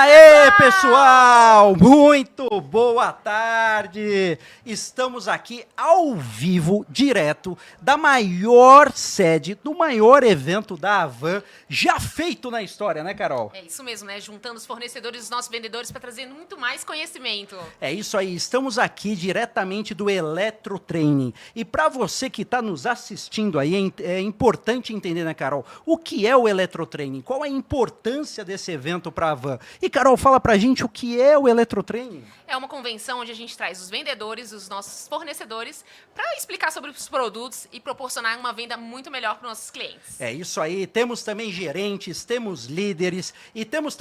Aê, pessoal! Muito boa tarde! Estamos aqui ao vivo, direto, da maior sede, do maior evento da Havan já feito na história, né, Carol? É isso mesmo, né? Juntando os fornecedores e os nossos vendedores para trazer muito mais conhecimento. É isso aí, estamos aqui diretamente do Eletrotraining. E para você que está nos assistindo aí, é importante entender, né, Carol, o que é o Eletrotraining? Qual a importância desse evento para a Havan? E, Carol, fala pra gente o que é o Eletrotraining. É uma convenção onde a gente traz os vendedores, os nossos fornecedores, para explicar sobre os produtos e proporcionar uma venda muito melhor para os nossos clientes. É isso aí, temos também gerentes, temos líderes e temos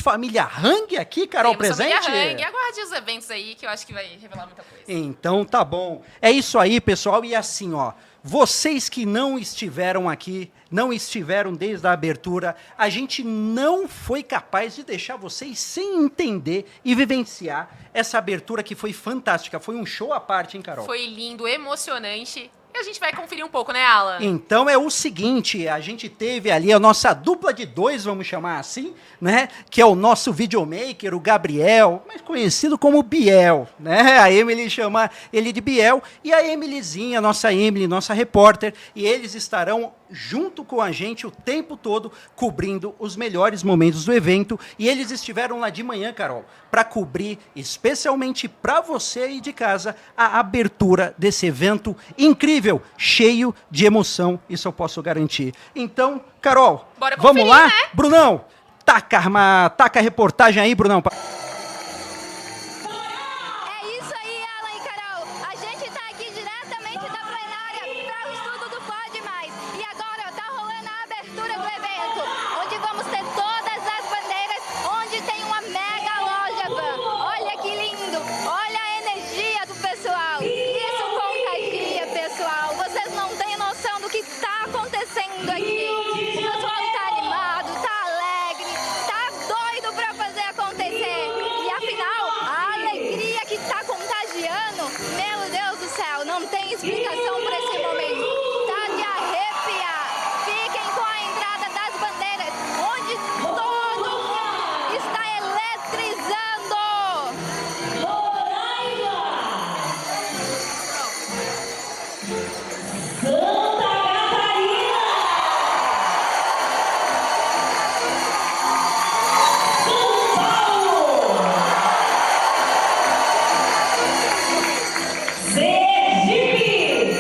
família Hang aqui, Carol, temos presente? Família Hang. Aguarde os eventos aí, que eu acho que vai revelar muita coisa. Então tá bom. É isso aí, pessoal, e assim, ó, vocês que não estiveram aqui, não estiveram desde a abertura, a gente não foi capaz de deixar vocês sem entender e vivenciar essa abertura que foi fantástica. Foi um show à parte, hein, Carol? Foi lindo, emocionante. E a gente vai conferir um pouco, né, Alan? Então é o seguinte, a gente teve ali a nossa dupla de dois, vamos chamar assim, né? Que é o nosso videomaker, o Gabriel, mais conhecido como Biel, né? A Emily chama ele de Biel, e a Emilyzinha, nossa Emily, nossa repórter, e eles estarão junto com a gente o tempo todo, cobrindo os melhores momentos do evento, e eles estiveram lá de manhã, Carol, para cobrir, especialmente para você aí de casa, a abertura desse evento incrível, cheio de emoção, isso eu posso garantir. Então, Carol, bora vamos conferir, lá? né? Brunão, taca a reportagem aí, Brunão. É isso aí, Alan e Carol. A gente está aqui diretamente da plenária para o estudo do Pode Mais. E agora está rolando a abertura do evento, onde vamos ter todas as bandeiras, onde tem uma mega loja Van. Olha que lindo, olha a energia do pessoal. Isso contagia, pessoal. Vocês não têm noção do que está acontecendo aqui. O pessoal está animado, está alegre, está doido para fazer acontecer. E afinal, a alegria que está contagiando, meu Deus do céu, não tem explicação para esse momento. Tá de arrepiar. Fiquem com a entrada das bandeiras, onde todo mundo está eletrizando. Sergipe,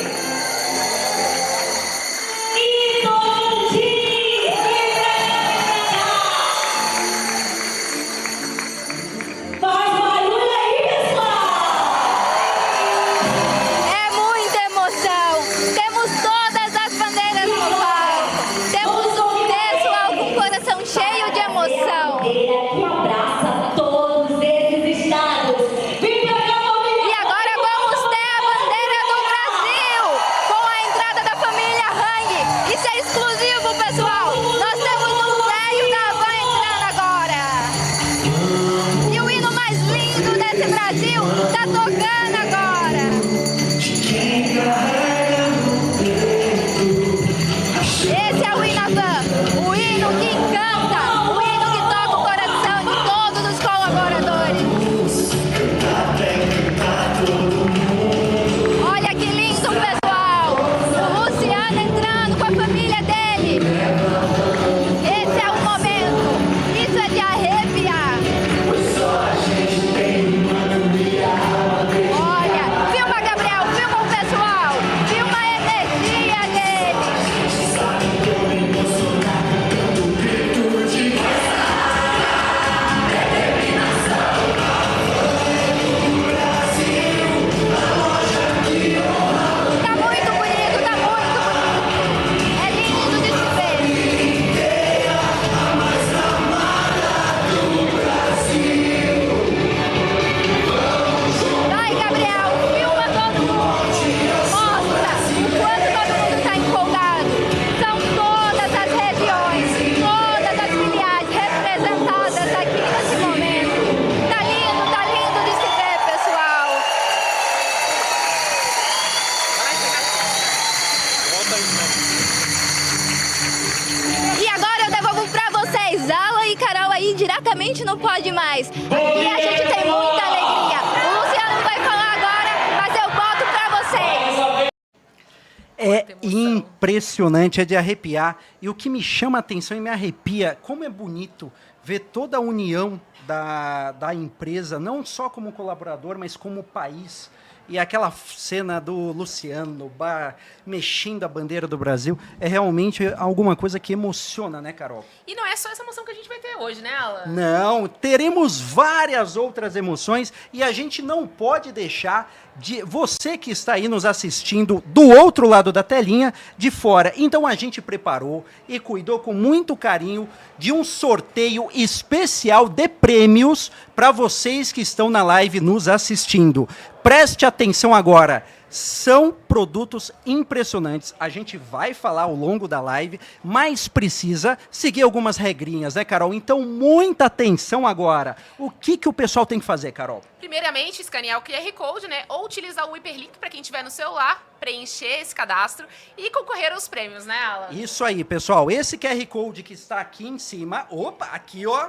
Impressionante, é de arrepiar. E o que me chama a atenção e me arrepia, como é bonito ver toda a união da empresa, não só como colaborador, mas como país. E aquela cena do Luciano no bar, mexendo a bandeira do Brasil, é realmente alguma coisa que emociona, né, Carol? E não é só essa emoção que a gente vai ter hoje, né, Alan? Não, teremos várias outras emoções e a gente não pode deixar de você que está aí nos assistindo do outro lado da telinha, de fora. Então a gente preparou e cuidou com muito carinho de um sorteio especial de prêmios para vocês que estão na live nos assistindo. Preste atenção agora. São produtos impressionantes. A gente vai falar ao longo da live, mas precisa seguir algumas regrinhas, né, Carol? Então, muita atenção agora. O que o pessoal tem que fazer, Carol? Primeiramente, escanear o QR Code, né? Ou utilizar o hiperlink para quem tiver no celular, preencher esse cadastro e concorrer aos prêmios, né, Alan? Isso aí, pessoal. Esse QR Code que está aqui em cima, aqui, ó,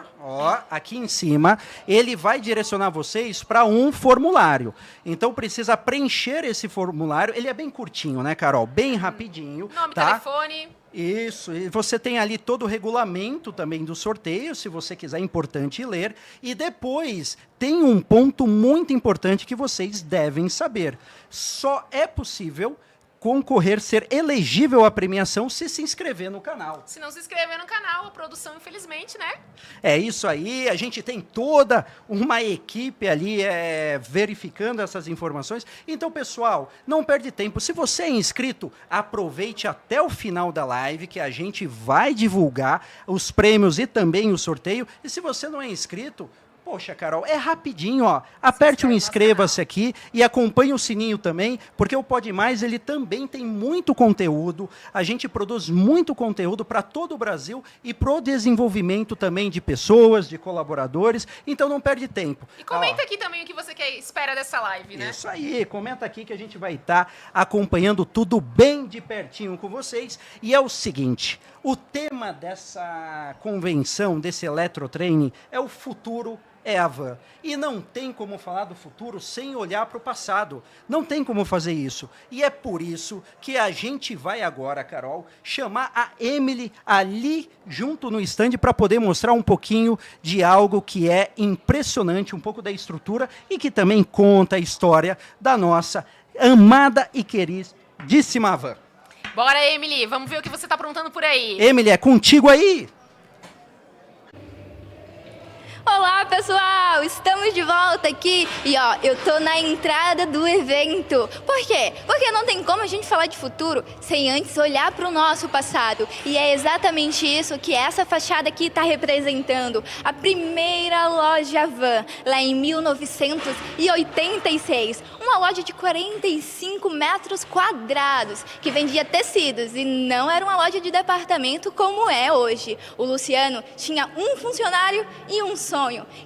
aqui em cima, ele vai direcionar vocês para um formulário. Então, precisa preencher esse formulário. Ele é bem curtinho, né, Carol? Bem rapidinho. Nome, tá? telefone. Isso, e você tem ali todo o regulamento também do sorteio, se você quiser, é importante ler. E depois tem um ponto muito importante que vocês devem saber. Só é possível concorrer, ser elegível à premiação se inscrever no canal. Se não se inscrever no canal, a produção, infelizmente, né? É isso aí, a gente tem toda uma equipe ali verificando essas informações. Então, pessoal, não perde tempo. Se você é inscrito, aproveite até o final da live, que a gente vai divulgar os prêmios e também o sorteio. E se você não é inscrito, poxa, Carol, é rapidinho, ó. Aperte o inscreva-se aqui e acompanhe o sininho também, porque o Pode Mais, ele também tem muito conteúdo. A gente produz muito conteúdo para todo o Brasil e pro desenvolvimento também de pessoas, de colaboradores. Então não perde tempo. E comenta aqui também o que você espera dessa live, né? Isso aí, comenta aqui que a gente vai estar acompanhando tudo bem de pertinho com vocês. E é o seguinte, o tema dessa convenção, desse Eletrotraining, é o futuro é a van. E não tem como falar do futuro sem olhar para o passado. Não tem como fazer isso. E é por isso que a gente vai agora, Carol, chamar a Emily ali junto no stand para poder mostrar um pouquinho de algo que é impressionante, um pouco da estrutura e que também conta a história da nossa amada e queridíssima van. Bora, Emily, vamos ver o que você está aprontando por aí. Emily, é contigo aí? Olá, pessoal! Estamos de volta aqui e ó, eu tô na entrada do evento. Por quê? Porque não tem como a gente falar de futuro sem antes olhar para o nosso passado. E é exatamente isso que essa fachada aqui está representando. A primeira loja van, lá em 1986. Uma loja de 45 metros quadrados, que vendia tecidos e não era uma loja de departamento como é hoje. O Luciano tinha um funcionário e um sonho,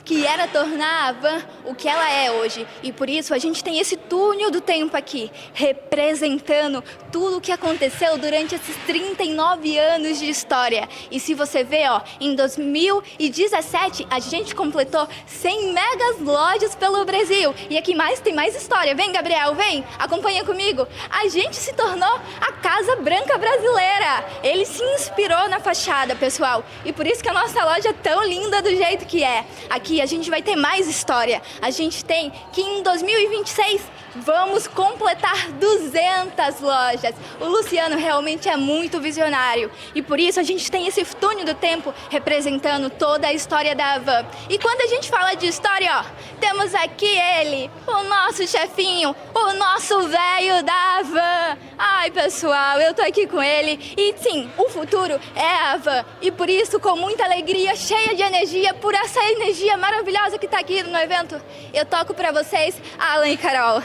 que era tornar a van o que ela é hoje. E por isso a gente tem esse túnel do tempo aqui, representando tudo o que aconteceu durante esses 39 anos de história. E se você vê, ó, em 2017 a gente completou 100 megas lojas pelo Brasil. E aqui tem mais história. Vem, Gabriel, vem, acompanha comigo. A gente se tornou a Casa Branca brasileira. Ele se inspirou na fachada, pessoal. E por isso que a nossa loja é tão linda do jeito que é. Aqui a gente vai ter mais história. A gente tem que em 2026 vamos completar 200 lojas. O Luciano realmente é muito visionário. E por isso a gente tem esse túnel do tempo representando toda a história da van. E quando a gente fala de história, ó, temos aqui ele, o nosso chefinho, o nosso velho da van. Ai, pessoal, eu tô aqui com ele. E sim, o futuro é a van. E por isso, com muita alegria, cheia de energia, por essa energia maravilhosa que tá aqui no evento, eu toco pra vocês, Alan e Carol.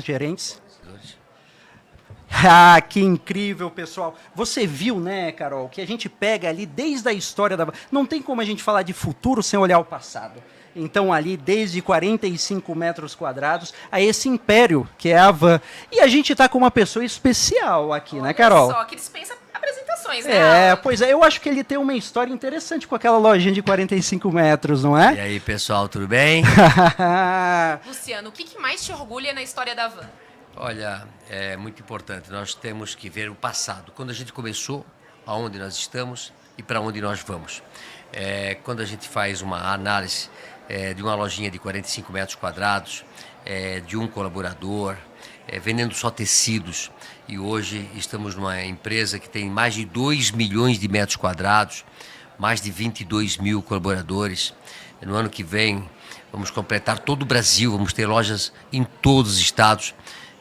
Gerentes. Ah, que incrível, pessoal. Você viu, né, Carol, que a gente pega ali desde a história da van. Não tem como a gente falar de futuro sem olhar o passado. Então, ali, desde 45 metros quadrados, a esse império, que é a van. E a gente tá com uma pessoa especial aqui, né, Carol? Só que dispensa apresentações, né? É, pois é, eu acho que ele tem uma história interessante com aquela lojinha de 45 metros, não é? E aí, pessoal, tudo bem? Luciano, o que mais te orgulha na história da van? Olha, é muito importante. Nós temos que ver o passado. Quando a gente começou, aonde nós estamos e para onde nós vamos. Quando a gente faz uma análise de uma lojinha de 45 metros quadrados, de um colaborador, vendendo só tecidos, e hoje estamos numa empresa que tem mais de 2 milhões de metros quadrados, mais de 22 mil colaboradores. No ano que vem vamos completar todo o Brasil, vamos ter lojas em todos os estados.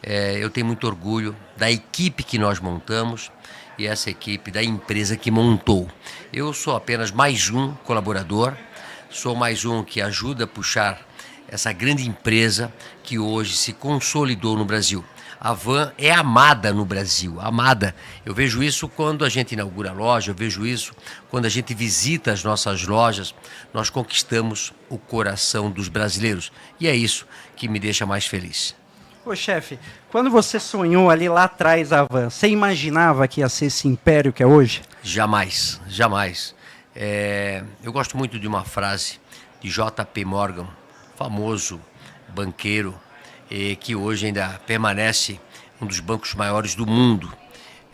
Eu tenho muito orgulho da equipe que nós montamos e essa equipe da empresa que montou. Eu sou apenas mais um colaborador, sou mais um que ajuda a puxar essa grande empresa que hoje se consolidou no Brasil. A Van é amada no Brasil, amada. Eu vejo isso quando a gente inaugura a loja, eu vejo isso quando a gente visita as nossas lojas. Nós conquistamos o coração dos brasileiros e é isso que me deixa mais feliz. Ô chefe, quando você sonhou ali lá atrás a Van, você imaginava que ia ser esse império que é hoje? Jamais, jamais. Eu gosto muito de uma frase de J.P. Morgan, famoso banqueiro, que hoje ainda permanece um dos bancos maiores do mundo.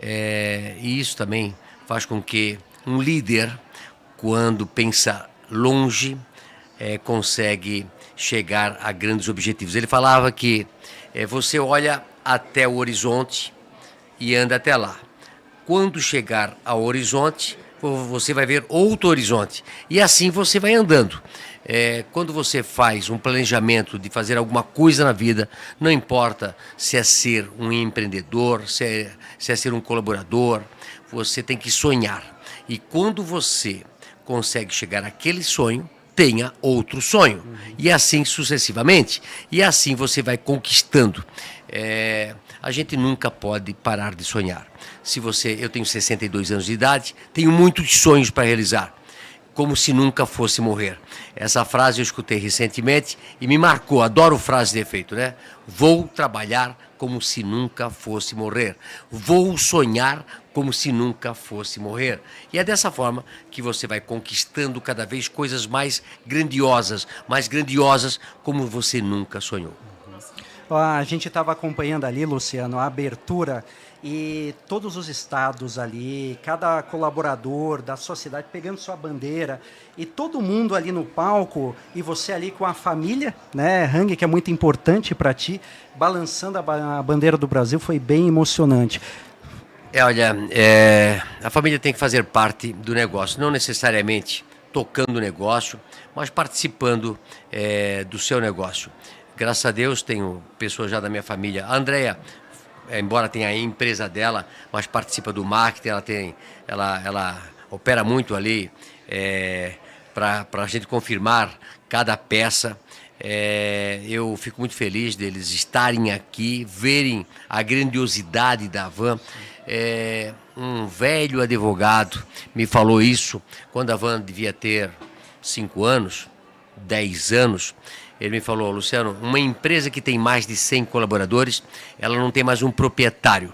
E isso também faz com que um líder, quando pensa longe, consegue chegar a grandes objetivos. Ele falava que você olha até o horizonte e anda até lá. Quando chegar ao horizonte, você vai ver outro horizonte. E assim você vai andando. Quando você faz um planejamento de fazer alguma coisa na vida, não importa se é ser um empreendedor, se é ser um colaborador, você tem que sonhar. E quando você consegue chegar àquele sonho, tenha outro sonho. E assim sucessivamente. E assim você vai conquistando. A gente nunca pode parar de sonhar. Eu tenho 62 anos de idade, tenho muitos sonhos para realizar. Como se nunca fosse morrer. Essa frase eu escutei recentemente e me marcou. Adoro frase de efeito, né? Vou trabalhar como se nunca fosse morrer. Vou sonhar como se nunca fosse morrer. E é dessa forma que você vai conquistando cada vez coisas mais grandiosas como você nunca sonhou. A gente estava acompanhando ali, Luciano, a abertura e todos os estados ali, cada colaborador da sociedade pegando sua bandeira e todo mundo ali no palco e você ali com a família, né, Hang, que é muito importante para ti, balançando a bandeira do Brasil, foi bem emocionante. Olha, a família tem que fazer parte do negócio, não necessariamente tocando o negócio, mas participando do seu negócio. Graças a Deus tenho pessoas já da minha família. A Andrea, embora tenha a empresa dela, mas participa do marketing, ela opera muito ali para a gente confirmar cada peça. Eu fico muito feliz deles estarem aqui, verem a grandiosidade da Van. Um velho advogado me falou isso quando a Van devia ter 5 anos, 10 anos. Ele me falou: Luciano, uma empresa que tem mais de 100 colaboradores, ela não tem mais um proprietário.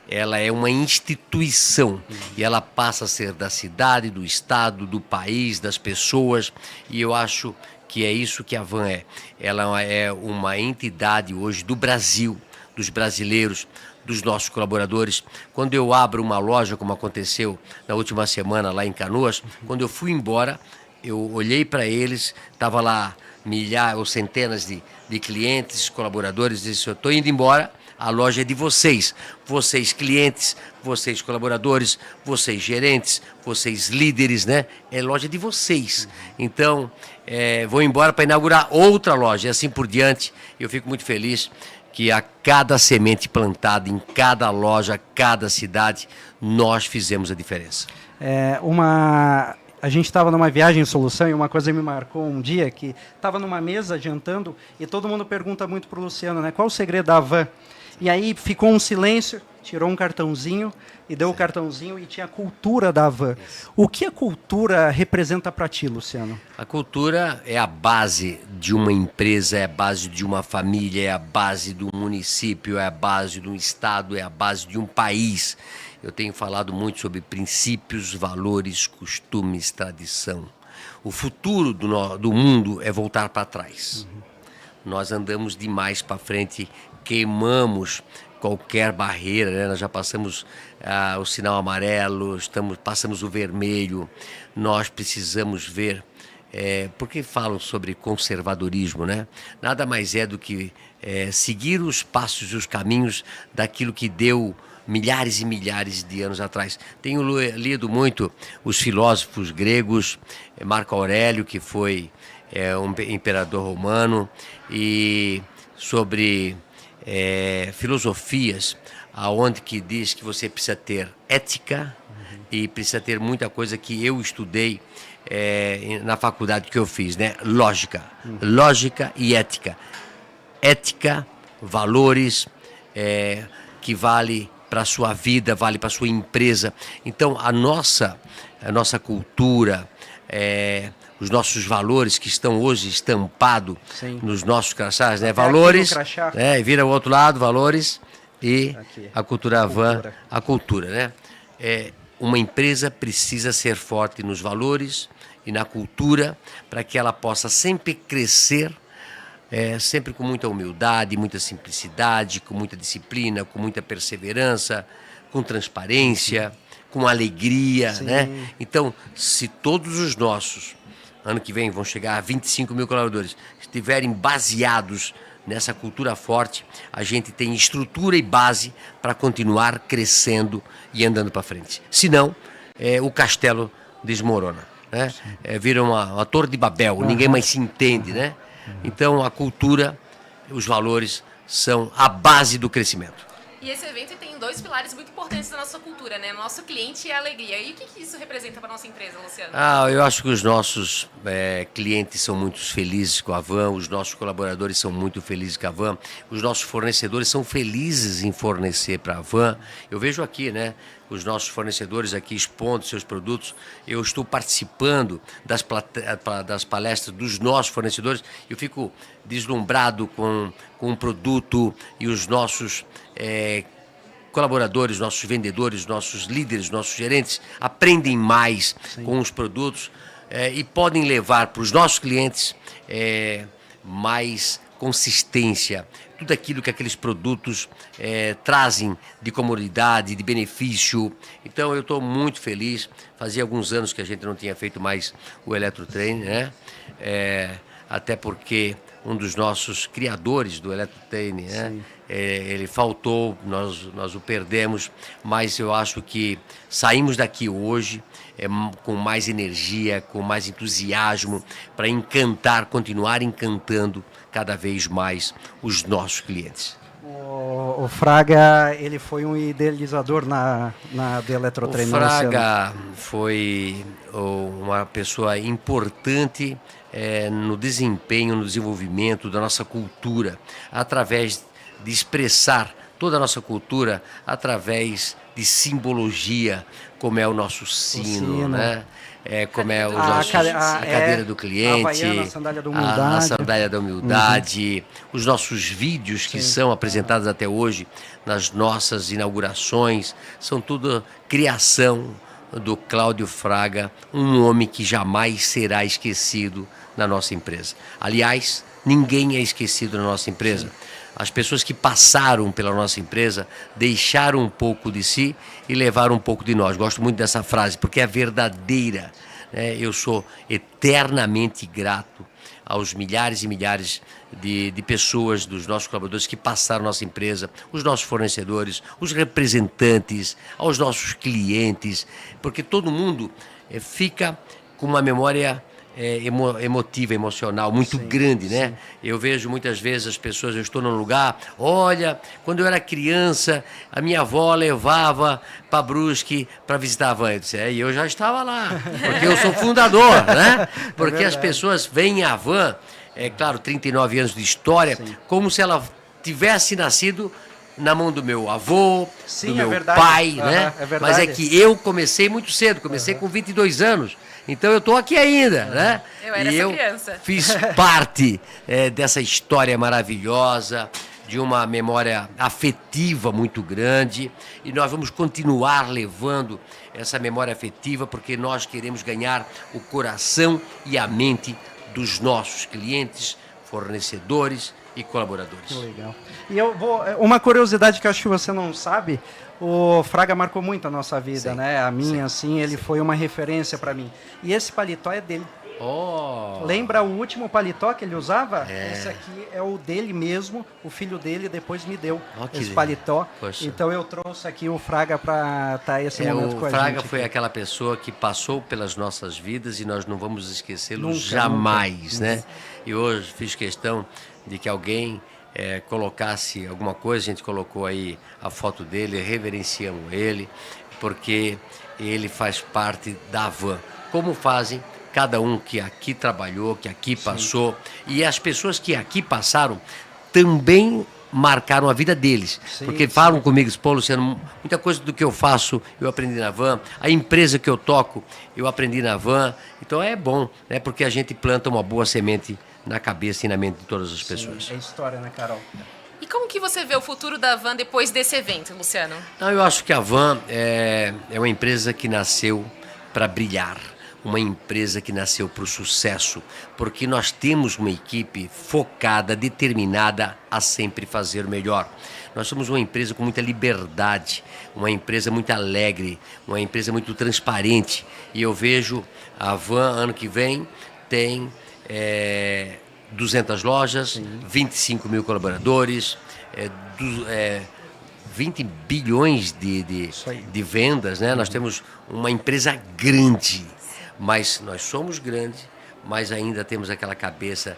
Ela é uma instituição e ela passa a ser da cidade, do estado, do país, das pessoas. E eu acho que é isso que a Van é. Ela é uma entidade hoje do Brasil, dos brasileiros, dos nossos colaboradores. Quando eu abro uma loja, como aconteceu na última semana lá em Canoas, quando eu fui embora, eu olhei para eles, estava lá milhares ou centenas de clientes, colaboradores, e disse: eu estou indo embora, a loja é de vocês, vocês clientes, vocês colaboradores, vocês gerentes, vocês líderes, né? É loja de vocês. Então, vou embora para inaugurar outra loja e assim por diante. Eu fico muito feliz que a cada semente plantada em cada loja, cada cidade, nós fizemos a diferença. A gente estava numa viagem em Solução e uma coisa me marcou um dia, que estava numa mesa jantando e todo mundo pergunta muito para o Luciano, né, qual o segredo da Van? E aí ficou um silêncio, tirou um cartãozinho e deu o cartãozinho e tinha a cultura da Van. O que a cultura representa para ti, Luciano? A cultura é a base de uma empresa, é a base de uma família, é a base do município, é a base de um estado, é a base de um país. Eu tenho falado muito sobre princípios, valores, costumes, tradição. O futuro do mundo é voltar para trás. Nós andamos demais para frente, queimamos qualquer barreira, né? Nós já passamos o sinal amarelo, passamos o vermelho, nós precisamos ver, porque falam sobre conservadorismo, né? Nada mais é do que seguir os passos e os caminhos daquilo que deu milhares e milhares de anos atrás. Tenho lido muito os filósofos gregos, Marco Aurélio, que foi um imperador romano, e sobre filosofias, aonde que diz que você precisa ter ética e precisa ter muita coisa que eu estudei na faculdade que eu fiz, né? Lógica e ética. Ética, valores, que vale para a sua vida, vale para a sua empresa. Então, a nossa cultura, os nossos valores que estão hoje estampados nos nossos crachás, né? Valores, e vira o outro lado, valores e aqui, a cultura Havan, a cultura, né? Uma empresa precisa ser forte nos valores e na cultura para que ela possa sempre crescer, sempre com muita humildade, muita simplicidade, com muita disciplina, com muita perseverança, com transparência, com alegria, né? Então, se todos os nossos, ano que vem vão chegar a 25 mil colaboradores, estiverem baseados nessa cultura forte, a gente tem estrutura e base para continuar crescendo e andando para frente. Senão, o castelo desmorona, né? Vira uma torre de Babel, ninguém mais se entende, né? Então, a cultura, os valores são a base do crescimento. E esse evento tem 2 pilares muito importantes da nossa cultura, né? Nosso cliente e a alegria. E o que isso representa para a nossa empresa, Luciano? Eu acho que os nossos clientes são muito felizes com a Havan, os nossos colaboradores são muito felizes com a Havan, os nossos fornecedores são felizes em fornecer para a Havan. Eu vejo aqui, né? Os nossos fornecedores aqui expondo seus produtos. Eu estou participando das palestras dos nossos fornecedores. Eu fico deslumbrado com o produto e os nossos colaboradores, nossos vendedores, nossos líderes, nossos gerentes aprendem mais com os produtos e podem levar para os nossos clientes mais consistência, tudo aquilo que aqueles produtos trazem de comodidade, de benefício. Então eu estou muito feliz. Fazia alguns anos que a gente não tinha feito mais o Eletrotrem, né? Até porque um dos nossos criadores do Eletrotrem, né? Ele faltou, nós o perdemos, mas eu acho que saímos daqui hoje com mais energia, com mais entusiasmo para continuar encantando cada vez mais os nossos clientes. O Fraga, ele foi um idealizador na do Eletrotrem. O Fraga foi uma pessoa importante no desempenho, no desenvolvimento da nossa cultura, através de expressar toda a nossa cultura através de simbologia, como é o nosso sino, né? Como é a cadeira do cliente, a sandália da humildade, a sandália da humildade, os nossos vídeos que são apresentados até hoje nas nossas inaugurações, são tudo criação do Cláudio Fraga, um homem que jamais será esquecido na nossa empresa. Aliás, ninguém é esquecido na nossa empresa. As pessoas que passaram pela nossa empresa deixaram um pouco de si e levaram um pouco de nós. Gosto muito dessa frase, porque é verdadeira, né? Eu sou eternamente grato aos milhares e milhares de pessoas, dos nossos colaboradores que passaram nossa empresa, os nossos fornecedores, os representantes, aos nossos clientes, porque todo mundo fica com uma memória emotiva, emocional, muito grande, né? Eu vejo muitas vezes as pessoas, eu estou num lugar, olha, quando eu era criança, a minha avó levava para Brusque para visitar a Havan. E eu já estava lá, porque eu sou fundador, né? Porque as pessoas veem a Havan, claro, 39 anos de história, como se ela tivesse nascido na mão do meu avô, do meu pai, né? Mas é que eu comecei muito cedo, comecei com 22 anos. Então eu estou aqui ainda, né? Eu era essa criança. Fiz parte dessa história maravilhosa, de uma memória afetiva muito grande, e nós vamos continuar levando essa memória afetiva porque nós queremos ganhar o coração e a mente dos nossos clientes, fornecedores e colaboradores. Legal. E uma curiosidade que eu acho que você não sabe, o Fraga marcou muito a nossa vida, Sim, né? A minha, sim, assim, ele foi uma referência para mim. E esse paletó é dele. Oh. Lembra o último paletó que ele usava? É. Esse aqui é o dele mesmo, o filho dele depois me deu Que esse lindo. paletó. Poxa. Então eu trouxe aqui o Fraga para estar esse momento com O a Fraga gente. foi aqui. aquela pessoa que passou pelas nossas vidas e nós não vamos esquecê-lo Nunca, jamais, nunca. né? E hoje fiz questão de que alguém colocasse alguma coisa, a gente colocou aí a foto dele, reverenciamos ele, porque ele faz parte da Havan. Como fazem cada um que aqui trabalhou, que aqui passou, e as pessoas que aqui passaram também marcaram a vida deles, Sim, porque sim. falam comigo, pô, Luciano, muita coisa do que eu faço eu aprendi na Havan, a empresa que eu toco eu aprendi na Havan, então é bom, né, porque a gente planta uma boa semente na cabeça e na mente de todas as pessoas. É história, né, Carol? E como que você vê o futuro da Havan depois desse evento, Luciano? Não, eu acho que a Havan é uma empresa que nasceu para brilhar, uma empresa que nasceu para o sucesso, porque nós temos uma equipe focada, determinada a sempre fazer o melhor. Nós somos uma empresa com muita liberdade, uma empresa muito alegre, uma empresa muito transparente. E eu vejo a Havan, ano que vem, tem 200 lojas, 25 mil colaboradores, 20 bilhões Isso aí. de vendas, né? Nós temos uma empresa grande, mas nós somos grandes, mas ainda temos aquela cabeça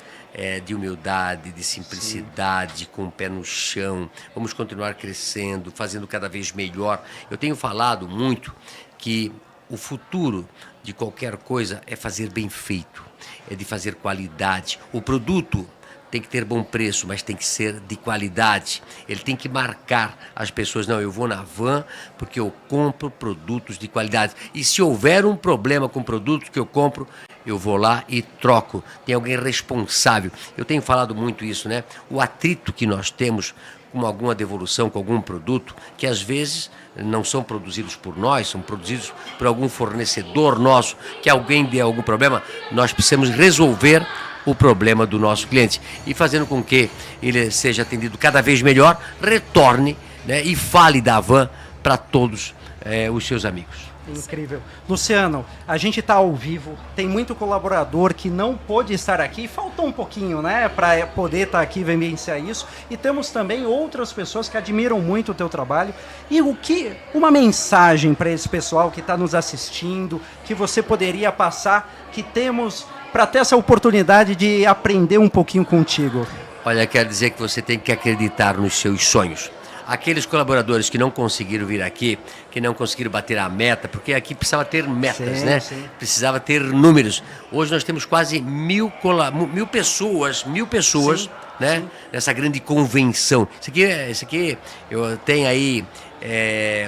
de humildade, de simplicidade, com o pé no chão. Vamos continuar crescendo, fazendo cada vez melhor. Eu tenho falado muito que o futuro de qualquer coisa é fazer bem feito, é de fazer qualidade. O produto tem que ter bom preço, mas tem que ser de qualidade. Ele tem que marcar as pessoas. Não, eu vou na Havan porque eu compro produtos de qualidade. E se houver um problema com produtos que eu compro, eu vou lá e troco. Tem alguém responsável. Eu tenho falado muito isso, né? O atrito que nós temos com alguma devolução, com algum produto, que às vezes não são produzidos por nós, são produzidos por algum fornecedor nosso, que alguém dê algum problema, nós precisamos resolver o problema do nosso cliente e fazendo com que ele seja atendido cada vez melhor, retorne, né, e fale da Havan para todos os seus amigos. Incrível. Luciano, a gente está ao vivo, tem muito colaborador que não pôde estar aqui, faltou um pouquinho, né, para poder estar aqui e vivenciar isso, e temos também outras pessoas que admiram muito o teu trabalho, e uma mensagem para esse pessoal que está nos assistindo, que você poderia passar, que temos para ter essa oportunidade de aprender um pouquinho contigo. Olha, quero dizer que você tem que acreditar nos seus sonhos. Aqueles colaboradores que não conseguiram vir aqui, que não conseguiram bater a meta, porque aqui precisava ter metas, Sim, né? sim. Precisava ter números. Hoje nós temos quase mil pessoas, Sim, né? sim. Nessa grande convenção. Isso aqui eu tenho aí,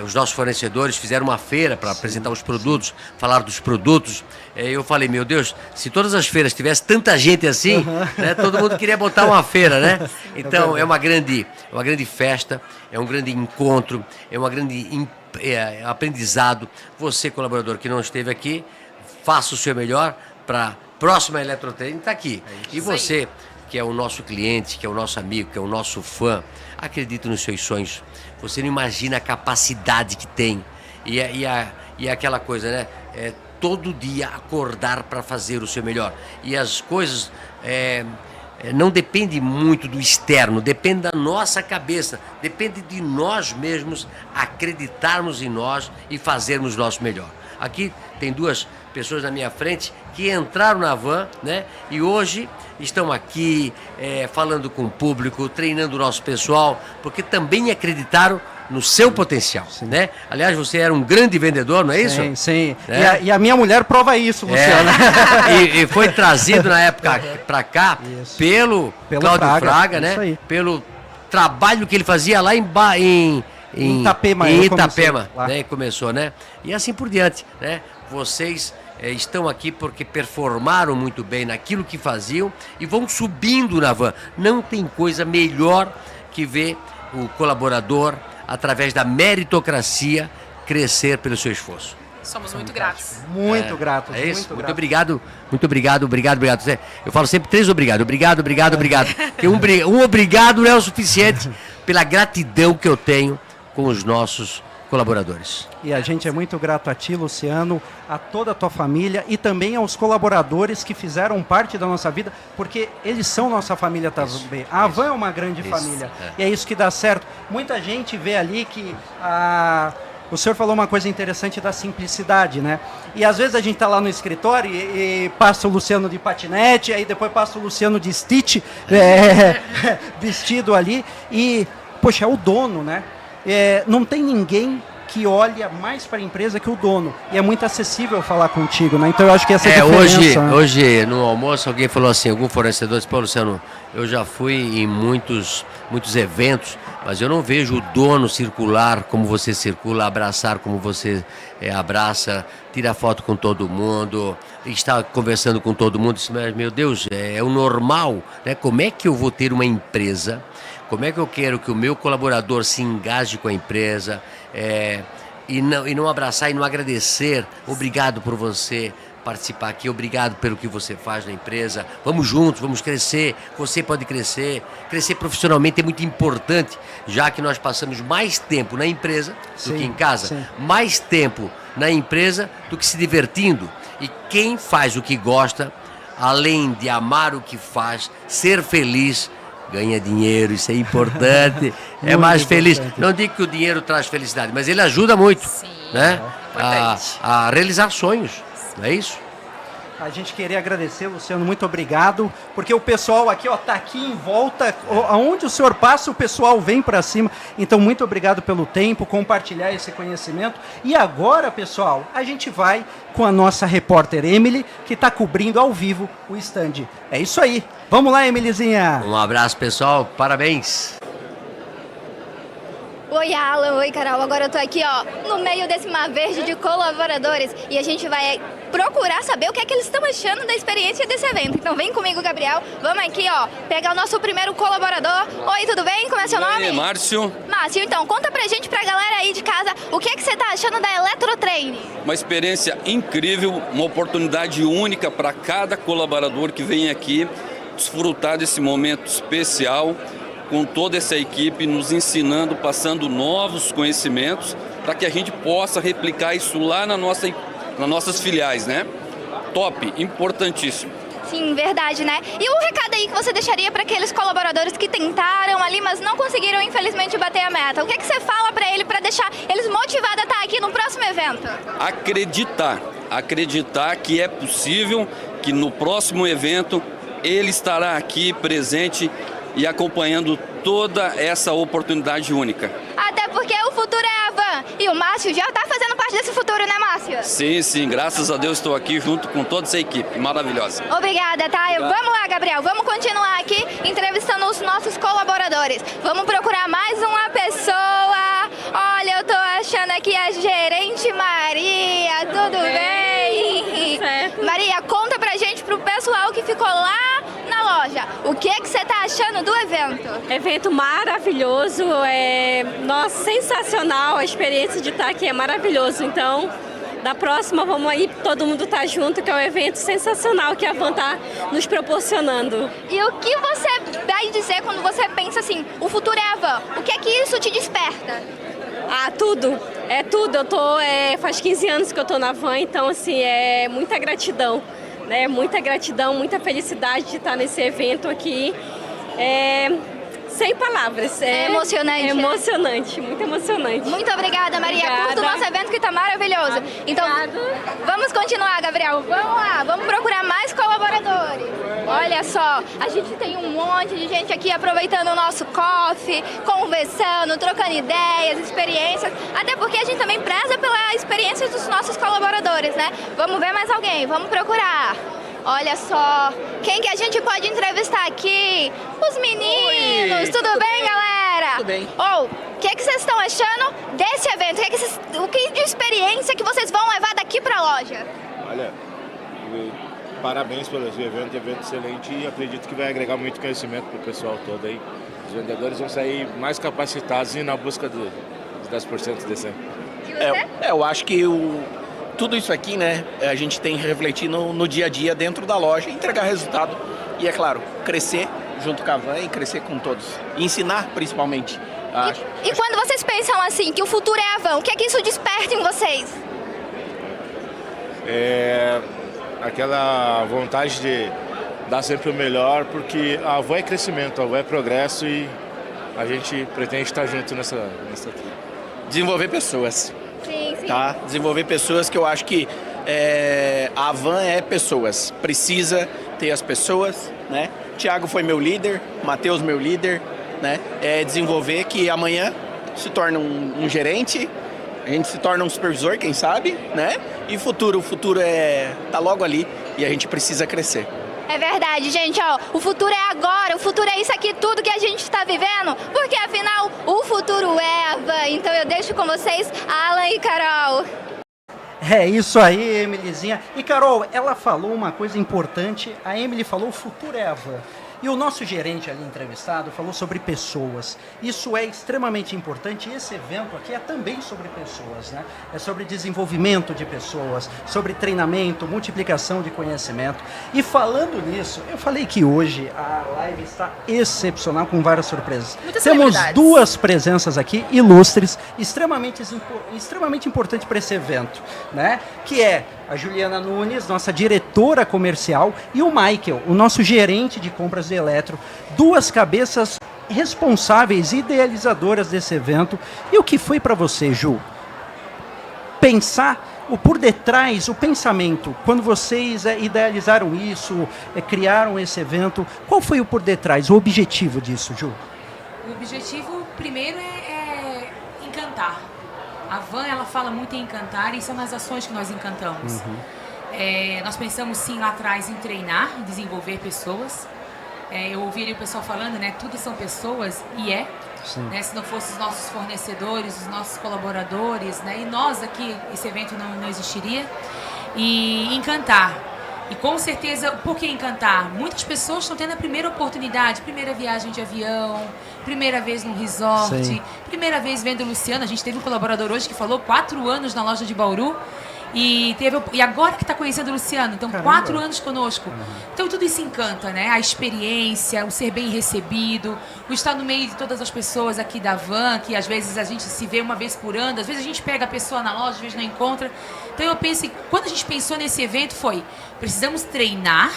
os nossos fornecedores fizeram uma feira para apresentar os produtos, falar dos produtos. Eu falei, meu Deus, se todas as feiras tivesse tanta gente assim, né, todo mundo queria botar uma feira, né? Então é uma grande festa, é um grande encontro, é uma grande aprendizado. Você, colaborador que não esteve aqui, faça o seu melhor para a próxima Eletrotrem está aqui. E você, que é o nosso cliente, que é o nosso amigo, que é o nosso fã, acredite nos seus sonhos. Você não imagina a capacidade que tem. E aquela coisa, né? Todo dia acordar para fazer o seu melhor. E as coisas não dependem muito do externo, depende da nossa cabeça, depende de nós mesmos acreditarmos em nós e fazermos o nosso melhor. Aqui tem duas pessoas na minha frente que entraram na Havan, né? E hoje estão aqui falando com o público, treinando o nosso pessoal, porque também acreditaram no seu potencial, né? Aliás, você era um grande vendedor, não é isso? Sim, sim. É. E a minha mulher prova isso, Luciano. E foi trazido na época para cá Isso. pelo Cláudio Fraga, isso né? aí. Pelo trabalho que ele fazia lá em Itapema, em eu comecei Itapema, lá. né? Começou, né? E assim por diante, né? Vocês estão aqui porque performaram muito bem naquilo que faziam e vão subindo na Havan. Não tem coisa melhor que ver o colaborador, através da meritocracia, crescer pelo seu esforço. Somos muito gratos. Muito gratos. É isso. Muito Muito gratos. obrigado, obrigado. Eu falo sempre 3 obrigado. Obrigado. Porque um obrigado não é o suficiente pela gratidão que eu tenho com os nossos colaboradores. E a gente é muito grato a ti, Luciano, a toda a tua família e também aos colaboradores que fizeram parte da nossa vida, porque eles são nossa família também. A Havan é uma grande família. E é isso que dá certo. Muita gente vê ali que o senhor falou uma coisa interessante da simplicidade, né? E às vezes a gente tá lá no escritório e passa o Luciano de patinete, aí depois passa o Luciano de Stitch, vestido ali, e, poxa, é o dono, né? Não tem ninguém que olha mais para a empresa que o dono. E é muito acessível falar contigo, né? Então eu acho que essa é a diferença. Hoje no almoço alguém falou assim, algum fornecedor disse, pô, Luciano, eu já fui em muitos eventos, mas eu não vejo o dono circular como você circula, abraçar como você abraça, tira foto com todo mundo, está conversando com todo mundo. Disse, mas, meu Deus, é o normal, né? Como é que eu vou ter uma empresa? Como é que eu quero que o meu colaborador se engaje com a empresa e não abraçar e não agradecer? Obrigado por você participar aqui, obrigado pelo que você faz na empresa. Vamos juntos, vamos crescer. Você pode crescer. Crescer profissionalmente é muito importante, já que nós passamos mais tempo na empresa do que em casa. Sim. Mais tempo na empresa do que se divertindo. E quem faz o que gosta, além de amar o que faz, ser feliz, ganha dinheiro, isso é importante, é mais feliz. Não digo que o dinheiro traz felicidade, mas ele ajuda muito, né? A realizar sonhos, não é isso? A gente queria agradecer, Luciano, muito obrigado, porque o pessoal aqui, ó, tá aqui em volta, aonde o senhor passa, o pessoal vem para cima. Então, muito obrigado pelo tempo, compartilhar esse conhecimento. E agora, pessoal, a gente vai com a nossa repórter Emily, que está cobrindo ao vivo o stand. É isso aí. Vamos lá, Emilyzinha. Um abraço, pessoal. Parabéns. Oi, Alan. Oi, Carol. Agora eu tô aqui, ó, no meio desse mar verde de colaboradores e a gente vai procurar saber o que é que eles estão achando da experiência desse evento. Então vem comigo, Gabriel. Vamos aqui, ó, pegar o nosso primeiro colaborador. Oi, tudo bem? Como é seu nome? Márcio. Márcio, então, conta pra gente, pra galera aí de casa, o que é que você tá achando da Eletrotrain? Uma experiência incrível, uma oportunidade única para cada colaborador que vem aqui desfrutar desse momento especial, com toda essa equipe nos ensinando, passando novos conhecimentos para que a gente possa replicar isso lá nas nossas filiais, né? Top, importantíssimo. Sim, verdade, né? E o recado aí que você deixaria para aqueles colaboradores que tentaram ali, mas não conseguiram, infelizmente, bater a meta? O que é que você fala para ele para deixar eles motivados a estar aqui no próximo evento? Acreditar que é possível, que no próximo evento ele estará aqui presente e acompanhando toda essa oportunidade única. Até porque o futuro é a Havan. E o Márcio já está fazendo parte desse futuro, né, Márcio? Sim, graças a Deus estou aqui junto com toda essa equipe maravilhosa. Obrigada, tá? Vamos lá, Gabriel, vamos continuar aqui entrevistando os nossos colaboradores. Vamos procurar mais uma pessoa. Olha, eu tô achando aqui a gerente Maria, tudo bem? Certo. Maria, conta pra gente, pro pessoal que ficou lá na loja, o que é que você tá achando do evento? Evento maravilhoso, nossa, sensacional, a experiência de estar aqui é maravilhoso, então da próxima vamos aí, todo mundo tá junto, que é um evento sensacional que a Havan tá nos proporcionando. E o que você vai dizer quando você pensa assim, o futuro é a Havan? O que é que isso te desperta? Ah, tudo, é tudo, eu tô, faz 15 anos que eu tô na Havan, então assim, é muita gratidão. Muita gratidão, muita felicidade de estar nesse evento aqui. Sem palavras. É emocionante. É emocionante, muito emocionante. Muito obrigada, Maria. Obrigada. Curta o nosso evento que está maravilhoso. Então, vamos continuar, Gabriel. Vamos lá, vamos procurar mais colaboradores. Olha só, a gente tem um monte de gente aqui aproveitando o nosso coffee, conversando, trocando ideias, experiências. Até porque a gente também preza pela experiência dos nossos colaboradores, né? Vamos ver mais alguém, vamos procurar. Olha só, quem que a gente pode entrevistar aqui? Os meninos, Oi. tudo bem, galera? Tudo bem. O que vocês estão achando desse evento? O que de experiência que vocês vão levar daqui pra loja? Olha, parabéns pelo evento excelente e acredito que vai agregar muito conhecimento pro pessoal todo aí. Os vendedores vão sair mais capacitados e na busca dos 10% desse ano. E você? Eu acho que tudo isso aqui, né, a gente tem que refletir no dia a dia dentro da loja, entregar resultado e, é claro, crescer junto com a Van e crescer com todos. E ensinar, principalmente. E quando vocês pensam assim, que o futuro é a Van, o que é que isso desperta em vocês? É aquela vontade de dar sempre o melhor, porque a Van é crescimento, a Van é progresso e a gente pretende estar junto nessa Desenvolver pessoas. Sim, sim. Tá? Desenvolver pessoas, que eu acho que a Van é pessoas. Precisa ter as pessoas, né? Thiago foi meu líder, Matheus meu líder, né? Desenvolver que amanhã se torna um gerente, a gente se torna um supervisor, quem sabe, né? E o futuro tá logo ali e a gente precisa crescer. É verdade, gente, ó, o futuro é agora, o futuro é isso aqui, tudo que a gente está vivendo, porque afinal, o futuro é a Van. Então eu deixo com vocês, Alan e Carol. É isso aí, Emilyzinha. E Carol, ela falou uma coisa importante, a Emily falou, o futuro é a Van. E o nosso gerente ali entrevistado falou sobre pessoas. Isso é extremamente importante e esse evento aqui é também sobre pessoas, né? É sobre desenvolvimento de pessoas, sobre treinamento, multiplicação de conhecimento. E falando nisso, eu falei que hoje a live está excepcional, com várias surpresas. Muitas Temos celebridades. duas presenças aqui, ilustres, extremamente importantes para esse evento, né? Que é a Juliana Nunes, nossa diretora comercial, e o Michael, o nosso gerente de compras de eletro, duas cabeças responsáveis e idealizadoras desse evento. E o que foi para você, Ju? Pensar o por detrás, o pensamento, quando vocês idealizaram isso, criaram esse evento, qual foi o por detrás, o objetivo disso, Ju? O objetivo, primeiro, é encantar. A Van, ela fala muito em encantar e são nas ações que nós encantamos. Nós pensamos, sim, lá atrás em treinar, em desenvolver pessoas. Eu ouvi ali o pessoal falando, né? Tudo são pessoas, e né, se não fossem os nossos fornecedores, os nossos colaboradores, né? E nós aqui, esse evento não existiria. E encantar. E com certeza, por que encantar? Muitas pessoas estão tendo a primeira oportunidade, primeira viagem de avião, primeira vez num resort, primeira vez vendo o Luciano. A gente teve um colaborador hoje que falou 4 anos na loja de Bauru. E agora que está conhecendo o Luciano, então Caramba. 4 anos conosco. Então tudo isso encanta, né? A experiência, o ser bem recebido, o estar no meio de todas as pessoas aqui da Van, que às vezes a gente se vê uma vez por ano, às vezes a gente pega a pessoa na loja, às vezes não encontra. Então eu penso que quando a gente pensou nesse evento precisamos treinar,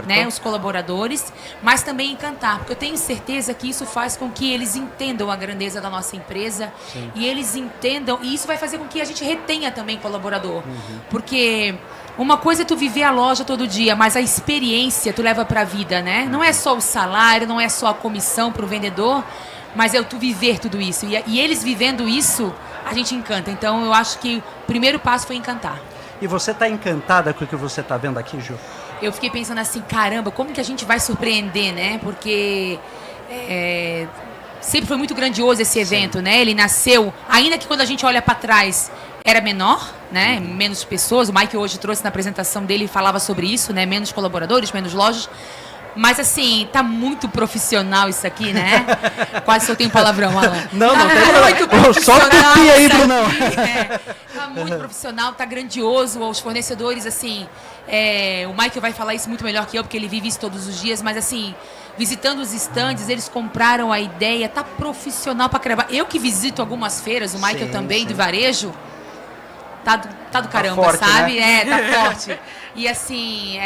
né, os colaboradores, mas também encantar, porque eu tenho certeza que isso faz com que eles entendam a grandeza da nossa empresa e eles entendam, e isso vai fazer com que a gente retenha também colaborador, porque uma coisa é tu viver a loja todo dia, mas a experiência tu leva pra vida, né? Não é só o salário, não é só a comissão pro vendedor, mas é tu viver tudo isso, e eles vivendo isso, a gente encanta. Então eu acho que o primeiro passo foi encantar. E você está encantada com o que você está vendo aqui, Ju? Eu fiquei pensando assim, caramba, como que a gente vai surpreender, né? Porque sempre foi muito grandioso esse evento, né? Ele nasceu, ainda que quando a gente olha para trás, era menor, né? Menos pessoas. O Mike hoje trouxe na apresentação dele e falava sobre isso, né? Menos colaboradores, menos lojas. Mas assim, tá muito profissional isso aqui, né? Quase soltei um palavrão, Alan. Não tem problema. Só cupi aí, Brunão. Tá muito profissional, tá grandioso. Os fornecedores, assim, o Michael vai falar isso muito melhor que eu, porque ele vive isso todos os dias, mas assim, visitando os estandes, eles compraram a ideia, tá profissional pra caramba. Eu que visito algumas feiras, o Michael também, de varejo, tá do caramba, forte, sabe? Né? Tá forte. E assim,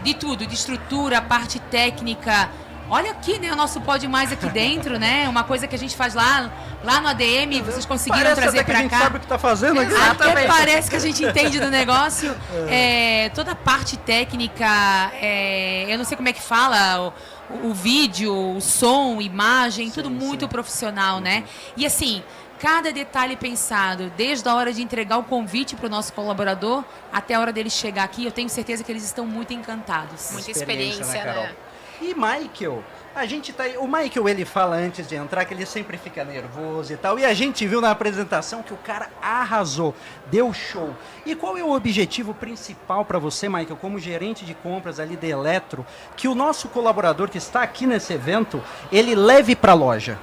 de tudo, de estrutura, parte técnica. Olha aqui, né, o nosso Pode Mais aqui dentro, né? Uma coisa que a gente faz lá no ADM, vocês conseguiram trazer pra cá. A gente sabe o que tá fazendo aqui. Até parece que a gente entende do negócio. Toda a parte técnica, eu não sei como é que fala, o vídeo, o som, imagem, tudo muito profissional, né? E assim, cada detalhe pensado, desde a hora de entregar o convite para o nosso colaborador até a hora dele chegar aqui, eu tenho certeza que eles estão muito encantados. Muita experiência, né? E Michael, o Michael, ele fala antes de entrar que ele sempre fica nervoso e tal, e a gente viu na apresentação que o cara arrasou, deu show. E qual é o objetivo principal para você, Michael, como gerente de compras ali da Eletro, que o nosso colaborador que está aqui nesse evento, ele leve para a loja?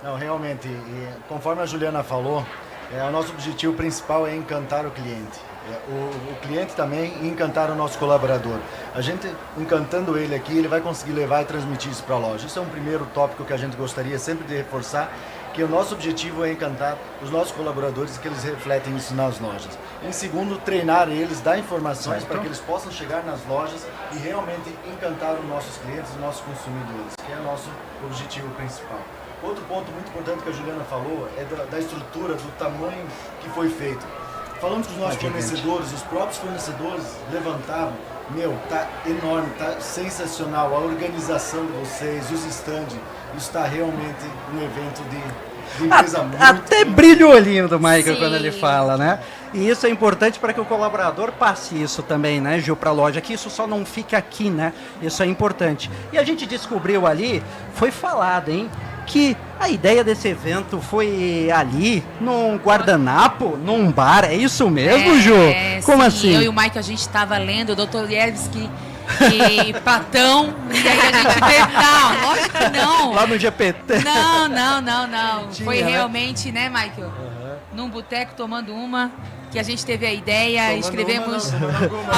Não, realmente, e conforme a Juliana falou, O nosso objetivo principal é encantar o cliente. O cliente também encantar o nosso colaborador. A gente, encantando ele aqui, ele vai conseguir levar e transmitir isso para a loja. Isso é um primeiro tópico que a gente gostaria sempre de reforçar, que o nosso objetivo é encantar os nossos colaboradores e que eles refletem isso nas lojas. Em segundo, treinar eles, dar informações para que eles possam chegar nas lojas e realmente encantar os nossos clientes, os nossos consumidores, que é o nosso objetivo principal. Outro ponto muito importante que a Juliana falou é da estrutura, do tamanho que foi feito. Falamos com os nossos fornecedores, os próprios fornecedores levantavam, tá enorme, tá sensacional, a organização de vocês, os stands, isso está realmente um evento de empresa muito... Até brilha o olhinho do Michael Sim. quando ele fala, né? E isso é importante para que o colaborador passe isso também, né, Gil, para a loja, que isso só não fica aqui, né? Isso é importante. E a gente descobriu ali, foi falado, hein, que a ideia desse evento foi ali, num guardanapo, num bar. É isso mesmo, Ju? Como sim, assim? Eu e o Mike, a gente estava lendo o Dr. Lievski e Platão, e aí a gente vê, não, lógico que não. Lá no GPT. Não. Tinha, Foi né? realmente, né, Michael? Num boteco tomando uma, que a gente teve a ideia, escrevemos algumas,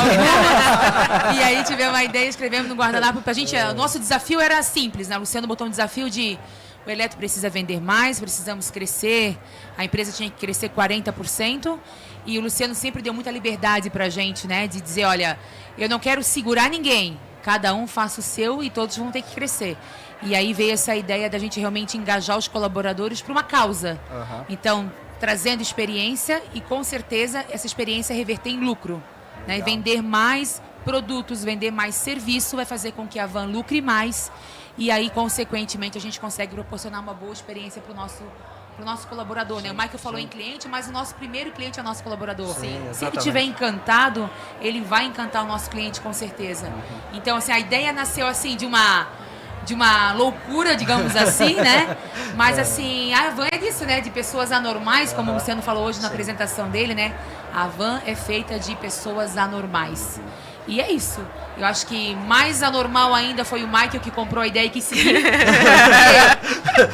e aí tivemos a ideia, escrevemos no guardanapo pra gente. O nosso desafio era simples, né? O Luciano botou um desafio de o Eletro precisa vender mais, precisamos crescer, a empresa tinha que crescer 40%, e o Luciano sempre deu muita liberdade pra gente, né? De dizer, olha, eu não quero segurar ninguém, cada um faça o seu e todos vão ter que crescer. E aí veio essa ideia da gente realmente engajar os colaboradores para uma causa. Então, trazendo experiência e com certeza essa experiência reverter em lucro, né? E vender mais produtos, vender mais serviço vai fazer com que a Van lucre mais e aí, consequentemente, a gente consegue proporcionar uma boa experiência para o nosso colaborador, né? O Michael falou em cliente, mas o nosso primeiro cliente é o nosso colaborador. Sim, se ele estiver encantado, ele vai encantar o nosso cliente com certeza. Então, assim, a ideia nasceu assim de uma loucura, digamos assim, né? Mas assim, a Van é disso, né? De pessoas anormais, como o Luciano falou hoje na apresentação dele, né? A Van é feita de pessoas anormais. E é isso. Eu acho que mais anormal ainda foi o Michael que comprou a ideia e que seguiu.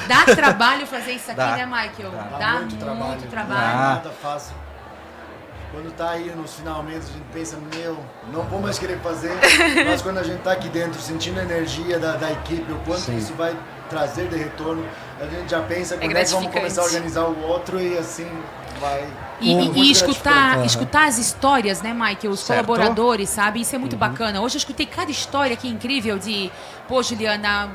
Dá trabalho fazer isso aqui, né, Michael? Dá muito trabalho. Não é nada fácil. Quando tá aí nos finalmente, a gente pensa, não vou mais querer fazer. Mas quando a gente tá aqui dentro, sentindo a energia da equipe, o quanto isso vai trazer de retorno, a gente já pensa quando vamos começar a organizar o outro e assim vai... E escutar as histórias, né, Michael? Os colaboradores, sabe? Isso é muito bacana. Hoje eu escutei cada história aqui incrível de... Pô, Juliana,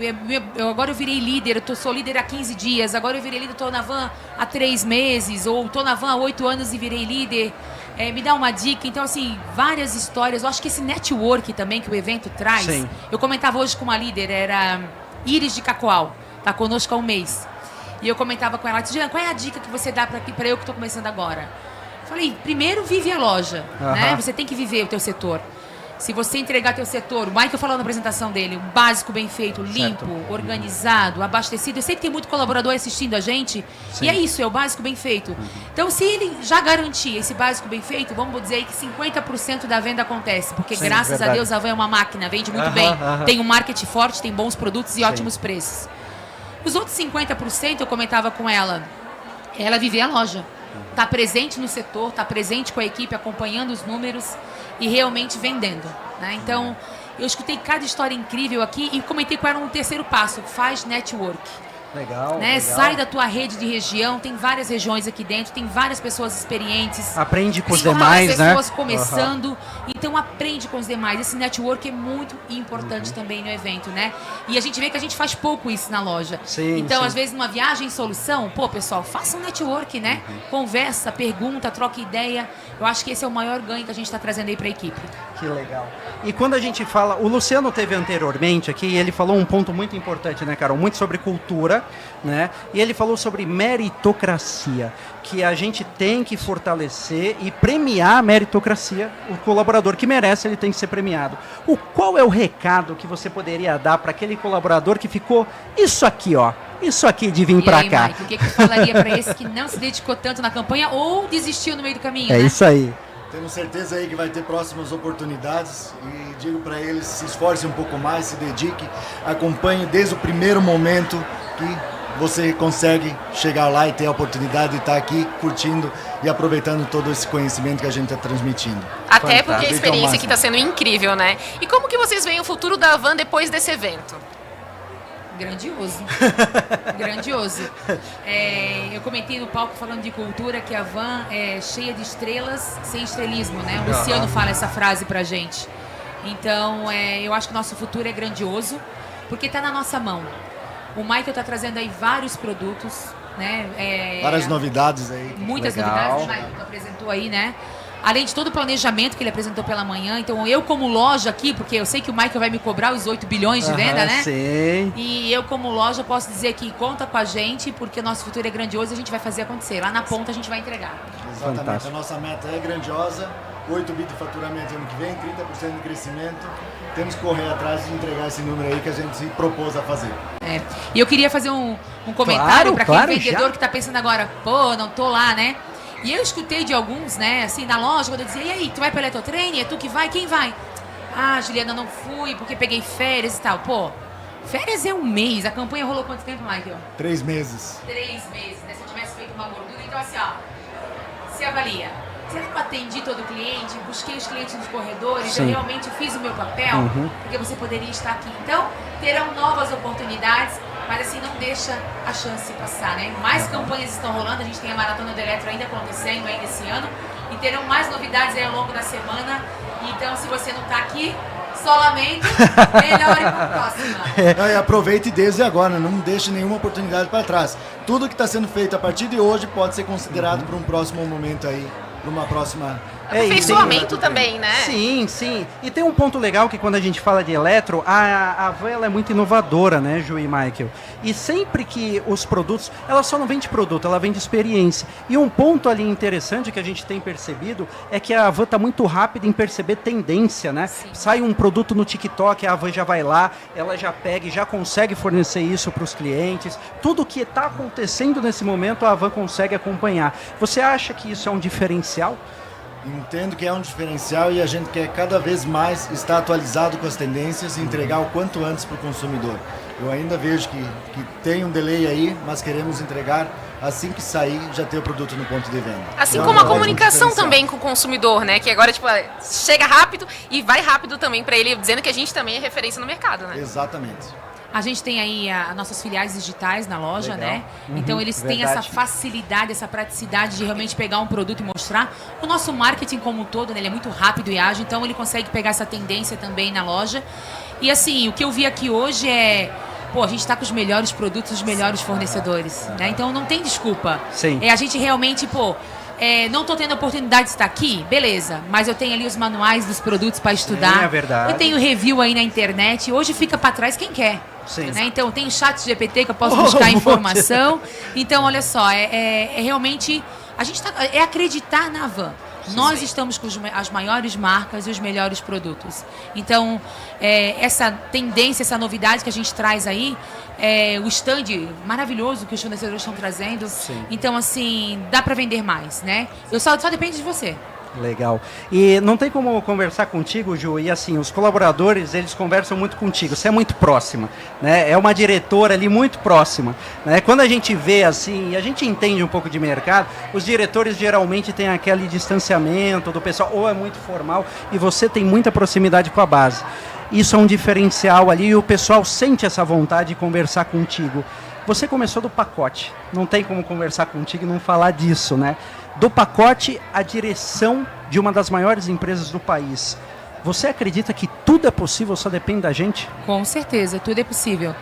agora eu virei líder, eu sou líder há 15 dias, agora eu virei líder, estou na Van há 3 meses, ou estou na Van há 8 anos e virei líder. Me dá uma dica. Então, assim, várias histórias. Eu acho que esse network também que o evento traz... Sim. Eu comentava hoje com uma líder, era Iris de Cacoal, tá conosco há um mês. E eu comentava com ela, Juliana, qual é a dica que você dá para eu que estou começando agora? Falei, primeiro vive a loja, né? Você tem que viver o teu setor. Se você entregar teu setor, o Michael falou na apresentação dele, um básico bem feito, limpo, organizado, abastecido. Eu sei que tem muito colaborador assistindo a gente. Sim. E é isso, é o básico bem feito. Então, se ele já garantir esse básico bem feito, vamos dizer aí que 50% da venda acontece. Porque, graças a Deus, a Van é uma máquina, vende muito bem. Tem um marketing forte, tem bons produtos e ótimos preços. Os outros 50%, eu comentava com ela viver a loja. Tá presente no setor, tá presente com a equipe, acompanhando os números e realmente vendendo, né? Então, eu escutei cada história incrível aqui e comentei com ela um terceiro passo, faz network. Legal, né? Sai da tua rede de região, tem várias regiões aqui dentro, tem várias pessoas experientes. Aprende com os demais, né? Pessoas começando, então aprende com os demais. Esse network é muito importante também no evento, né? E a gente vê que a gente faz pouco isso na loja. Sim, então, às vezes, numa viagem solução, pessoal, faça um network, né? Conversa, pergunta, troca ideia. Eu acho que esse é o maior ganho que a gente está trazendo aí para a equipe. Que legal. E quando a gente fala... O Luciano teve anteriormente aqui e ele falou um ponto muito importante, né, Carol? Muito sobre cultura, né? E ele falou sobre meritocracia, que a gente tem que fortalecer e premiar a meritocracia. O colaborador que merece, ele tem que ser premiado. Qual é o recado que você poderia dar para aquele colaborador que ficou isso aqui, ó? Isso aqui de vir para cá. Mike, o que você falaria para esse que não se dedicou tanto na campanha ou desistiu no meio do caminho? É, né? Isso aí. Temos certeza aí que vai ter próximas oportunidades e digo para eles, se esforcem um pouco mais, se dediquem, acompanhem desde o primeiro momento que você consegue chegar lá e ter a oportunidade de estar aqui curtindo e aproveitando todo esse conhecimento que a gente está transmitindo. Até porque a Fantástico. experiência aqui está sendo incrível, né? E como que vocês veem o futuro da Havan depois desse evento? Grandioso. Grandioso. Eu comentei no palco falando de cultura que a Havan é cheia de estrelas sem estrelismo, né? O Luciano fala essa frase pra gente. Então, eu acho que o nosso futuro é grandioso, porque está na nossa mão. O Michael está trazendo aí vários produtos, né? Várias novidades aí. Muitas Legal. novidades, o Michael apresentou aí, né? Além de todo o planejamento que ele apresentou pela manhã. Então, eu como loja aqui, porque eu sei que o Michael vai me cobrar os 8 bilhões de venda, né? Sim. E eu como loja posso dizer que conta com a gente, porque o nosso futuro é grandioso e a gente vai fazer acontecer. Lá na ponta a gente vai entregar. Exatamente. Fantástico. A nossa meta é grandiosa. 8 bi de faturamento ano que vem, 30% de crescimento. Temos que correr atrás de entregar esse número aí que a gente se propôs a fazer. E eu queria fazer um comentário para Claro, aquele vendedor já. que está pensando agora, pô, não tô lá, né? E eu escutei de alguns, né, assim, na loja, quando eu dizia, e aí, tu vai para Eletrotraining? É tu que vai? Quem vai? Ah, Juliana, não fui porque peguei férias e tal. Pô, férias é um mês. A campanha rolou quanto tempo, Michael? 3 meses. 3 meses, né? Se eu tivesse feito uma gordura, então assim, ó, se avalia. Será que eu atendi todo o cliente? Busquei os clientes nos corredores? Sim. Eu realmente fiz o meu papel? Porque você poderia estar aqui. Então, terão novas oportunidades, mas assim, não deixa a chance passar, né? Mais campanhas estão rolando, a gente tem a Maratona do Eletro ainda acontecendo ainda esse ano, e terão mais novidades aí ao longo da semana. Então, se você não está aqui, só lamento, melhor ir para a próxima. E aproveite desde agora, não deixe nenhuma oportunidade para trás. Tudo que está sendo feito a partir de hoje pode ser considerado para um próximo momento aí, para uma próxima... Aperfeiçoamento também, né? Sim, sim. E tem um ponto legal que quando a gente fala de eletro, a Havan ela é muito inovadora, né, Ju e Michael? E sempre que os produtos, ela só não vende produto, ela vende experiência. E um ponto ali interessante que a gente tem percebido é que a Havan está muito rápida em perceber tendência, né? Sim. Sai um produto no TikTok, a Havan já vai lá, ela já pega e já consegue fornecer isso para os clientes. Tudo que está acontecendo nesse momento, a Havan consegue acompanhar. Você acha que isso é um diferencial? Entendo que é um diferencial e a gente quer cada vez mais estar atualizado com as tendências e entregar o quanto antes para o consumidor. Eu ainda vejo que tem um delay aí, mas queremos entregar assim que sair, já ter o produto no ponto de venda. Assim Então, como a é um comunicação diferencial. também com o consumidor, né? Que agora, tipo, chega rápido e vai rápido também para ele, dizendo que a gente também é referência no mercado, né? Exatamente. A gente tem aí as nossas filiais digitais na loja, Legal. né? Então eles têm essa verdade. facilidade, essa praticidade de realmente pegar um produto e mostrar. O nosso marketing como um todo, né, ele é muito rápido e ágil, então ele consegue pegar essa tendência também na loja. E assim, o que eu vi aqui hoje é... Pô, a gente está com os melhores produtos, os melhores fornecedores, né? Então não tem desculpa. Sim. A gente realmente, pô... não estou tendo a oportunidade de estar aqui, beleza, mas eu tenho ali os manuais dos produtos para estudar. é verdade. Eu tenho review aí na internet. Hoje fica para trás quem quer. Sim. Né? Então tem o chat GPT que eu posso buscar informação. Então, olha só, realmente a gente é acreditar na Havan. Nós estamos com as maiores marcas e os melhores produtos. Então, essa tendência, essa novidade que a gente traz aí, o stand maravilhoso que os fornecedores estão trazendo. Sim. Então, assim, dá para vender mais, né? Só depende de você. Legal. E não tem como conversar contigo, Ju, e assim, os colaboradores, eles conversam muito contigo, você é muito próxima, né? É uma diretora ali muito próxima, né? Quando a gente vê assim, a gente entende um pouco de mercado, os diretores geralmente têm aquele distanciamento do pessoal, ou é muito formal, e você tem muita proximidade com a base. Isso é um diferencial ali e o pessoal sente essa vontade de conversar contigo. Você começou do pacote, não tem como conversar contigo e não falar disso, né? Do pacote à direção de uma das maiores empresas do país. Você acredita que tudo é possível, só depende da gente? Com certeza, tudo é possível.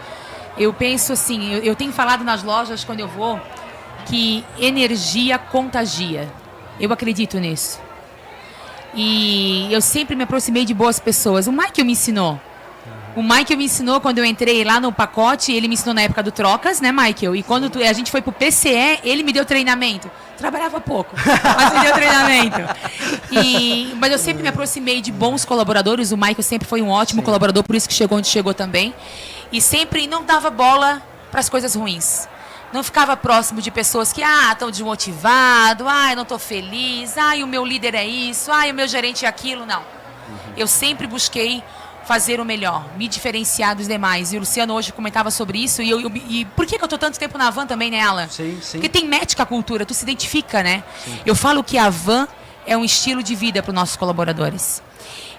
Eu penso assim, eu tenho falado nas lojas quando eu vou, que energia contagia. Eu acredito nisso. E eu sempre me aproximei de boas pessoas. O Michael me ensinou. O Michael me ensinou quando eu entrei lá no pacote, ele me ensinou na época do Trocas, né, Michael? E quando a gente foi pro PCE, ele me deu treinamento. Trabalhava pouco, mas me deu treinamento. Mas eu sempre me aproximei de bons colaboradores. O Michael sempre foi um ótimo colaborador, por isso que chegou onde chegou também. E sempre não dava bola para as coisas ruins. Não ficava próximo de pessoas que, estão desmotivados, eu não estou feliz, o meu líder é isso, o meu gerente é aquilo. Não. Eu sempre busquei fazer o melhor, me diferenciar dos demais. E o Luciano hoje comentava sobre isso. E por que eu tô tanto tempo na Van também, né, Alan? Sim, sim. Porque tem match com a cultura, tu se identifica, né? Sim. Eu falo que a Van é um estilo de vida para os nossos colaboradores.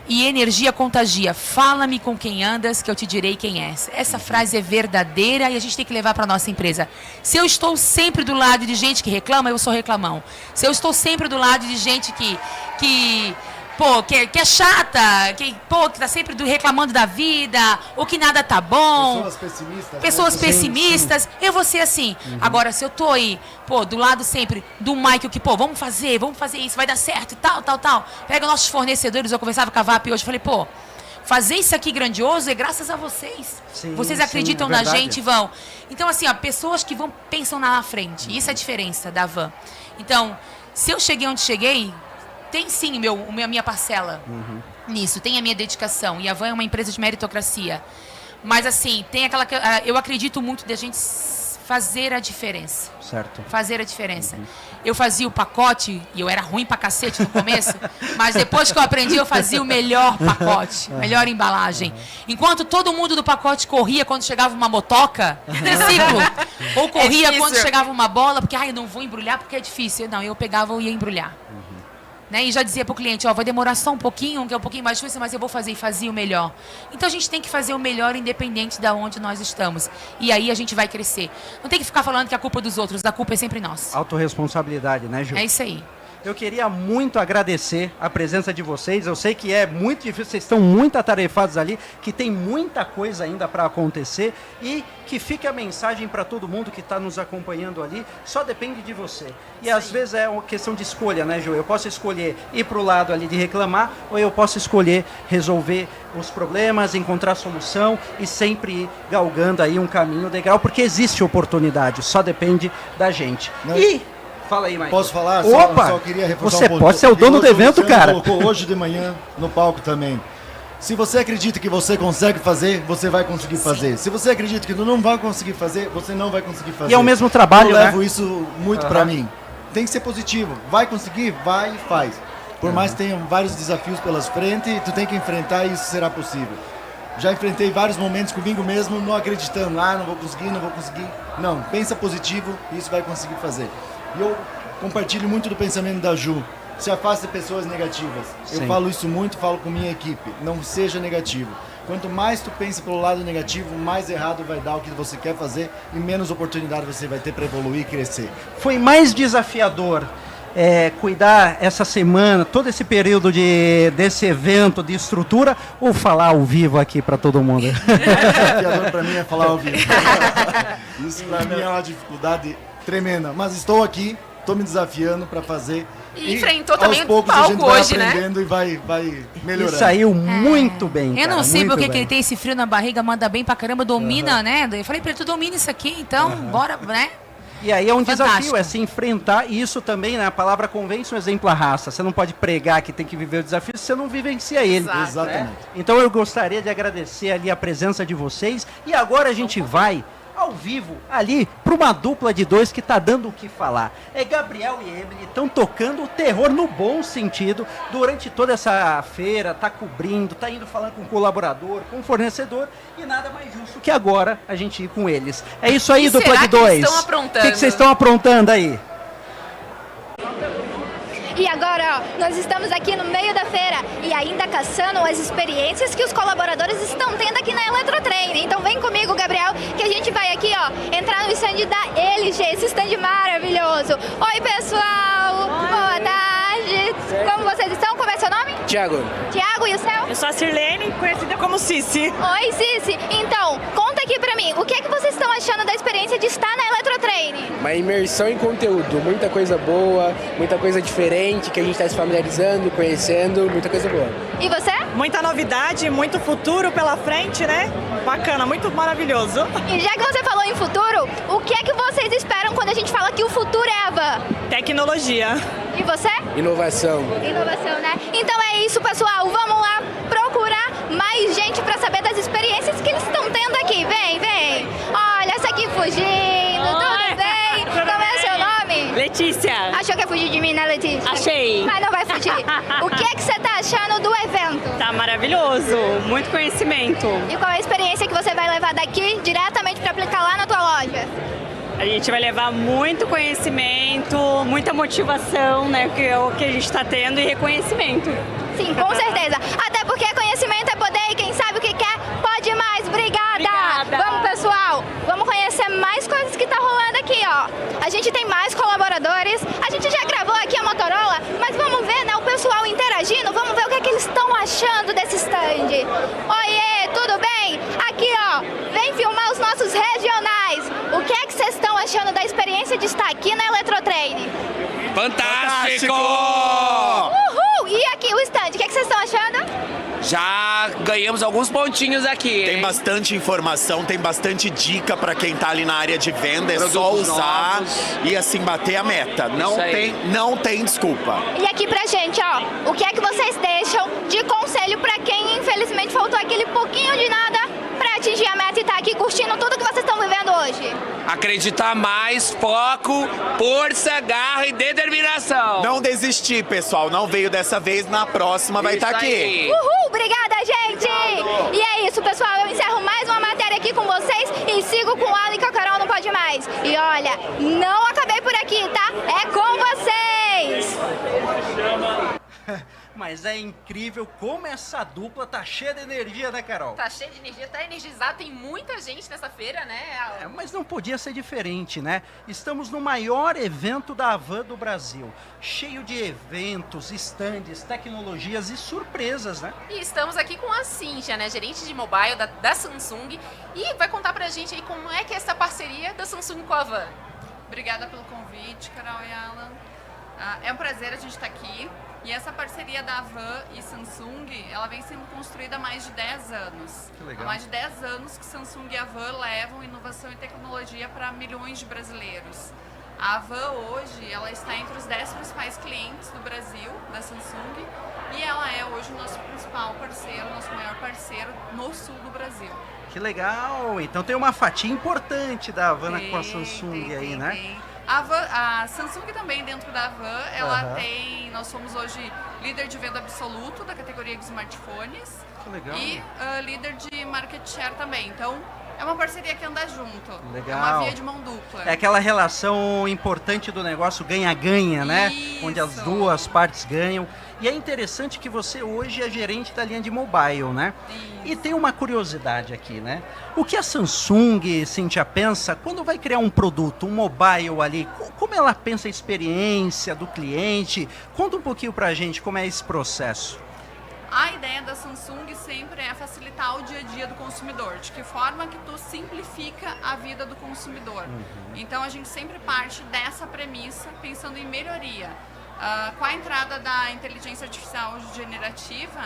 E energia contagia. Fala-me com quem andas, que eu te direi quem és. Essa frase é verdadeira e a gente tem que levar para nossa empresa. Se eu estou sempre do lado de gente que reclama, eu sou reclamão. Se eu estou sempre do lado de gente que é chata, que tá sempre reclamando da vida, ou que nada tá bom. Pessoas pessimistas. Eu vou ser assim. Agora, se eu tô aí, do lado sempre do Michael, que, vamos fazer isso, vai dar certo e tal. Pega nossos fornecedores, eu conversava com a VAP hoje, falei, fazer isso aqui grandioso é graças a vocês. Sim, vocês sim, acreditam é na verdade. gente e vão. Então, assim, pessoas que pensam na frente. Isso é a diferença da Van. Então, se eu cheguei onde cheguei, tem sim a minha parcela nisso, tem a minha dedicação. E a Van é uma empresa de meritocracia. Mas assim, tem eu acredito muito da gente fazer a diferença. Certo. Fazer a diferença. Eu fazia o pacote, e eu era ruim pra cacete no começo, mas depois que eu aprendi, eu fazia o melhor pacote, melhor embalagem. Enquanto todo mundo do pacote corria quando chegava uma motoca, triciclo, ou corria quando chegava uma bola, porque eu não vou embrulhar porque é difícil. Não, eu pegava e ia embrulhar. Né? E já dizia para o cliente, vai demorar só um pouquinho, que é um pouquinho mais difícil, mas eu vou fazer e fazia o melhor. Então a gente tem que fazer o melhor independente de onde nós estamos. E aí a gente vai crescer. Não tem que ficar falando que a culpa é dos outros, a culpa é sempre nossa. Autorresponsabilidade, né, Ju? É isso aí. Eu queria muito agradecer a presença de vocês. Eu sei que é muito difícil, vocês estão muito atarefados ali, que tem muita coisa ainda para acontecer e que fique a mensagem para todo mundo que está nos acompanhando ali, só depende de você. E às vezes é uma questão de escolha, né, Ju? Eu posso escolher ir para o lado ali de reclamar ou eu posso escolher resolver os problemas, encontrar solução e sempre ir galgando aí um caminho legal, porque existe oportunidade, só depende da gente. Fala aí, Michael. Posso falar? Opa! Só queria reforçar Você um pouco. pode ser o dono do evento, cara. Colocou hoje de manhã no palco também. Se você acredita que você consegue fazer, você vai conseguir fazer. Se você acredita que não vai conseguir fazer, você não vai conseguir fazer. E é o mesmo trabalho, eu né? levo isso muito pra mim. Tem que ser positivo. Vai conseguir? Vai e faz. Por mais que tenham vários desafios pelas frente, tu tem que enfrentar e isso será possível. Já enfrentei vários momentos comigo mesmo, não acreditando, não vou conseguir. Não, pensa positivo e isso vai conseguir fazer. E eu compartilho muito do pensamento da Ju. Se afaste de pessoas negativas. Sim. Eu falo isso muito, falo com minha equipe. Não seja negativo. Quanto mais tu pensa pelo lado negativo, mais errado vai dar o que você quer fazer e menos oportunidade você vai ter para evoluir e crescer. Foi mais desafiador cuidar essa semana, todo esse período desse evento de estrutura, ou falar ao vivo aqui para todo mundo? Desafiador para mim é falar ao vivo. Isso para mim é uma dificuldade tremenda. Mas estou aqui, estou me desafiando para fazer. E enfrentou também aos poucos o palco a gente vai hoje, né? aprendendo e vai melhorando. E saiu muito bem, Eu não cara, sei muito porque que bem. ele tem esse frio na barriga, manda bem pra caramba, domina, né? Eu falei pra ele, tu domina isso aqui, então bora, né? E aí é um Fantástico. desafio, é se enfrentar, e isso também, né, a palavra convence um exemplo à raça. Você não pode pregar que tem que viver o desafio se você não vivencia ele. Exato. Exatamente. Então eu gostaria de agradecer ali a presença de vocês, e agora a gente vai ao vivo ali para uma dupla de dois que está dando o que falar. Gabriel e Emily estão tocando o terror no bom sentido durante toda essa feira, tá cobrindo, tá indo falando com o colaborador, com o fornecedor, e nada mais justo que agora a gente ir com eles. É isso aí, E dupla será de que eles dois. estão aprontando? O que vocês estão aprontando aí? E agora, ó, nós estamos aqui no meio da feira e ainda caçando as experiências que os colaboradores estão tendo aqui na Eletrotrem. Então vem comigo, Gabriel, que a gente vai aqui, ó, entrar no stand da LG, esse stand maravilhoso. Oi, pessoal! Boa tarde! Como vocês estão? Como é seu nome? Tiago. Tiago, e o seu? Eu sou a Sirlene, conhecida como Cici. Oi, Cici. Então, conta aqui pra mim, o que é que vocês estão achando da experiência de estar na Eletrotrem? Uma imersão em conteúdo, muita coisa boa, muita coisa diferente que a gente está se familiarizando, conhecendo, muita coisa boa. E você? Muita novidade, muito futuro pela frente, né? Bacana, muito maravilhoso. E já que você falou em futuro, o que é que vocês esperam quando a gente fala que o futuro é a van? Tecnologia. E você? Inovação. Inovação, né? Então é isso, pessoal. Vamos lá procurar mais gente pra saber das experiências que eles estão tendo aqui. Vem, vem. Olha essa aqui fugindo. Tudo bem? Como é o seu nome? Letícia. Achou que ia fugir de mim, né, Letícia? Achei. Mas não vai fugir. O que é que você tá achando do evento? Tá maravilhoso, muito conhecimento. E qual é a experiência que você vai levar daqui diretamente para aplicar lá na tua loja? A gente vai levar muito conhecimento, muita motivação, né, que é o que a gente está tendo, e reconhecimento. Sim, com certeza. Até porque conhecimento é poder e quem sabe o que quer, pode mais. Obrigada! Vamos, pessoal, vamos conhecer mais coisas que tá rolando aqui, ó. A gente tem mais colaboradores, a gente já gravou aqui a Motorola, mas vamos ver, né, o pessoal interagindo, vamos ver o que é que eles estão achando desse stand. Oiê, tudo bem? Aqui, ó, vem filmar os nossos regionais. O que é que vocês estão achando da experiência de estar aqui na Eletrotraining? Fantástico! Uhul! E aqui o stand, o que é que vocês estão achando? Já ganhamos alguns pontinhos aqui. Tem bastante informação, tem bastante dica para quem tá ali na área de venda, é só usar e assim bater a meta. Não tem desculpa. E aqui pra gente, ó, o que é que vocês deixam de conselho pra quem infelizmente faltou aquele pouquinho de nada pra atingir a meta e tá aqui curtindo tudo que vocês estão vivendo hoje? Acreditar mais, foco, força, garra e determinação. Não desistir, pessoal. Não veio dessa vez, na próxima vai estar aqui. Uhul, obrigada, gente! E é isso, pessoal. Eu encerro mais uma matéria aqui com vocês e sigo com o Alan e com a Carol Não Pode Mais. E olha, não acabei por aqui, tá? É com vocês! Mas é incrível como essa dupla tá cheia de energia, né, Carol? Tá cheio de energia, tá energizado, tem muita gente nessa feira, né? Mas não podia ser diferente, né? Estamos no maior evento da Havan do Brasil, cheio de eventos, estandes, tecnologias e surpresas, né? E estamos aqui com a Cíntia, né, gerente de mobile da Samsung, e vai contar pra gente aí como é que é essa parceria da Samsung com a Havan. Obrigada pelo convite, Carol e Alan. É um prazer a gente estar aqui. E essa parceria da Havan e Samsung, ela vem sendo construída há mais de 10 anos. Que legal. Há mais de 10 anos que Samsung e Havan levam inovação e tecnologia para milhões de brasileiros. A Havan hoje, ela está entre os 10 principais clientes do Brasil, da Samsung, e ela é hoje o nosso principal parceiro, nosso maior parceiro no sul do Brasil. Que legal! Então tem uma fatia importante da Havan com a Samsung aí, né? Tem. A Samsung também, dentro da Havan, ela tem, nós somos hoje líder de venda absoluto da categoria de smartphones. Que legal. E líder de market share também. Então, é uma parceria que anda junto. Legal. É uma via de mão dupla. É aquela relação importante do negócio ganha-ganha, né? Isso. Onde as duas partes ganham. E é interessante que você hoje é gerente da linha de mobile, né? Isso. E tem uma curiosidade aqui, né? O que a Samsung, Cíntia, pensa quando vai criar um produto, um mobile ali? Como ela pensa a experiência do cliente? Conta um pouquinho pra gente como é esse processo. A ideia da Samsung sempre é facilitar o dia a dia do consumidor. De que forma que tu simplifica a vida do consumidor. Então a gente sempre parte dessa premissa, pensando em melhoria. Com a entrada da inteligência artificial generativa,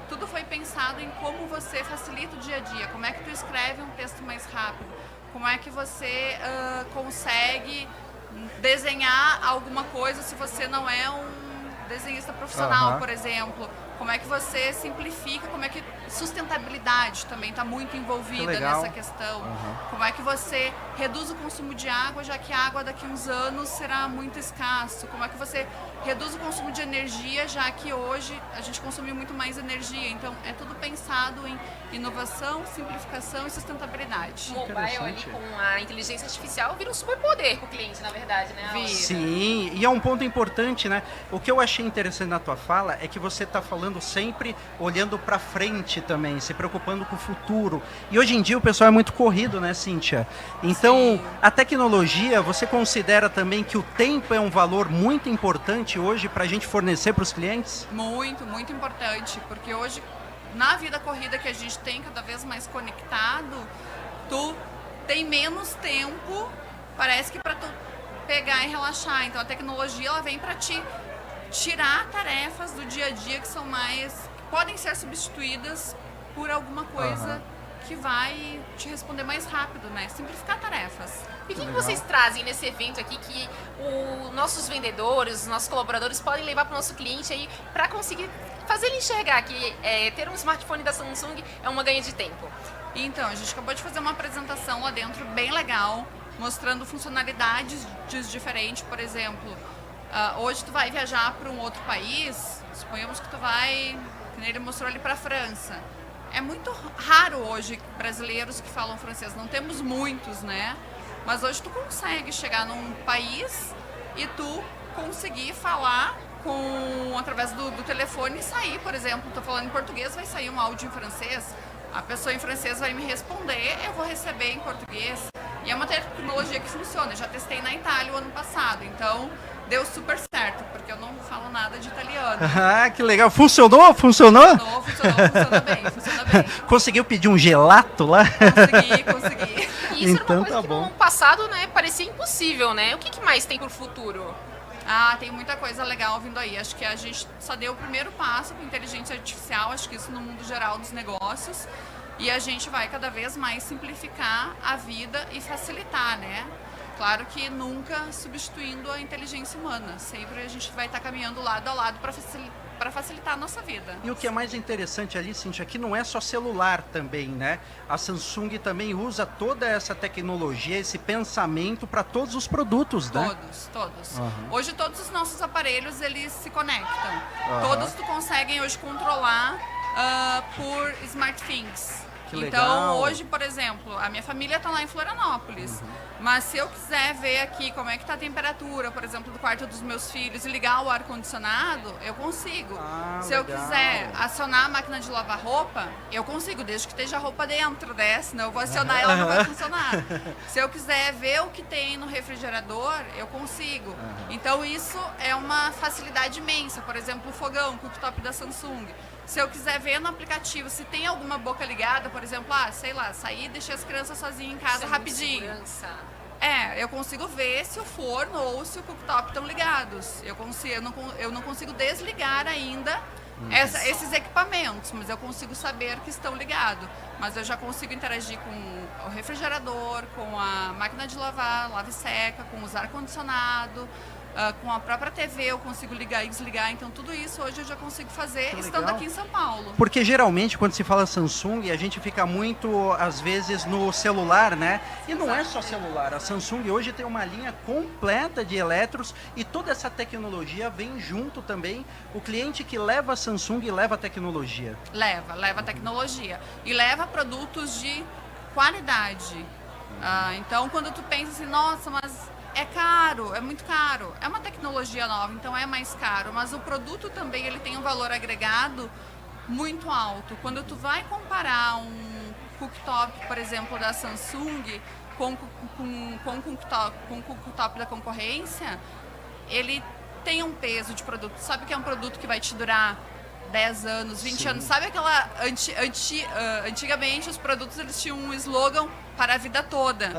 tudo foi pensado em como você facilita o dia a dia. Como é que tu escreve um texto mais rápido. Como é que você consegue desenhar alguma coisa se você não é um desenhista profissional, por exemplo. Como é que você simplifica, como é que sustentabilidade também está muito envolvida nessa questão. Como é que você reduz o consumo de água, já que a água daqui a uns anos será muito escasso. Como é que você reduz o consumo de energia, já que hoje a gente consome muito mais energia. Então, é tudo pensado em inovação, simplificação e sustentabilidade. O mobile ali com a inteligência artificial vira um superpoder para o cliente, na verdade, né? Sim, e é um ponto importante, né? O que eu achei interessante na tua fala é que você está falando sempre olhando para frente também, se preocupando com o futuro. E hoje em dia o pessoal é muito corrido, né, Cíntia? Então, a tecnologia, você considera também que o tempo é um valor muito importante hoje para a gente fornecer para os clientes? Muito, muito importante, porque hoje, na vida corrida que a gente tem cada vez mais conectado, tu tem menos tempo, parece que para tu pegar e relaxar. Então a tecnologia ela vem para te tirar tarefas do dia a dia que são mais, podem ser substituídas por alguma coisa que vai te responder mais rápido, né? Simplificar tarefas. E o que vocês trazem nesse evento aqui que os nossos vendedores, os nossos colaboradores podem levar para o nosso cliente aí para conseguir fazer ele enxergar que ter um smartphone da Samsung é uma ganha de tempo? Então, a gente acabou de fazer uma apresentação lá dentro bem legal, mostrando funcionalidades diferentes, por exemplo, Hoje tu vai viajar para um outro país, suponhamos que tu vai, que nem ele mostrou ali, para a França. É muito raro hoje brasileiros que falam francês, não temos muitos, né? Mas hoje tu consegue chegar num país e tu conseguir falar através do telefone e sair, por exemplo, estou falando em português, vai sair um áudio em francês, a pessoa em francês vai me responder, eu vou receber em português. E é uma tecnologia que funciona, eu já testei na Itália o ano passado, então deu super certo, porque eu não falo nada de italiano. Ah, que legal. Funcionou? Funciona bem. Conseguiu pedir um gelato lá? Consegui. E isso Então, era uma coisa tá que bom. no passado, né, parecia impossível, né? O que mais tem pro futuro? Tem muita coisa legal vindo aí. Acho que a gente só deu o primeiro passo para inteligência artificial, acho que isso no mundo geral dos negócios. E a gente vai cada vez mais simplificar a vida e facilitar, né? Claro que nunca substituindo a inteligência humana. Sempre a gente vai estar caminhando lado a lado para facilitar a nossa vida. E o que é mais interessante ali, Cíntia, aqui não é só celular também, né? A Samsung também usa toda essa tecnologia, esse pensamento para todos os produtos, né? Todos. Uhum. Hoje todos os nossos aparelhos, eles se conectam. Uhum. Todos tu conseguem hoje controlar por SmartThings. Que então, legal. hoje, por exemplo, a minha família está lá em Florianópolis. Mas se eu quiser ver aqui como é que está a temperatura, por exemplo, do quarto dos meus filhos e ligar o ar-condicionado, eu consigo. Se eu quiser acionar a máquina de lavar roupa, eu consigo, desde que esteja a roupa dentro, né? Senão eu vou acionar e ela não vai funcionar. Se eu quiser ver o que tem no refrigerador, eu consigo. Então isso é uma facilidade imensa. Por exemplo, o fogão, o cooktop da Samsung. Se eu quiser ver no aplicativo se tem alguma boca ligada, por exemplo, sei lá, sair e deixei as crianças sozinhas em casa rapidinho. Eu consigo ver se o forno ou se o cooktop estão ligados. Eu não consigo desligar ainda esses equipamentos, mas eu consigo saber que estão ligados. Mas eu já consigo interagir com o refrigerador, com a máquina de lavar, lave seca, com os ar-condicionado. Com a própria TV eu consigo ligar e desligar, então tudo isso hoje eu já consigo fazer estando aqui em São Paulo. Porque geralmente quando se fala Samsung, a gente fica muito, às vezes, no celular, né? E não é só celular, a Samsung hoje tem uma linha completa de eletros e toda essa tecnologia vem junto também. O cliente que leva a Samsung leva a tecnologia. Leva a tecnologia e leva produtos de qualidade. Então quando tu pensa assim, nossa, mas é caro, é muito caro. É uma tecnologia nova, então é mais caro. Mas o produto também ele tem um valor agregado muito alto. Quando tu vai comparar um cooktop, por exemplo, da Samsung com o cooktop da concorrência, ele tem um peso de produto. Sabe que é um produto que vai te durar 10 anos, 20 anos. Sabe aquela... Antigamente os produtos eles tinham um slogan para a vida toda.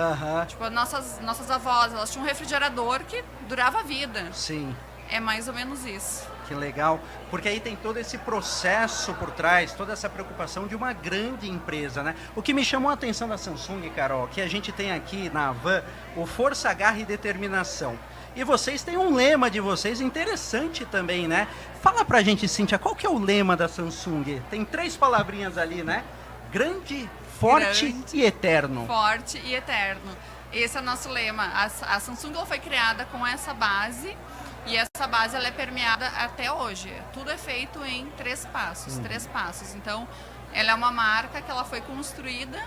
Tipo, nossas avós, elas tinham um refrigerador que durava a vida. Sim. É mais ou menos isso. Que legal, porque aí tem todo esse processo por trás, toda essa preocupação de uma grande empresa, né? O que me chamou a atenção da Samsung, Carol, que a gente tem aqui na Havan, o Força, Garra e Determinação. E vocês têm um lema de vocês interessante também, né? Fala pra gente, Cíntia, qual que é o lema da Samsung? Tem 3 palavrinhas ali, né? Grande, forte e eterno. Forte e eterno. Esse é o nosso lema. A Samsung ela foi criada com essa base e essa base ela é permeada até hoje. Tudo é feito em 3 passos, 3 passos. Então, ela é uma marca que ela foi construída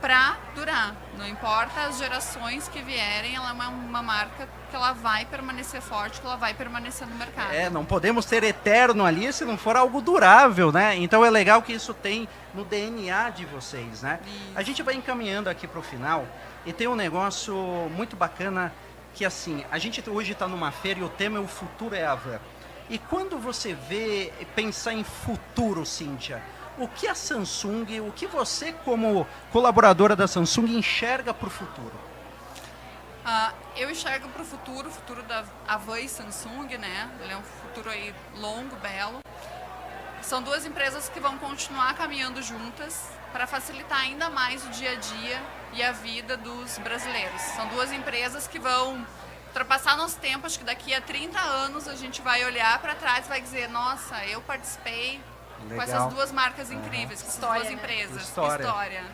para durar. Não importa as gerações que vierem, ela é uma marca que ela vai permanecer forte, que ela vai permanecer no mercado. Não podemos ter eterno ali se não for algo durável, né? Então é legal que isso tem no DNA de vocês, né? Isso. A gente vai encaminhando aqui para o final e tem um negócio muito bacana que assim, a gente hoje está numa feira e o tema é o futuro é a Havan. E quando você vê pensar em futuro, Cíntia, o que a Samsung, o que você como colaboradora da Samsung enxerga para o futuro? Eu enxergo para o futuro da Havan e Samsung, né? Ele é um futuro aí longo, belo. São 2 empresas que vão continuar caminhando juntas para facilitar ainda mais o dia a dia e a vida dos brasileiros. São 2 empresas que vão ultrapassar nosso tempo, acho que daqui a 30 anos a gente vai olhar para trás e vai dizer, nossa, eu participei com essas 2 marcas incríveis, com essas 2 empresas. História.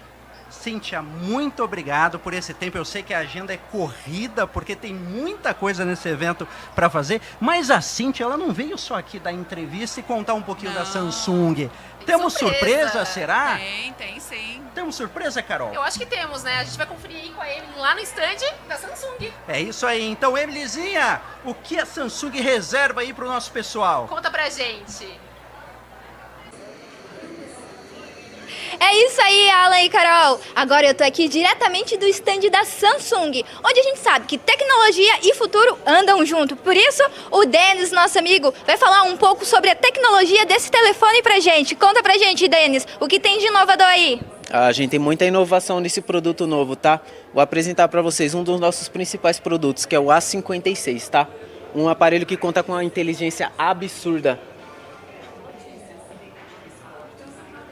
Cíntia, muito obrigado por esse tempo. Eu sei que a agenda é corrida, porque tem muita coisa nesse evento para fazer, mas a Cíntia, ela não veio só aqui dar entrevista e contar um pouquinho da Samsung. Temos surpresa, será? Tem sim. Temos surpresa, Carol? Eu acho que temos, né? A gente vai conferir aí com a Emily lá no stand da Samsung. É isso aí. Então, Emilyzinha, o que a Samsung reserva aí pro nosso pessoal? Conta pra gente. É isso aí, Alan e Carol. Agora eu tô aqui diretamente do stand da Samsung, onde a gente sabe que tecnologia e futuro andam junto. Por isso, o Denis, nosso amigo, vai falar um pouco sobre a tecnologia desse telefone pra gente. Conta pra gente, Denis, o que tem de inovador aí? A gente tem muita inovação nesse produto novo, tá? Vou apresentar para vocês um dos nossos principais produtos, que é o A56, tá? Um aparelho que conta com uma inteligência absurda.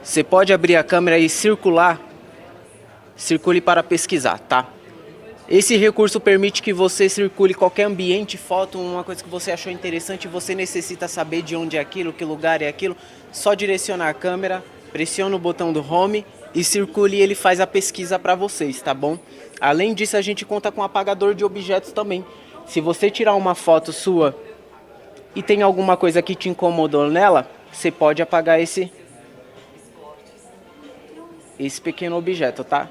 Você pode abrir a câmera e circule para pesquisar, tá? Esse recurso permite que você circule qualquer ambiente, foto, uma coisa que você achou interessante, você necessita saber de onde é aquilo, que lugar é aquilo, só direcionar a câmera, pressiona o botão do Home e circule e ele faz a pesquisa para vocês, tá bom? Além disso, a gente conta com um apagador de objetos também. Se você tirar uma foto sua e tem alguma coisa que te incomodou nela, você pode apagar esse pequeno objeto, tá?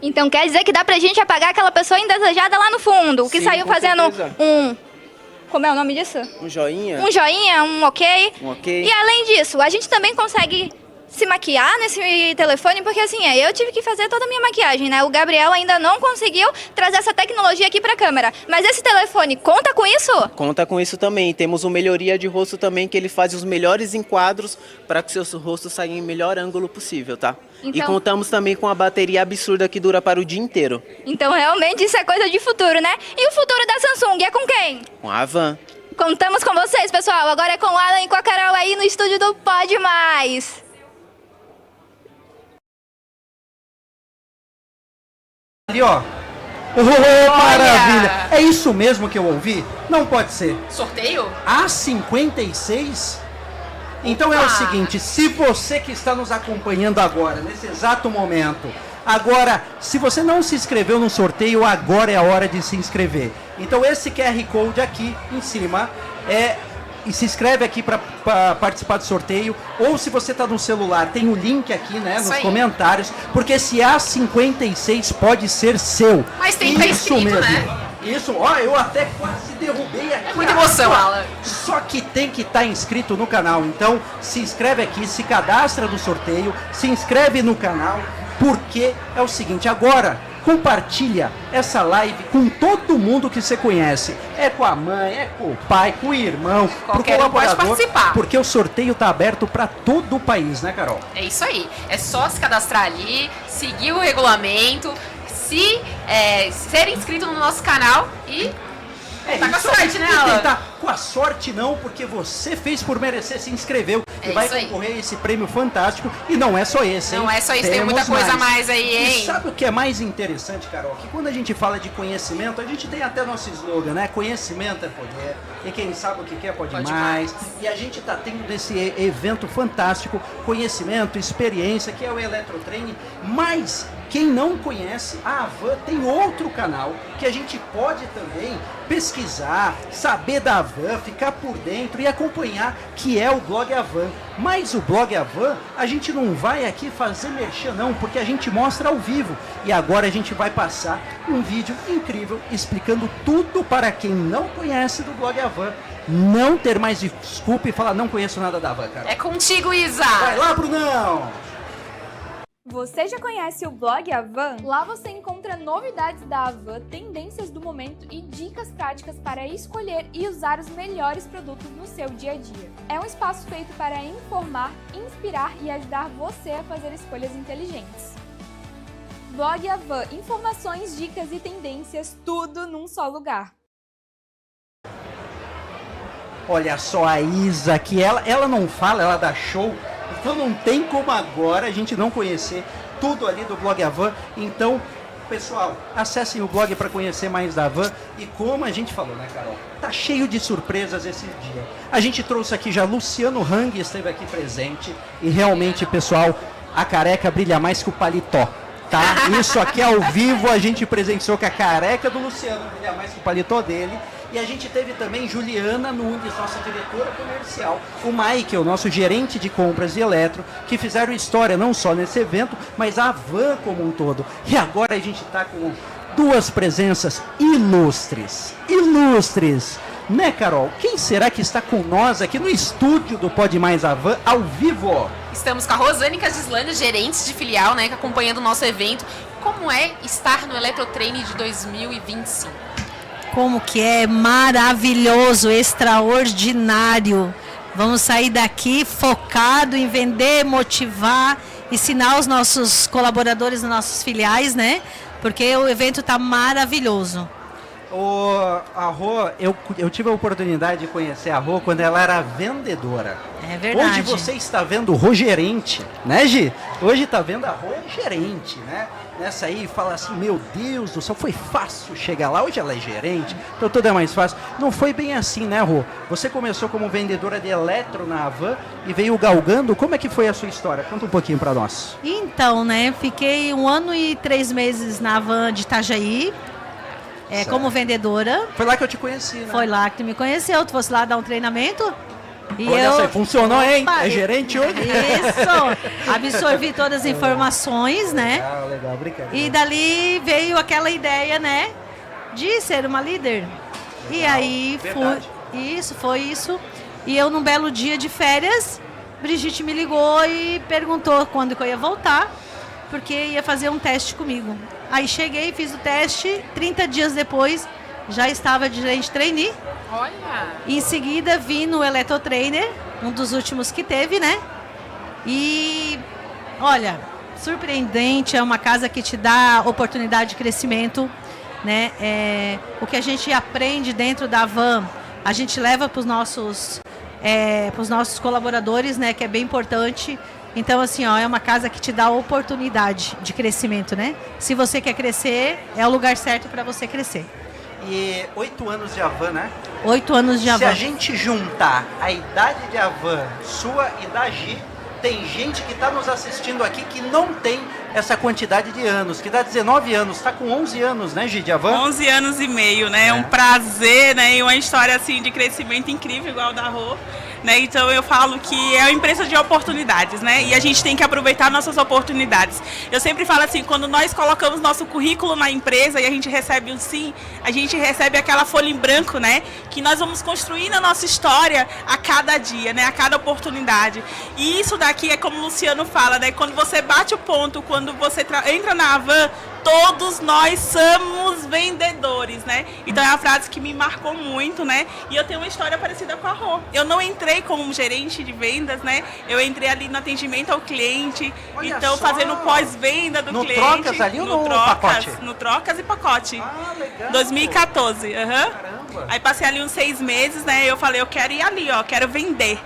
Então quer dizer que dá pra gente apagar aquela pessoa indesejada lá no fundo, que Sim, saiu com fazendo certeza. Como é o nome disso? Um joinha. Um joinha, um ok. Um ok. E além disso, a gente também consegue se maquiar nesse telefone, porque assim, eu tive que fazer toda a minha maquiagem, né? O Gabriel ainda não conseguiu trazer essa tecnologia aqui pra câmera. Mas esse telefone conta com isso? Conta com isso também. Temos uma melhoria de rosto também, que ele faz os melhores enquadros para que seu rosto saia em melhor ângulo possível, tá? E Então- contamos também com a bateria absurda que dura para o dia inteiro. Então realmente isso é coisa de futuro, né? E o futuro da Samsung é com quem? Com a Havan. Contamos com vocês, pessoal. Agora é com o Alan e com a Carol aí no estúdio do Pode Mais. Ali, ó. Oh, maravilha! É isso mesmo que eu ouvi? Não pode ser. Sorteio? A56? Então é o seguinte, se você que está nos acompanhando agora, nesse exato momento, agora, se você não se inscreveu no sorteio, agora é a hora de se inscrever. Então esse QR Code aqui em cima e se inscreve aqui para participar do sorteio, ou se você está no celular, tem o link aqui, né, nos comentários, porque esse A56 pode ser seu. Mas tem que estar Isso inscrito, mesmo. né? Isso, ó, eu até quase derrubei aqui. É muita emoção, Alan. Só que tem que estar inscrito no canal, então se inscreve aqui, se cadastra no sorteio, se inscreve no canal, porque é o seguinte, agora compartilha essa live com todo mundo que você conhece. É com a mãe, é com o pai, com o irmão, Qualquer pro um pode colaborador, participar. porque o sorteio tá aberto para todo o país, né, Carol? É isso aí. É só se cadastrar ali, seguir o regulamento, ser inscrito no nosso canal e tá com a isso aí. sorte, né, E Alan? tentar com a sorte não, porque você fez por merecer, se inscreveu e É vai isso aí. concorrer a esse prêmio fantástico. E não é só esse, hein? Não é só isso, tem Temos muita coisa a mais aí, hein? E sabe o que é mais interessante, Carol? Que quando a gente fala de conhecimento, a gente tem até nosso slogan, né? Conhecimento é poder. E quem sabe o que quer pode mais. E a gente tá tendo esse evento fantástico, conhecimento, experiência, que é o Eletrotrem. Mas quem não conhece, a Havan tem outro canal que a gente pode também pesquisar, saber da Havan, ficar por dentro e acompanhar, que é o Blog Havan. Mas o Blog Havan, a gente não vai aqui fazer merchan não, porque a gente mostra ao vivo. E agora a gente vai passar um vídeo incrível explicando tudo para quem não conhece do Blog Havan. Não ter mais desculpa e falar não conheço nada da Havan, cara. É contigo, Isa! Vai lá, Brunão! Você já conhece o blog Havan? Lá você encontra novidades da Havan, tendências do momento e dicas práticas para escolher e usar os melhores produtos no seu dia a dia. É um espaço feito para informar, inspirar e ajudar você a fazer escolhas inteligentes. Blog Havan, informações, dicas e tendências, tudo num só lugar. Olha só a Isa, que ela não fala, ela dá show. Então não tem como agora a gente não conhecer tudo ali do Blog Havan. Então, Pessoal, acessem o blog para conhecer mais da Havan. E como a gente falou, né, Carol? Tá cheio de surpresas esse dia. A gente trouxe aqui já Luciano Hang, esteve aqui presente. E realmente, pessoal, a careca brilha mais que o paletó. Tá? Isso aqui ao vivo, a gente presenciou que a careca do Luciano brilha mais que o paletó dele. E a gente teve também Juliana Nunes, nossa diretora comercial, o Mike, o nosso gerente de compras de eletro, que fizeram história não só nesse evento, mas a Havan como um todo. E agora a gente está com duas presenças ilustres, né, Carol? Quem será que está com nós aqui no estúdio do Pode Mais Havan, ao vivo? Estamos com a Rosane e com a Gislane, gerentes de filial, né, acompanhando o nosso evento. Como é estar no Eletrotraining de 2025? Como que é maravilhoso, extraordinário. Vamos sair daqui focado em vender, motivar, ensinar os nossos colaboradores, os nossos filiais, né? Porque o evento está maravilhoso. A Rô, eu tive a oportunidade de conhecer a Rô quando ela era vendedora. É verdade. Hoje você está vendo o Rô gerente, né, Gi? Hoje está vendo a Rô gerente, né? Nessa aí fala assim, meu Deus do céu, foi fácil chegar lá. Hoje ela é gerente, então tudo é mais fácil. Não foi bem assim, né, Rô? Você começou como vendedora de eletro na Havan e veio galgando. Como é que foi a sua história? Conta um pouquinho para nós. Então, né, fiquei 1 ano e 3 meses na Havan de Itajaí. Como vendedora. Foi lá que eu te conheci, né? Foi lá que tu me conheceu. Tu fosse lá dar um treinamento. E olha só, funcionou, hein? É gerente hoje? Isso! Absorvi todas as informações, né? Legal, obrigado. E dali veio aquela ideia, né? De ser uma líder. Legal. E aí foi isso. E eu, num belo dia de férias, Brigitte me ligou e perguntou quando que eu ia voltar, porque ia fazer um teste comigo. Aí cheguei, fiz o teste, 30 dias depois já estava de gerente trainee. Olha! Em seguida vim no Eletrotrainer, um dos últimos que teve, né? E olha, surpreendente, é uma casa que te dá oportunidade de crescimento, né? O que a gente aprende dentro da Havan, a gente leva para os nossos colaboradores, né? Que é bem importante. Então, assim, ó, é uma casa que te dá oportunidade de crescimento, né? Se você quer crescer, é o lugar certo para você crescer. E 8 anos de Havan, né? 8 anos de Havan. Se a gente juntar a idade de Havan, sua e da Gi, tem gente que está nos assistindo aqui que não tem essa quantidade de anos, que dá 19 anos, está com 11 anos, né, Gi, de Havan? 11 anos e meio, né? É um prazer, né? E uma história, assim, de crescimento incrível, igual da Rô. Né? Então eu falo que é uma empresa de oportunidades, né? E a gente tem que aproveitar nossas oportunidades. Eu sempre falo assim, quando nós colocamos nosso currículo na empresa e a gente recebe um sim, a gente recebe aquela folha em branco, né? Que nós vamos construir na nossa história a cada dia, né? A cada oportunidade. E isso daqui é como o Luciano fala, né? Quando você bate o ponto, quando você entra na Havan, todos nós somos vendedores, né? Então é uma frase que me marcou muito, né? E eu tenho uma história parecida com a Rô. Eu não entrei como gerente de vendas, né? Eu entrei ali no atendimento ao cliente, olha então só, fazendo pós-venda do cliente. No Trocas ali ou no pacote? No Trocas e pacote. Ah, legal. 2014, Caramba. Aí passei ali uns 6 meses, né? Eu falei, eu quero ir ali, ó, quero vender.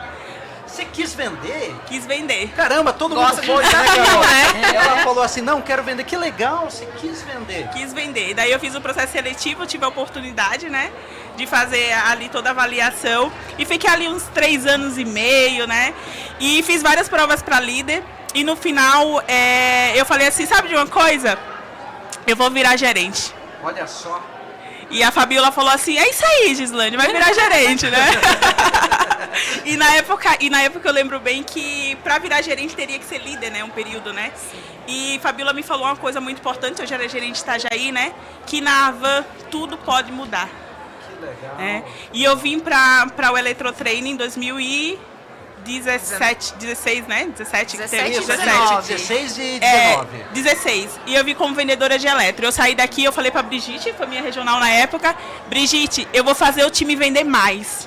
Você quis vender? Quis vender. Caramba, todo mundo foi, né, Carol? Ela falou assim, não, quero vender. Que legal, você quis vender. Quis vender. Daí eu fiz o processo seletivo, tive a oportunidade, né, de fazer ali toda a avaliação. E fiquei ali uns 3 anos e meio, né, e fiz várias provas para líder. E no final, eu falei assim, sabe de uma coisa? Eu vou virar gerente. Olha só. E a Fabiola falou assim, é isso aí, Gislane, vai virar gerente, né? E na época eu lembro bem que para virar gerente teria que ser líder, né? Um período, né? Sim. E Fabiola me falou uma coisa muito importante, eu já era gerente de Itajaí, né? Que na Havan tudo pode mudar. Que legal. E eu vim para o Eletrotraining em 2017, 16, né? 17 e 19. 16 e 19. 16. E eu vim como vendedora de eletro. Eu saí daqui, eu falei pra Brigitte, foi minha regional na época, Brigitte, eu vou fazer o time vender mais.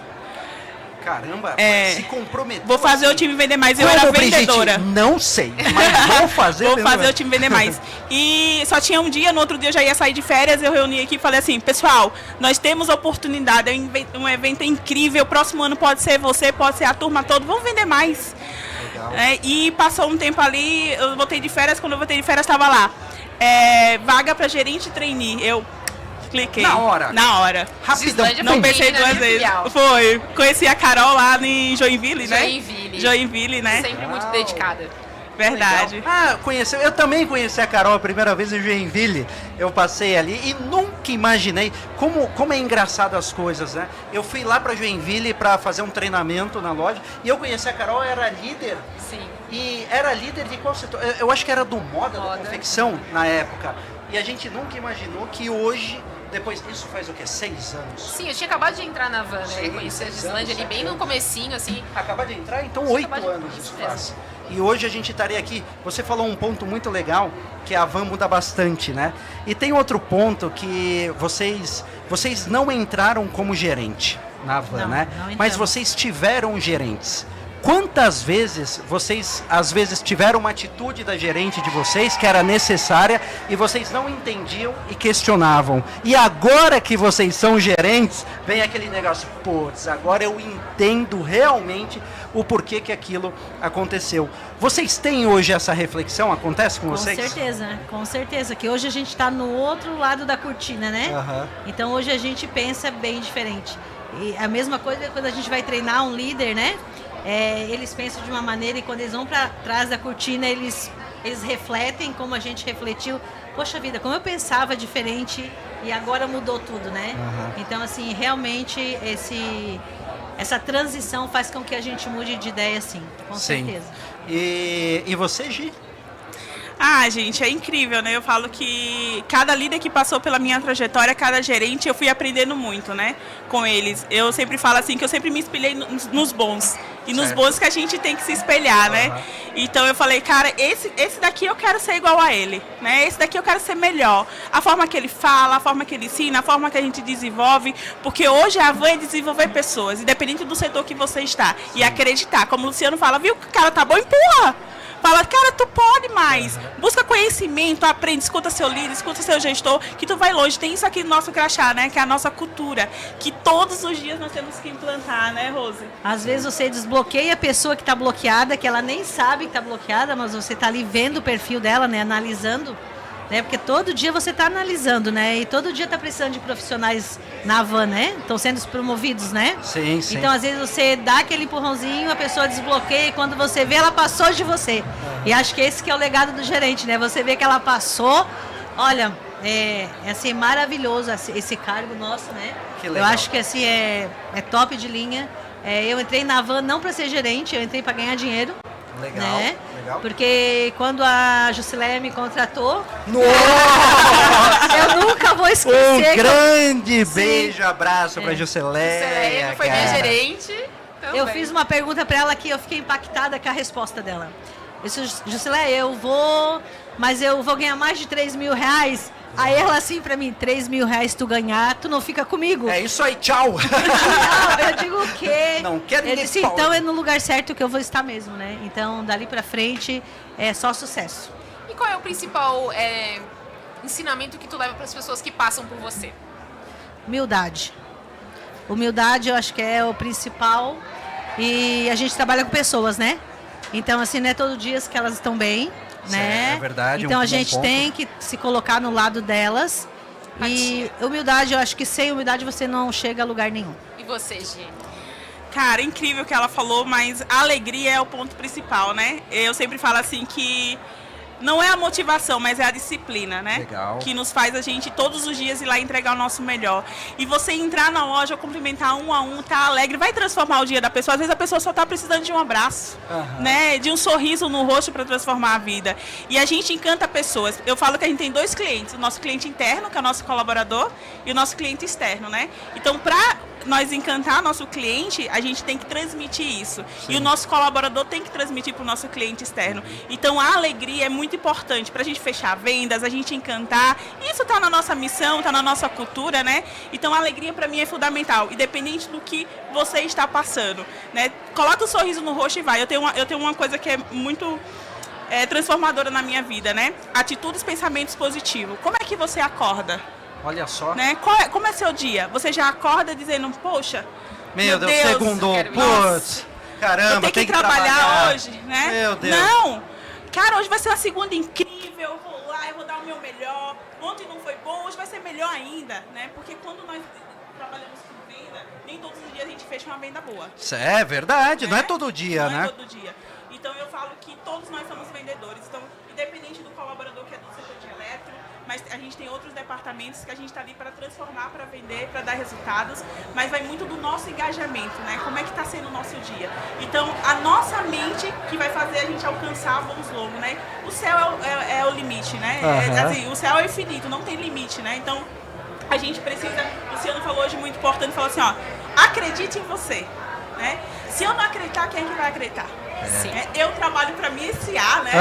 Caramba, se comprometeu. Vou fazer o time vender mais. Eu era vendedora. Brigitte, não sei, mas vou fazer. Vou fazer o time vender mais. E só tinha um dia, no outro dia eu já ia sair de férias, eu reuni aqui e falei assim, pessoal, nós temos oportunidade, é um evento incrível, próximo ano pode ser você, pode ser a turma toda, vamos vender mais. E passou um tempo ali, eu voltei de férias, quando eu voltei de férias estava lá. vaga para gerente trainee. Eu cliquei. Na hora? Na hora. Rapidão. Não pensei duas vezes. Foi. Conheci a Carol lá em Joinville, né? Joinville, né? Sempre muito dedicada. Verdade. Legal. Ah, conheceu. Eu também conheci a Carol a primeira vez em Joinville. Eu passei ali e nunca imaginei como é engraçado as coisas, né? Eu fui lá para Joinville para fazer um treinamento na loja e eu conheci a Carol, era líder. Sim. E era líder de qual setor? Eu acho que era do moda, da confecção na época. E a gente nunca imaginou que hoje, depois, isso faz o quê? 6 anos? Sim, eu tinha acabado de entrar na van, né? Eu conheci a Gislândia ali bem no comecinho, assim. Acabou de entrar? Então 8 anos isso faz. E hoje a gente estaria aqui, você falou um ponto muito legal, que a van muda bastante, né? E tem outro ponto que vocês não entraram como gerente na van, né? Mas vocês tiveram gerentes. Quantas vezes vocês, às vezes, tiveram uma atitude da gerente de vocês que era necessária e vocês não entendiam e questionavam? E agora que vocês são gerentes, vem aquele negócio, putz, agora eu entendo realmente o porquê que aquilo aconteceu. Vocês têm hoje essa reflexão? Acontece com vocês? Com certeza, que hoje a gente está no outro lado da cortina, né? Então hoje a gente pensa bem diferente. E a mesma coisa quando a gente vai treinar um líder, né? Eles pensam de uma maneira e quando eles vão para trás da cortina, eles refletem como a gente refletiu. Poxa vida, como eu pensava diferente e agora mudou tudo, né? Então, assim, realmente essa transição faz com que a gente mude de ideia, sim, com certeza. E você, Gi? Ah, gente, é incrível, né? Eu falo que cada líder que passou pela minha trajetória, cada gerente, eu fui aprendendo muito, né? Com eles. Eu sempre falo assim que eu sempre me espelhei nos bons. E nos bons que a gente tem que se espelhar, né? Então eu falei, cara, esse daqui eu quero ser igual a ele, né? Esse daqui eu quero ser melhor. A forma que ele fala, a forma que ele ensina, a forma que a gente desenvolve. Porque hoje a van é desenvolver pessoas, independente do setor que você está. E acreditar. Como o Luciano fala, viu que o cara tá bom, empurra. Fala, cara, tu pode mais. Busca conhecimento, aprende, escuta seu líder, escuta seu gestor, que tu vai longe. Tem isso aqui no nosso crachá, né? Que é a nossa cultura. Que todos os dias nós temos que implantar, né, Rose? Às vezes você desbloqueia a pessoa que está bloqueada, que ela nem sabe que está bloqueada, mas você está ali vendo o perfil dela, né? Analisando. Né? Porque todo dia você está analisando, né? E todo dia está precisando de profissionais na van, né? Estão sendo promovidos, né? Sim. Então, às vezes, você dá aquele empurrãozinho, a pessoa desbloqueia e quando você vê, ela passou de você. E acho que esse que é o legado do gerente, né? Você vê que ela passou, olha, assim, maravilhoso esse cargo nosso, né? Que legal. Eu acho que assim, é top de linha. Eu entrei na van não para ser gerente, eu entrei para ganhar dinheiro. Legal, né? legal. Porque quando a Jusileia me contratou, eu nunca vou esquecer. Um grande beijo, abraço pra Jusileia. Jusileia, que foi minha gerente. Eu fiz uma pergunta pra ela que eu fiquei impactada com a resposta dela. Eu disse, Jusileia, mas eu vou ganhar mais de 3 mil reais. Aí ela assim pra mim, 3 mil reais tu ganhar, tu não fica comigo? É isso aí, tchau. Não, eu digo o quê? Não quero ninguém. Disse, então é no lugar certo que eu vou estar mesmo, né? Então, dali pra frente, é só sucesso. E qual é o principal ensinamento que tu leva para as pessoas que passam por você? Humildade. Humildade eu acho que é o principal. E a gente trabalha com pessoas, né? Então, assim, não é todo dia que elas estão bem. Né? É verdade. Então a gente tem que se colocar no lado delas. E humildade, eu acho que sem humildade você não chega a lugar nenhum. E você, Gi? Cara, incrível o que ela falou, mas a alegria é o ponto principal, né? Eu sempre falo assim que não é a motivação, mas é a disciplina, né? Legal. Que nos faz a gente todos os dias ir lá entregar o nosso melhor. E você entrar na loja, cumprimentar um a um, tá alegre, vai transformar o dia da pessoa. Às vezes a pessoa só tá precisando de um abraço, né? De um sorriso no rosto para transformar a vida. E a gente encanta pessoas. Eu falo que a gente tem 2 clientes, o nosso cliente interno, que é o nosso colaborador, e o nosso cliente externo, né? Então, para nós encantar nosso cliente, a gente tem que transmitir isso. Sim. E o nosso colaborador tem que transmitir para o nosso cliente externo. Então, a alegria é muito importante para a gente fechar vendas, a gente encantar. Isso está na nossa missão, está na nossa cultura, né? Então, a alegria para mim é fundamental, independente do que você está passando, né? Coloca o sorriso no rosto e vai. Eu tenho uma coisa que é muito transformadora na minha vida, né? Atitudes, pensamentos positivos. Como é que você acorda? Olha só. Né? Como é seu dia? Você já acorda dizendo, poxa, meu Deus, segundou, putz, caramba, tem que trabalhar hoje, né? Meu Deus. Não, cara, hoje vai ser uma segunda incrível, eu vou lá, eu vou dar o meu melhor. Ontem não foi bom, hoje vai ser melhor ainda, né? Porque quando nós trabalhamos com venda, nem todos os dias a gente fecha uma venda boa. Isso é verdade, não é todo dia, Não né? é todo dia. Então eu falo que todos nós somos vendedores. Então, independente do colaborador que é do setor de eletro, mas a gente tem outros departamentos que a gente está ali para transformar, para vender, para dar resultados, mas vai muito do nosso engajamento, né? Como é que está sendo o nosso dia. Então, a nossa mente que vai fazer a gente alcançar voos longos, né? O céu é o limite, né? Assim, o céu é infinito, não tem limite, né? Então, a gente precisa, o Luciano falou hoje muito importante, falou assim, ó, acredite em você, né? Se eu não acreditar, quem é que vai acreditar? Sim. Eu trabalho para me iniciar, né?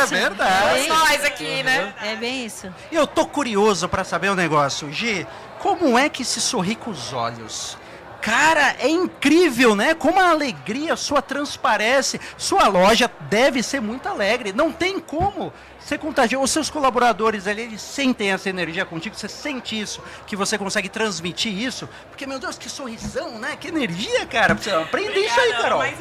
É verdade. Nós aqui, né? É bem isso. E eu tô curioso para saber um negócio. Gi, como é que se sorri com os olhos? Cara, é incrível, né? Como a alegria sua transparece. Sua loja deve ser muito alegre. Não tem como você contagiar. Os seus colaboradores ali, eles sentem essa energia contigo. Você sente isso, que você consegue transmitir isso. Porque, meu Deus, que sorrisão, né? Que energia, cara. Precisa aprender isso aí, Carol. Mas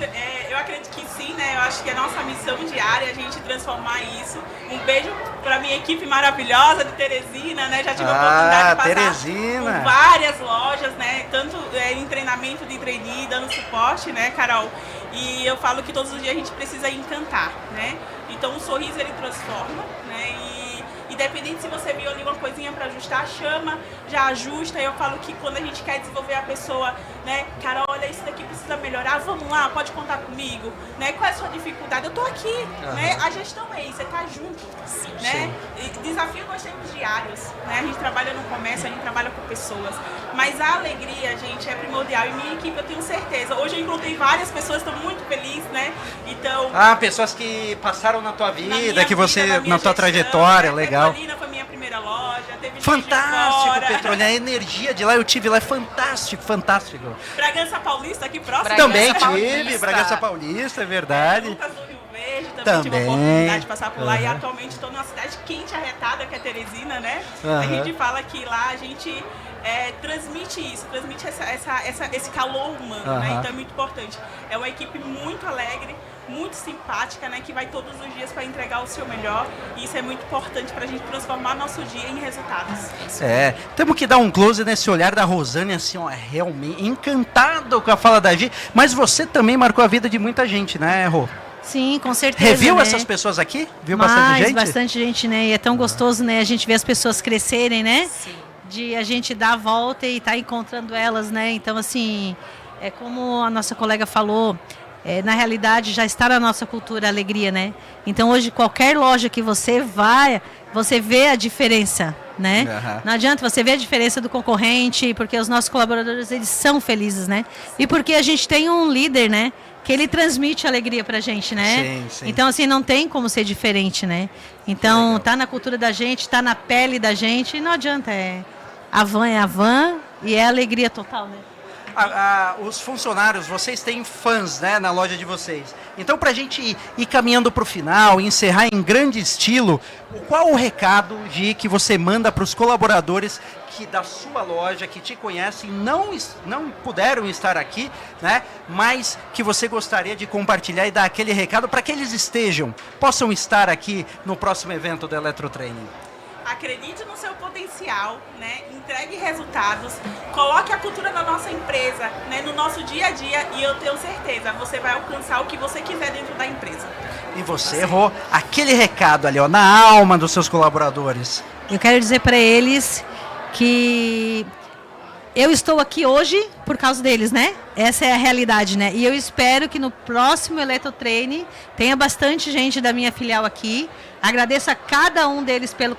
eu acredito que sim, né? Eu acho que é nossa missão diária a gente transformar isso. Um beijo pra minha equipe maravilhosa de Teresina, né? Já tive a oportunidade de passar Teresina. por várias lojas, né? Tanto em treinamento de trainee, dando suporte, né, Carol? E eu falo que todos os dias a gente precisa encantar, né? Então o sorriso ele transforma, né? E independente se você viu ali uma coisinha para ajustar, chama, já ajusta. Eu falo que quando a gente quer desenvolver a pessoa, né? Carol, olha, isso daqui precisa melhorar, vamos lá, pode contar comigo, né? Qual é a sua dificuldade? Eu tô aqui, né? A gestão é isso, é estar junto, né? E desafio nós temos diários, né? A gente trabalha no comércio, a gente trabalha com pessoas, mas a alegria, gente, é primordial. E minha equipe, eu tenho certeza. Hoje eu encontrei várias pessoas, estou muito feliz, né? Então... pessoas que passaram na tua vida, minha que você, vida, na tua trajetória, legal. Petrolina foi minha primeira loja, teve Fantástico, gente de fora. Petrolina. A energia de lá, eu tive lá, é fantástico, fantástico. Bragança Paulista, aqui próximo. Também tive, Bragança Paulista, é verdade. Lucas do Rio Verde, também tive a oportunidade de passar por lá. E atualmente estou numa cidade quente, arretada, que é Teresina, né? A gente fala que lá a gente transmite isso, transmite esse calor humano, né? Então é muito importante. É uma equipe muito alegre, muito simpática, né? Que vai todos os dias para entregar o seu melhor. E isso é muito importante para a gente transformar nosso dia em resultados. Temos que dar um close nesse olhar da Rosane, assim, ó, realmente encantado com a fala da Gi. Mas você também marcou a vida de muita gente, né, Rô? Sim, com certeza. Reviu né? essas pessoas aqui? Viu bastante gente? Bastante gente, né? E é tão gostoso, né? A gente ver as pessoas crescerem, né? Sim. De a gente dar a volta e estar encontrando elas, né? Então, assim, é como a nossa colega falou, na realidade já está na nossa cultura a alegria, né? Então, hoje, qualquer loja que você vai, você vê a diferença, né? Não adianta você ver a diferença do concorrente, porque os nossos colaboradores, eles são felizes, né? E porque a gente tem um líder, né? Que ele transmite alegria pra gente, né? Sim, sim. Então, assim, não tem como ser diferente, né? Então, tá na cultura da gente, tá na pele da gente, e não adianta, a van e é alegria total, né? Os funcionários, vocês têm fãs, né, na loja de vocês. Então, para a gente ir caminhando para o final, encerrar em grande estilo, qual o recado, Gi, que você manda para os colaboradores que da sua loja, que te conhecem, não puderam estar aqui, né, mas que você gostaria de compartilhar e dar aquele recado para que eles possam estar aqui no próximo evento do Eletrotraining? Acredite no seu potencial, né? Entregue resultados, coloque a cultura da nossa empresa, né? No nosso dia a dia, e eu tenho certeza, você vai alcançar o que você quiser dentro da empresa. E você errou aquele recado ali, ó, na alma dos seus colaboradores. Eu quero dizer para eles que eu estou aqui hoje por causa deles, né? Essa é a realidade, né? E eu espero que no próximo Eletrotraining tenha bastante gente da minha filial aqui. Agradeço a cada um deles pelo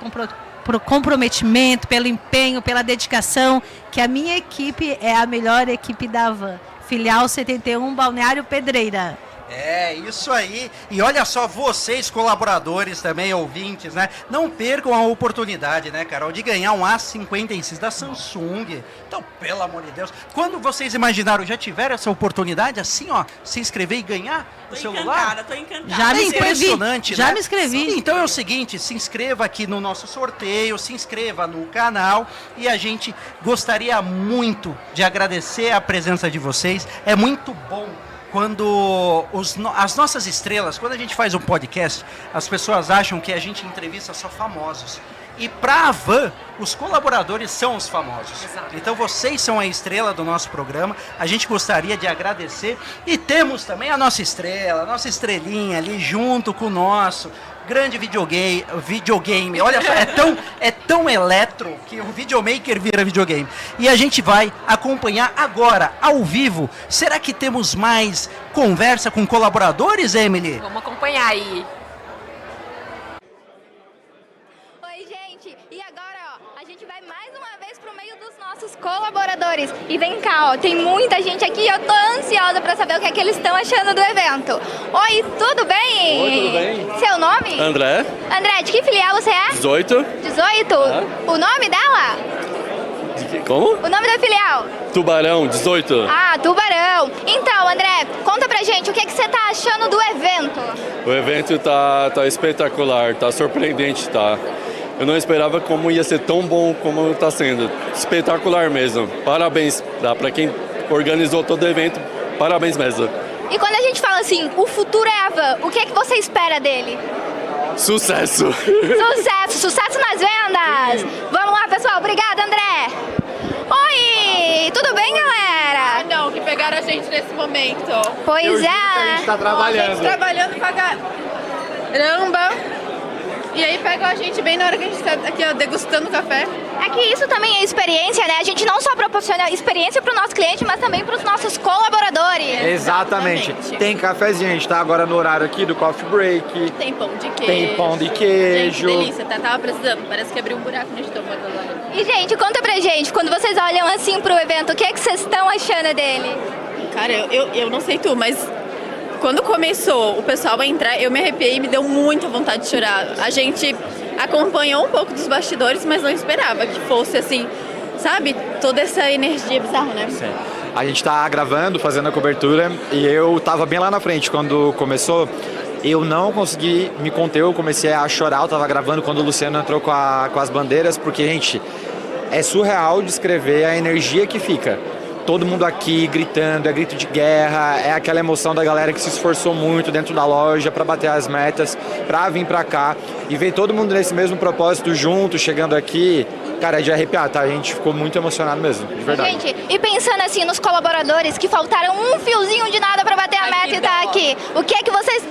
comprometimento, pelo empenho, pela dedicação, que a minha equipe é a melhor equipe da Van. Filial 71, Balneário Pedreira. É, isso aí. E olha só, vocês, colaboradores também, ouvintes, né? Não percam a oportunidade, né, Carol, de ganhar um A56 da Samsung. Então, pelo amor de Deus, quando vocês imaginaram, já tiveram essa oportunidade, assim, ó, se inscrever e ganhar o celular? Tô encantada. Já me inscrevi. Impressionante, Já né? me inscrevi. Então é o seguinte, se inscreva aqui no nosso sorteio, se inscreva no canal e a gente gostaria muito de agradecer a presença de vocês. É muito bom quando as nossas estrelas, quando a gente faz um podcast, as pessoas acham que a gente entrevista só famosos. E para a Havan, os colaboradores são os famosos. Exato. Então vocês são a estrela do nosso programa. A gente gostaria de agradecer. E temos também a nossa estrela, a nossa estrelinha ali junto com o nosso grande videogame. Olha só, é tão eletro que o videomaker vira videogame. E a gente vai acompanhar agora, ao vivo. Será que temos mais conversa com colaboradores, Emily? Vamos acompanhar aí. Colaboradores. E vem cá, ó, tem muita gente aqui e eu tô ansiosa pra saber o que é que eles estão achando do evento. Oi, tudo bem? Oi, tudo bem? Seu nome? André. André, de que filial você é? 18. 18? O nome dela? Como? O nome da filial? Tubarão, 18. Ah, Tubarão. Então, André, conta pra gente, o que é que você tá achando do evento? O evento tá espetacular, tá surpreendente, tá? Eu não esperava como ia ser tão bom como está sendo. Espetacular mesmo. Parabéns para quem organizou todo o evento. Parabéns mesmo. E quando a gente fala assim, o futuro é a Havan, o que é que você espera dele? Sucesso! Sucesso nas vendas! Vamos lá, pessoal. Obrigada, André. Oi, tudo bem, galera? Não, que pegaram a gente nesse momento. Pois é. A gente tá trabalhando. A gente trabalhando pra caramba. E aí pegou a gente bem na hora que a gente está aqui, ó, degustando café. É que isso também é experiência, né? A gente não só proporciona experiência para o nosso cliente, mas também para os nossos colaboradores. Exatamente. Tem cafezinho, a gente tá agora no horário aqui do coffee break. Tem pão de queijo. Tem pão de queijo. Gente, delícia, tá? Tava precisando. Parece que abriu um buraco no estômago agora. E, gente, conta pra gente, quando vocês olham assim pro evento, o que é que vocês estão achando dele? Cara, eu não sei tu, mas quando começou o pessoal a entrar, eu me arrepiei e me deu muita vontade de chorar. A gente acompanhou um pouco dos bastidores, mas não esperava que fosse assim, sabe? Toda essa energia bizarra, né? Sim. A gente tá gravando, fazendo a cobertura, e eu tava bem lá na frente quando começou. Eu não consegui me conter, eu comecei a chorar, eu tava gravando quando o Luciano entrou com as bandeiras, porque, gente, é surreal descrever a energia que fica. Todo mundo aqui gritando, é grito de guerra, é aquela emoção da galera que se esforçou muito dentro da loja para bater as metas, para vir para cá e ver todo mundo nesse mesmo propósito junto, chegando aqui. Cara, é de arrepiar, tá? A gente ficou muito emocionado mesmo, de verdade. Gente, e pensando assim nos colaboradores que faltaram um fiozinho de nada para bater a meta e tá aqui, o que é que vocês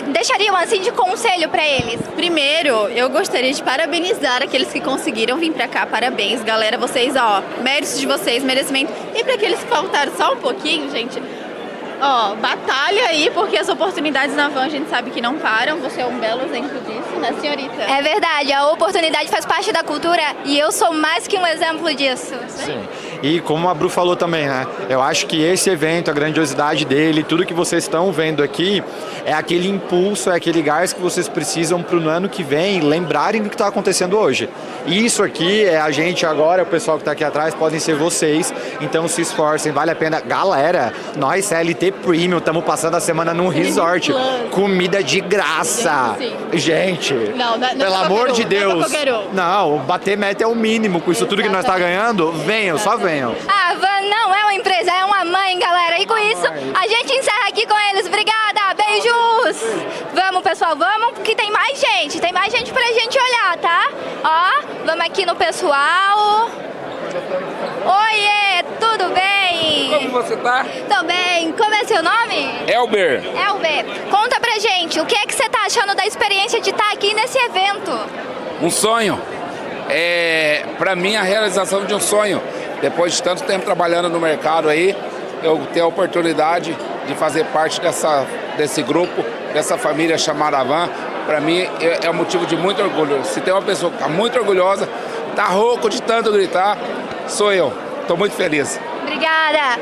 deixariam assim de conselho para eles? Primeiro, eu gostaria de parabenizar aqueles que conseguiram vir pra cá. Parabéns, galera, vocês, ó, méritos de vocês, merecimento. E para aqueles que faltaram só um pouquinho, gente, ó, batalha aí, porque as oportunidades na Havan a gente sabe que não param. Você é um belo exemplo disso, né, senhorita? É verdade, a oportunidade faz parte da cultura e eu sou mais que um exemplo disso. Sim. E como a Bru falou também, né? Eu acho que esse evento, a grandiosidade dele, tudo que vocês estão vendo aqui, é aquele impulso, é aquele gás que vocês precisam para o ano que vem lembrarem do que está acontecendo hoje. E isso aqui é a gente agora, o pessoal que está aqui atrás, podem ser vocês, então se esforcem, vale a pena. Galera, nós CLT Premium, estamos passando a semana num resort, comida de graça. Gente, não pelo amor de Deus. Não, bater meta é o mínimo com isso tudo que nós está ganhando. Venham, só venham. A Havan não é uma empresa, é uma mãe, galera. E com isso, a gente encerra aqui com eles. Obrigada, beijos! Vamos, pessoal, vamos, porque tem mais gente pra gente olhar, tá? Ó, vamos aqui no pessoal. Oiê, tudo bem? Como você tá? Tô bem. Como é seu nome? Elber. Elber, conta pra gente, o que é que você tá achando da experiência de estar aqui nesse evento? Um sonho. Pra mim, a realização de um sonho. Depois de tanto tempo trabalhando no mercado aí, eu ter a oportunidade de fazer parte desse grupo, dessa família chamada Havan, para mim é um motivo de muito orgulho. Se tem uma pessoa que está muito orgulhosa, está rouco de tanto gritar, sou eu. Estou muito feliz. Obrigada.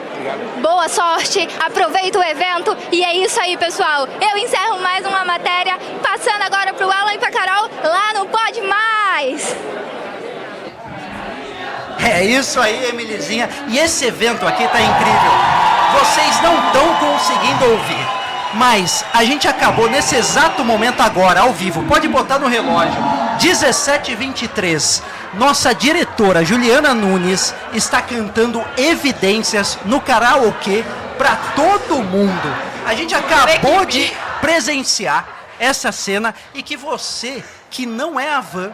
Boa sorte, aproveita o evento e é isso aí, pessoal. Eu encerro mais uma matéria, passando agora para o Alan e para a Carol lá no Pode Mais. É isso aí, Emilizinha. E esse evento aqui tá incrível. Vocês não estão conseguindo ouvir, mas a gente acabou nesse exato momento agora, ao vivo. Pode botar no relógio. 17h23. Nossa diretora, Juliana Nunes, está cantando Evidências no karaokê para todo mundo. A gente acabou de presenciar essa cena e que você, que não é a Van,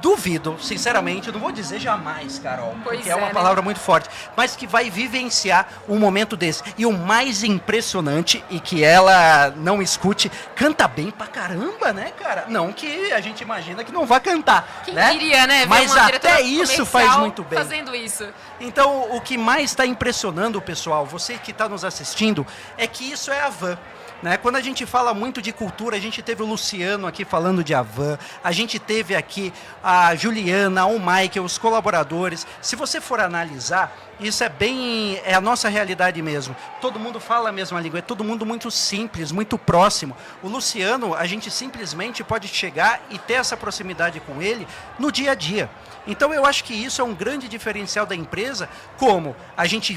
duvido, sinceramente, eu não vou dizer jamais, Carol, porque é uma palavra muito forte, mas que vai vivenciar um momento desse. E o mais impressionante, e que ela não escute, canta bem pra caramba, né, cara? Não que a gente imagina que não vai cantar, Quem né? diria, né? Ver Mas uma até isso faz muito bem. Fazendo isso. Então, o que mais está impressionando o pessoal, você que está nos assistindo, é que isso é a Van. Né? Quando a gente fala muito de cultura, a gente teve o Luciano aqui falando de Havan, a gente teve aqui a Juliana, o Michael, os colaboradores. Se você for analisar, isso é a nossa realidade mesmo. Todo mundo fala a mesma língua, é todo mundo muito simples, muito próximo. O Luciano, a gente simplesmente pode chegar e ter essa proximidade com ele no dia a dia. Então eu acho que isso é um grande diferencial da empresa, como a gente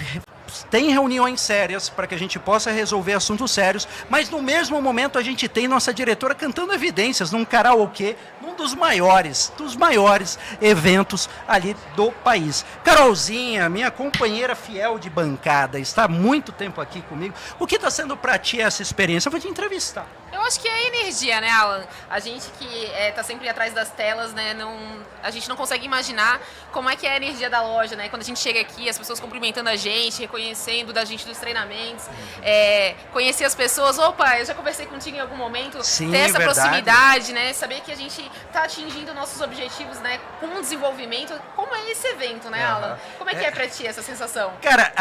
tem reuniões sérias para que a gente possa resolver assuntos sérios, mas no mesmo momento a gente tem nossa diretora cantando evidências num karaokê, num dos maiores eventos ali do país. Carolzinha, minha companheira fiel de bancada, está há muito tempo aqui comigo. O que está sendo para ti essa experiência? Eu vou te entrevistar. Eu acho que é a energia, né, Alan? A gente que está sempre atrás das telas, né, a gente não consegue imaginar como é que é a energia da loja, né? Quando a gente chega aqui, as pessoas cumprimentando a gente, reconhecendo da gente dos treinamentos, conhecer as pessoas. Opa, eu já conversei contigo em algum momento. Sim, ter essa verdade. proximidade, né? Saber que a gente está atingindo nossos objetivos, né? Com o desenvolvimento. Como é esse evento, né, Alan? Como é que é pra ti essa sensação? Cara,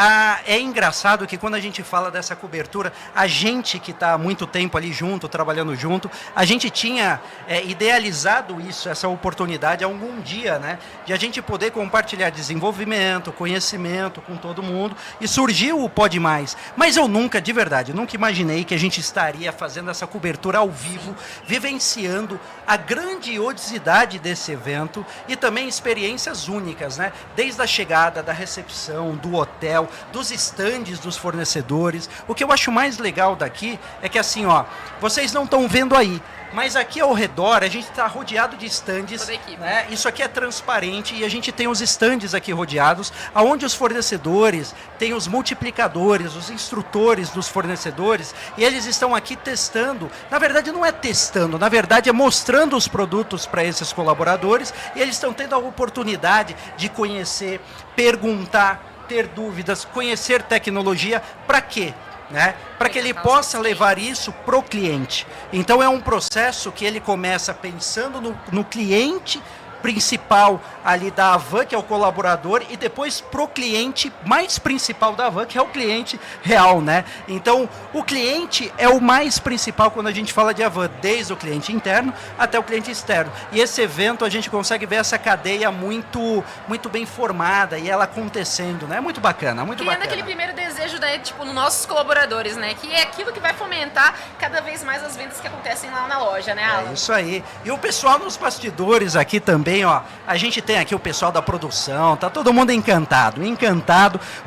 é engraçado que quando a gente fala dessa cobertura, a gente que está há muito tempo ali junto, trabalhando junto, a gente tinha idealizado isso, essa oportunidade algum dia, né? De a gente poder compartilhar desenvolvimento, conhecimento com todo mundo, e surgiu o Pode Mais. Mas eu nunca, de verdade, nunca imaginei que a gente estaria fazendo essa cobertura ao vivo, vivenciando a grandiosidade desse evento e também experiências únicas, né? Desde a chegada, da recepção, do hotel, dos estandes dos fornecedores. O que eu acho mais legal daqui é que assim, ó, vocês não estão vendo aí, mas aqui ao redor a gente está rodeado de estandes, né? Isso aqui é transparente e a gente tem os estandes aqui rodeados, aonde os fornecedores têm os multiplicadores, os instrutores dos fornecedores, e eles estão aqui testando. Na verdade não é testando, na verdade é mostrando os produtos para esses colaboradores, e eles estão tendo a oportunidade de conhecer, perguntar, ter dúvidas, conhecer tecnologia. Para quê? Né? Para que ele possa levar isso pro cliente. Então é um processo que ele começa pensando no cliente principal ali da Havan, que é o colaborador, e depois pro cliente mais principal da Havan, que é o cliente real, né? Então, o cliente é o mais principal quando a gente fala de Havan, desde o cliente interno até o cliente externo. E esse evento a gente consegue ver essa cadeia muito bem formada e ela acontecendo, né? Muito bacana, muito Criando bacana. aquele primeiro desejo, né, tipo, nos nossos colaboradores, né? Que é aquilo que vai fomentar cada vez mais as vendas que acontecem lá na loja, né, Alan? É isso aí. E o pessoal nos bastidores aqui também, ó, a gente tem aqui o pessoal da produção, tá todo mundo encantado,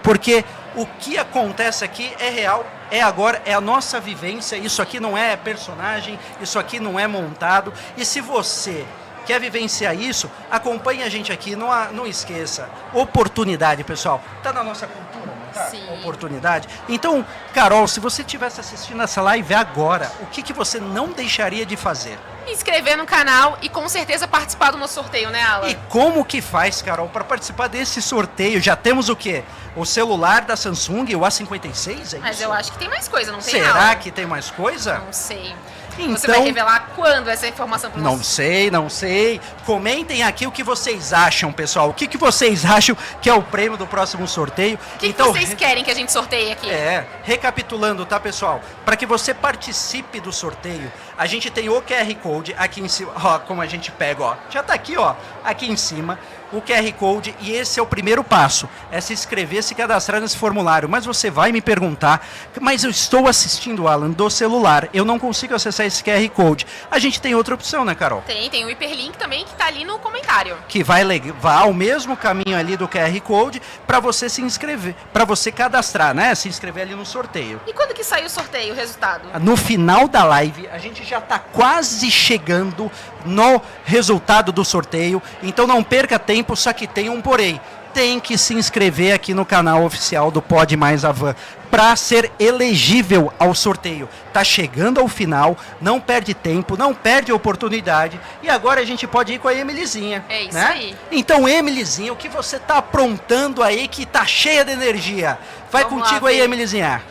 porque o que acontece aqui é real, é agora, é a nossa vivência, isso aqui não é personagem, isso aqui não é montado, e se você quer vivenciar isso, acompanhe a gente aqui, não esqueça, oportunidade, pessoal, tá na nossa cultura, não tá? Sim. Oportunidade. Então, Carol, se você estivesse assistindo essa live agora, o que você não deixaria de fazer? Me inscrever no canal e com certeza participar do nosso sorteio, né, Alan? E como que faz, Carol, para participar desse sorteio? Já temos o quê? O celular da Samsung, o A56, é isso? Mas eu acho que tem mais coisa, não tem, Será Alan? que tem mais coisa? Não sei. Então, Você vai revelar quando essa informação para Não sei. Comentem aqui o que vocês acham, pessoal. O que vocês acham que é o prêmio do próximo sorteio? O que vocês querem que a gente sorteie aqui? Recapitulando, tá, pessoal? Para que você participe do sorteio, a gente tem o QR Code aqui em cima. Ó, como a gente pega, ó. Já tá aqui, ó. Aqui em cima. O QR Code, e esse é o primeiro passo, é se inscrever, se cadastrar nesse formulário. Mas você vai me perguntar, mas eu estou assistindo, Alan, do celular, eu não consigo acessar esse QR Code. A gente tem outra opção, né, Carol? Tem o hiperlink também que tá ali no comentário. Que vai levar o mesmo caminho ali do QR Code para você se inscrever, para você cadastrar, né? Se inscrever ali no sorteio. E quando que sai o sorteio, o resultado? No final da live, a gente já está quase chegando no resultado do sorteio, então não perca tempo. tempo, só que tem um porém. Tem que se inscrever aqui no canal oficial do Pode Mais Avan para ser elegível ao sorteio. Tá chegando ao final, não perde tempo, não perde a oportunidade. E agora a gente pode ir com a Emilyzinha. É isso né? aí. Então, Emilyzinha, o que você tá aprontando aí que tá cheia de energia? Vai Vamos contigo lá, aí, Fê. Emilyzinha.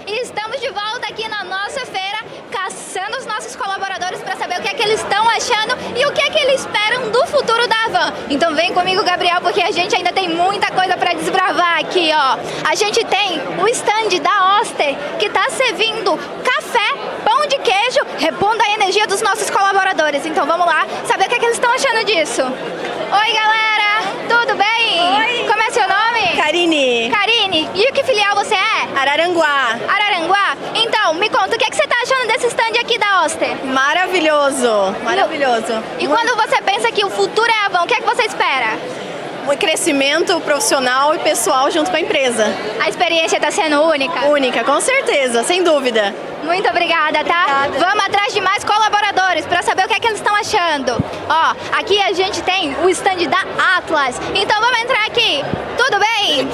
E estamos de volta aqui na nossa feira, caçando os nossos colaboradores para saber o que é que eles estão achando e o que é que eles esperam do futuro da Avan. Então vem comigo, Gabriel, porque a gente ainda tem muita coisa para desbravar aqui, ó. A gente tem o stand da Oster, que está servindo café, pão de queijo, repondo a energia dos nossos colaboradores. Então vamos lá saber o que é que eles estão achando disso. Oi, galera! Tudo bem? Oi! Como é seu nome? Karine. Karine. E que filial você é? Araranguá. Araranguá? Então, me conta, o que é que você está achando desse stand aqui da Oster? Maravilhoso, maravilhoso. E quando você pensa que o futuro é Avan, o que é que você espera? Um crescimento profissional e pessoal junto com a empresa. A experiência está sendo única? Única, com certeza, sem dúvida. Muito obrigada, tá? Obrigada. Vamos atrás de mais colaboradores para saber o que é que eles estão achando. Ó, aqui a gente tem o stand da Atlas. Então vamos entrar aqui. Tudo bem?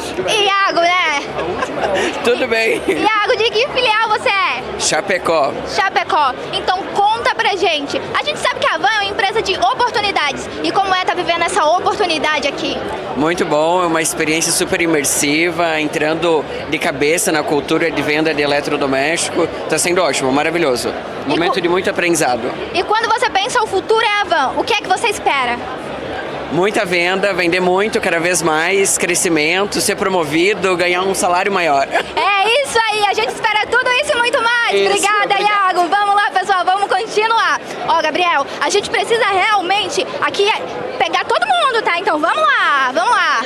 Iago, né? Tudo bem. Iago, de que filial você é? Chapecó. Chapecó. Então conta pra gente. A gente sabe que a Avan é uma empresa de oportunidades. E como é tá vivendo essa oportunidade aqui? Muito bom, é uma experiência super imersiva, entrando de cabeça na cultura de venda de eletrodoméstico. Está sendo ótimo, maravilhoso. Momento de muito aprendizado. E quando você pensa o futuro é Avan, o que é que você espera? Muita venda, vender muito, cada vez mais, crescimento, ser promovido, ganhar um salário maior. É isso aí, a gente espera tudo isso e muito mais. Isso, Obrigada, Iago. Vamos lá, pessoal, vamos continuar. Ó, Gabriel, a gente precisa realmente aqui pegar todo mundo, tá? Então vamos lá, vamos lá.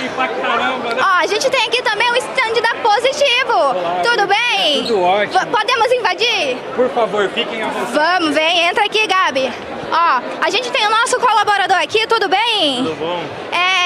Ó, a gente tem aqui também o stand da Positivo. Olá, tudo bem? Tudo ótimo. Podemos invadir? Por favor, fiquem à vontade. Vamos, vem, entra aqui, Gabi. Ó, a gente tem o nosso colaborador aqui, tudo bem? Tudo bom?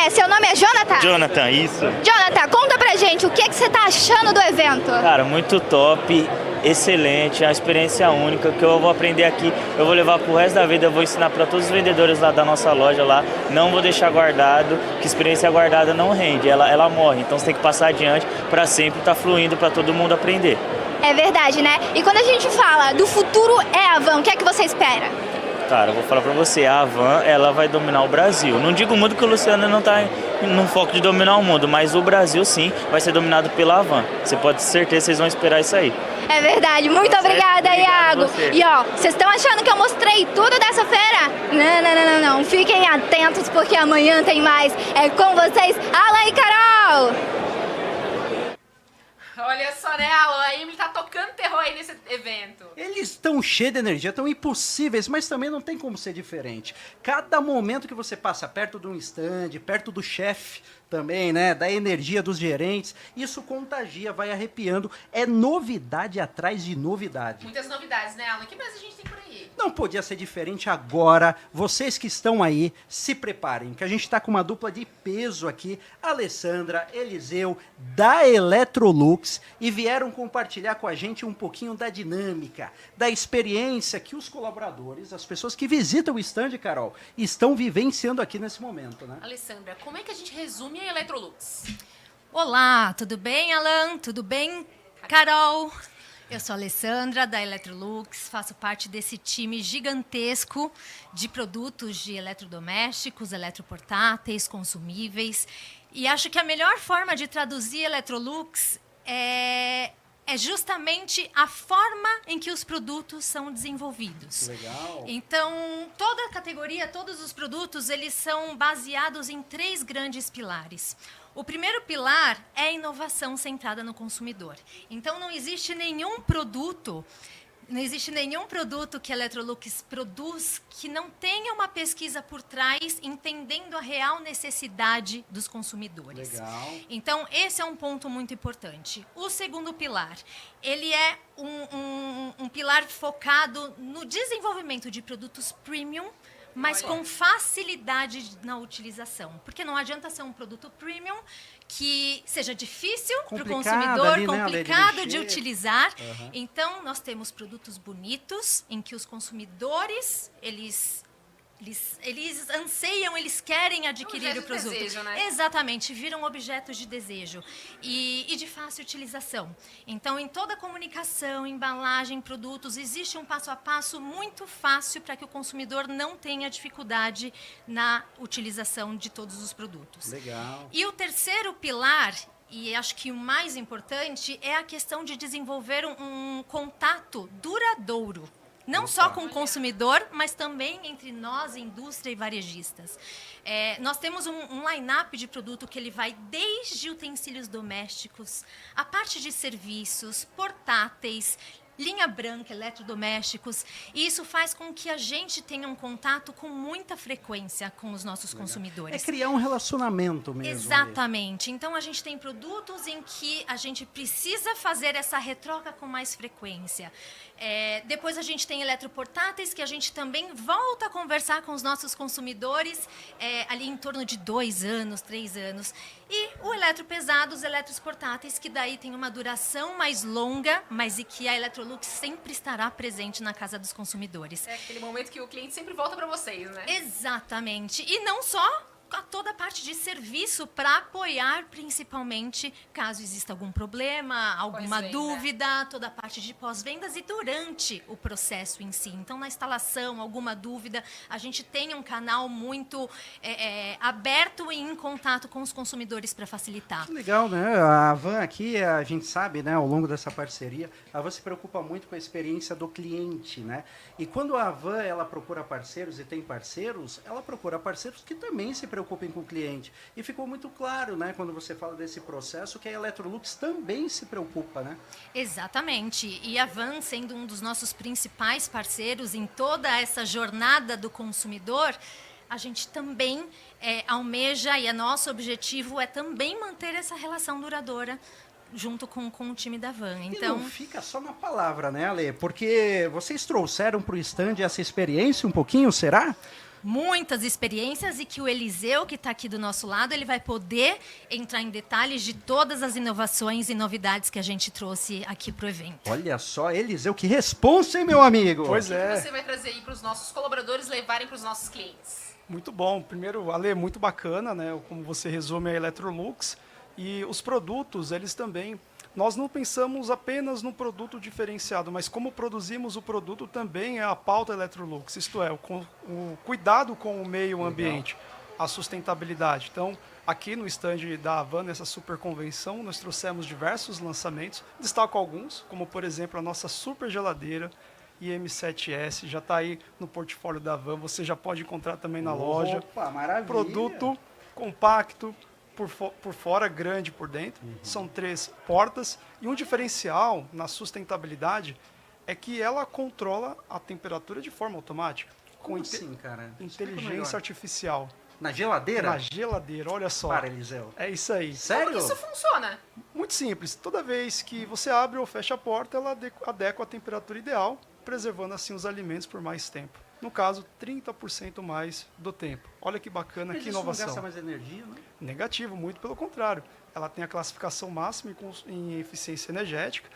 Seu nome é Jonathan? Jonathan, isso. Jonathan, conta pra gente, o que é que você tá achando do evento? Cara, muito top, excelente, é uma experiência única que eu vou aprender aqui, eu vou levar pro resto da vida, eu vou ensinar para todos os vendedores lá da nossa loja lá, não vou deixar guardado, que experiência guardada não rende, ela morre, então você tem que passar adiante para sempre estar fluindo para todo mundo aprender. É verdade, né? E quando a gente fala do futuro é Avan, o que é que você espera? Cara, eu vou falar pra você, a Avan, ela vai dominar o Brasil. Não digo o mundo que o Luciano não tá no foco de dominar o mundo, mas o Brasil sim vai ser dominado pela Avan. Você pode ter certeza que vocês vão esperar isso aí. É verdade, muito obrigada, Iago. E ó, vocês estão achando que eu mostrei tudo dessa feira? Não. Fiquem atentos porque amanhã tem mais. É com vocês, Alan e Carol. Olha só, né, Alan? A Emily tá tocando terror aí nesse evento. Eles estão cheios de energia, estão impossíveis, mas também não tem como ser diferente. Cada momento que você passa perto de um stand, perto do chefe também, né, da energia dos gerentes, isso contagia, vai arrepiando. É novidade atrás de novidade. Muitas novidades, né, Alan? Que mais a gente tem por aí? Não podia ser diferente agora. Vocês que estão aí, se preparem, que a gente está com uma dupla de peso aqui, Alessandra, Eliseu, da Electrolux, e vieram compartilhar com a gente um pouquinho da dinâmica, da experiência que os colaboradores, as pessoas que visitam o stand, Carol, estão vivenciando aqui nesse momento, né? Alessandra, como é que a gente resume a Electrolux? Olá, tudo bem, Alan? Tudo bem, Carol? Eu sou a Alessandra, da Electrolux, faço parte desse time gigantesco de produtos de eletrodomésticos, eletroportáteis, consumíveis. E acho que a melhor forma de traduzir Electrolux é justamente a forma em que os produtos são desenvolvidos. Legal. Então, toda a categoria, todos os produtos, eles são baseados em 3 grandes pilares. O primeiro pilar é a inovação centrada no consumidor. Então, não existe nenhum produto que a Electrolux produz que não tenha uma pesquisa por trás, entendendo a real necessidade dos consumidores. Legal. Então, esse é um ponto muito importante. O segundo pilar, ele é um pilar focado no desenvolvimento de produtos premium, mas com facilidade na utilização. Porque não adianta ser um produto premium que seja difícil para o consumidor, ali, complicado né, de utilizar. Uhum. Então, nós temos produtos bonitos, em que os consumidores, eles Eles anseiam, eles querem adquirir o produto. De desejo, né? Exatamente, viram objetos de desejo e de fácil utilização. Então, em toda a comunicação, embalagem, produtos, existe um passo a passo muito fácil para que o consumidor não tenha dificuldade na utilização de todos os produtos. Legal. E o terceiro pilar, e acho que o mais importante, é a questão de desenvolver um contato duradouro. Não só com o consumidor, mas também entre nós, indústria e varejistas. Nós temos um line-up de produto que ele vai desde utensílios domésticos, a parte de serviços, portáteis, linha branca, eletrodomésticos, e isso faz com que a gente tenha um contato com muita frequência com os nossos consumidores. É criar um relacionamento mesmo. Exatamente. Então, a gente tem produtos em que a gente precisa fazer essa retroca com mais frequência. Depois a gente tem eletroportáteis, que a gente também volta a conversar com os nossos consumidores ali em torno de 2 anos, 3 anos. E o eletropesado, os eletroportáteis, que daí tem uma duração mais longa, mas e que a Electrolux sempre estará presente na casa dos consumidores. É aquele momento que o cliente sempre volta para vocês, né? Exatamente. E não só a toda a parte de serviço para apoiar, principalmente, caso exista algum problema, alguma dúvida, toda a parte de pós-vendas e durante o processo em si. Então, na instalação, alguma dúvida, a gente tem um canal muito aberto e em contato com os consumidores para facilitar. Que legal, né? A Havan aqui, a gente sabe, né, ao longo dessa parceria, a Havan se preocupa muito com a experiência do cliente, né? E quando a Havan, ela procura parceiros e tem parceiros, ela procura parceiros que também se preocupem com o cliente. E ficou muito claro, né, quando você fala desse processo, que a Electrolux também se preocupa, né? Exatamente. E a Havan, sendo um dos nossos principais parceiros em toda essa jornada do consumidor, a gente também almeja, e o nosso objetivo é também manter essa relação duradoura junto com o time da Havan. Então, e não fica só na palavra, né, Ale? Porque vocês trouxeram para o stand essa experiência um pouquinho, será? Muitas experiências, e que o Eliseu, que está aqui do nosso lado, ele vai poder entrar em detalhes de todas as inovações e novidades que a gente trouxe aqui para o evento. Olha só, Eliseu, que responsa, hein, meu amigo? Pois é. O que você vai trazer aí para os nossos colaboradores levarem para os nossos clientes? Muito bom. Primeiro, Ale, muito bacana, né? Como você resume a Electrolux. E os produtos, eles também... Nós não pensamos apenas no produto diferenciado, mas como produzimos o produto também é a pauta Electrolux, isto é, o cuidado com o meio ambiente, a sustentabilidade. Então, aqui no stand da Havan, nessa super convenção, nós trouxemos diversos lançamentos, destaco alguns, como por exemplo a nossa super geladeira IM7S, já está aí no portfólio da Havan, você já pode encontrar também na loja. Opa, maravilha! Produto compacto, por fora, grande por dentro. São 3 portas. E um diferencial na sustentabilidade é que ela controla a temperatura de forma automática. Como assim, cara? Inteligência artificial. Na geladeira? Na geladeira, olha só. Para, Eliseu. É isso aí. Sério? Como isso funciona? Muito simples. Toda vez que você abre ou fecha a porta, ela adequa a temperatura ideal, preservando assim os alimentos por mais tempo. No caso, 30% mais do tempo. Olha que bacana, que inovação. Isso não gasta mais energia, né? Negativo, muito pelo contrário. Ela tem a classificação máxima em eficiência energética,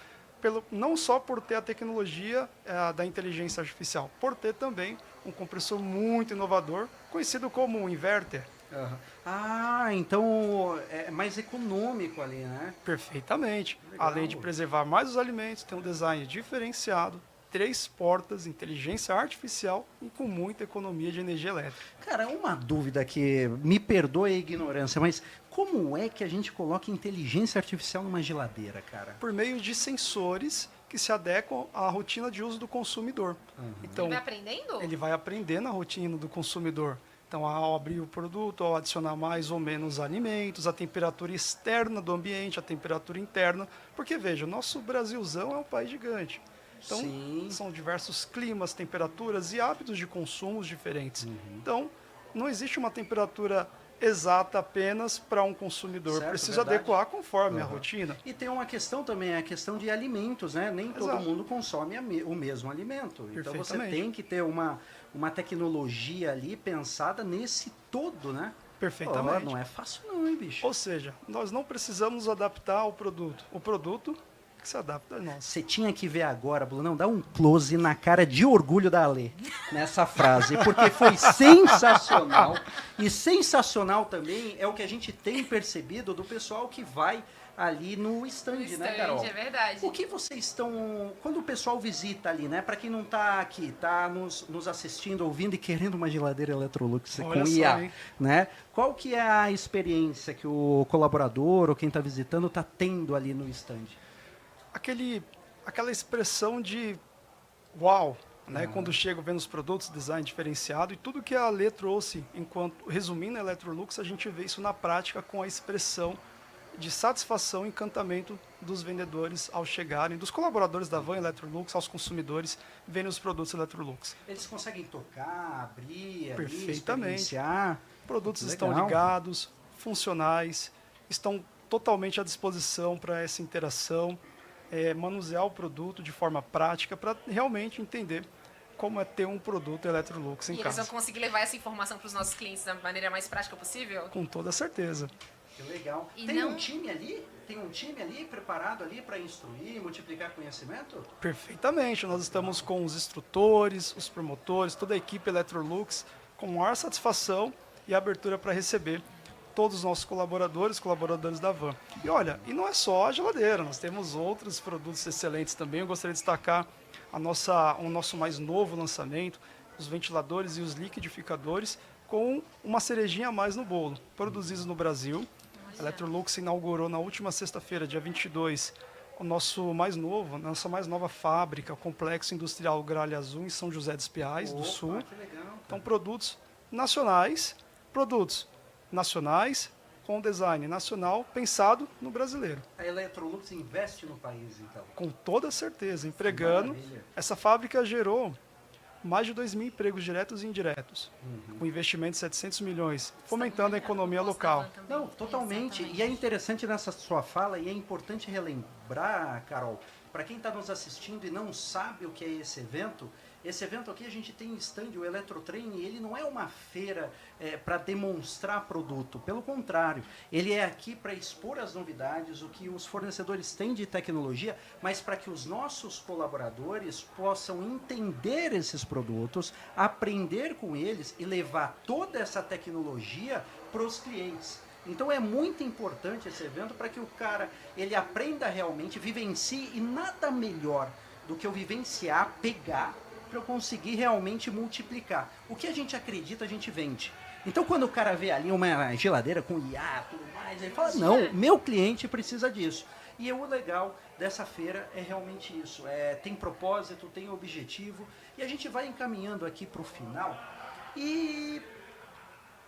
não só por ter a tecnologia da inteligência artificial, por ter também um compressor muito inovador, conhecido como um inverter. Uhum. Ah, então é mais econômico ali, né? Perfeitamente. Legal. Além de preservar mais os alimentos, tem um design diferenciado, 3 portas, inteligência artificial e com muita economia de energia elétrica. Cara, uma dúvida que me perdoe a ignorância, mas como é que a gente coloca inteligência artificial numa geladeira, cara? Por meio de sensores que se adequam à rotina de uso do consumidor. Então, ele vai aprendendo? Ele vai aprendendo a rotina do consumidor. Então, ao abrir o produto, ao adicionar mais ou menos alimentos, a temperatura externa do ambiente, a temperatura interna. Porque, veja, o nosso Brasilzão é um país gigante. Então, são diversos climas, temperaturas e hábitos de consumo diferentes. Então, não existe uma temperatura exata apenas para um consumidor. Certo, precisa verdade. adequar conforme a rotina. E tem uma questão também, a questão de alimentos, né? Nem todo mundo consome o mesmo alimento. Então você tem que ter uma tecnologia ali pensada nesse todo, né? Perfeitamente. Não é fácil não, hein, bicho? Ou seja, nós não precisamos adaptar o produto. O produto que se adapta a nós. Você tinha que ver agora, Brunão, dá um close na cara de orgulho da Alê nessa frase, porque foi sensacional. E sensacional também é o que a gente tem percebido do pessoal que vai ali no stand, né, Carol? É verdade. O que vocês estão... Quando o pessoal visita ali, né? Para quem não está aqui, está nos assistindo, ouvindo e querendo uma geladeira Electrolux com IA, né? Qual que é a experiência que o colaborador ou quem está visitando está tendo ali no stand? Aquela expressão de uau, né? Quando chego vendo os produtos, design diferenciado e tudo que a Alê trouxe, resumindo a Electrolux, a gente vê isso na prática com a expressão de satisfação e encantamento dos vendedores ao chegarem, dos colaboradores da Van Electrolux, aos consumidores, vendo os produtos Electrolux. Eles conseguem tocar, abrir, perfeitamente. experienciar. Produtos estão ligados, funcionais, estão totalmente à disposição para essa interação, manusear o produto de forma prática para realmente entender como é ter um produto Electrolux em casa. E eles vão conseguir levar essa informação para os nossos clientes da maneira mais prática possível? Com toda certeza. Que legal. E Tem um time ali preparado ali para instruir, multiplicar conhecimento? Perfeitamente. Nós estamos com os instrutores, os promotores, toda a equipe Electrolux com maior satisfação e abertura para receber todos os nossos colaboradores da Van. E olha, e não é só a geladeira, nós temos outros produtos excelentes também. Eu gostaria de destacar o nosso mais novo lançamento, os ventiladores e os liquidificadores, com uma cerejinha a mais no bolo, produzidos no Brasil. A Electrolux inaugurou na última sexta-feira, dia 22, nossa mais nova fábrica, o Complexo Industrial Gralha Azul, em São José dos Pinhais, do Sul. Então, produtos nacionais com design nacional, pensado no brasileiro. A Electrolux investe no país, então? Com toda certeza, empregando. Essa fábrica gerou mais de 2.000 empregos diretos e indiretos, com investimento de 700 milhões, fomentando a economia local. Não, totalmente. E é interessante nessa sua fala, e é importante relembrar, Carol, para quem está nos assistindo e não sabe o que é esse evento aqui a gente tem stand, o Eletrotraining, ele não é uma feira para demonstrar produto, pelo contrário, ele é aqui para expor as novidades, o que os fornecedores têm de tecnologia, mas para que os nossos colaboradores possam entender esses produtos, aprender com eles e levar toda essa tecnologia para os clientes. Então é muito importante esse evento para que o cara ele aprenda realmente, vivencie, e nada melhor do que eu vivenciar, pegar, para eu conseguir realmente multiplicar. O que a gente acredita, a gente vende. Então, quando o cara vê ali uma geladeira com IA, tudo mais, ele fala, não, meu cliente precisa disso. E o legal dessa feira é realmente isso. Tem propósito, tem objetivo, e a gente vai encaminhando aqui para o final. E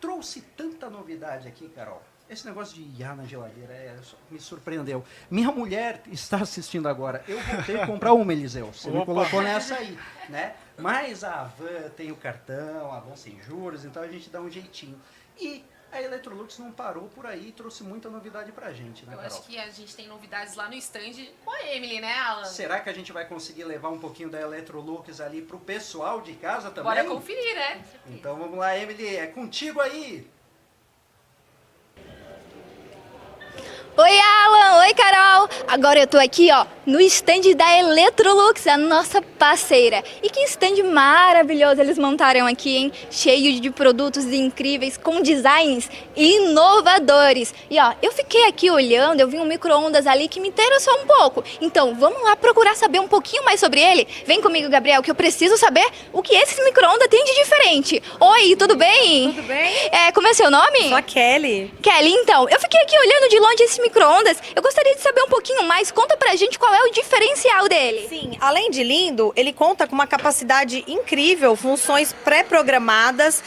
trouxe tanta novidade aqui, Carol. Esse negócio de IA na geladeira me surpreendeu. Minha mulher está assistindo agora. Eu vou ter que comprar uma, Eliseu. Você me colocou nessa aí, né? Mas a Van tem o cartão, a Van sem juros, então a gente dá um jeitinho. E a Electrolux não parou por aí e trouxe muita novidade pra gente, né, Carol? Eu acho que a gente tem novidades lá no stand com a Emily, né, Alan? Será que a gente vai conseguir levar um pouquinho da Electrolux ali pro pessoal de casa também? Bora conferir, né? Então vamos lá, Emily, é contigo aí! Oi, Alan! Oi, Carol! Agora eu tô aqui, ó, no stand da Electrolux, a nossa parceira. E que stand maravilhoso eles montaram aqui, hein? Cheio de produtos incríveis, com designs inovadores. E ó, eu fiquei aqui olhando, eu vi um micro-ondas ali que me interessou um pouco. Então, vamos lá procurar saber um pouquinho mais sobre ele? Vem comigo, Gabriel, que eu preciso saber o que esse micro-ondas tem de diferente. Oi, tudo bem? Tudo bem? Como é seu nome? Sou a Kelly. Kelly, então, eu fiquei aqui olhando de longe esse micro-ondas. Eu gostaria de saber um pouquinho mais. Conta pra gente qual é o diferencial dele. Sim, além de lindo, ele conta com uma capacidade incrível, funções pré-programadas,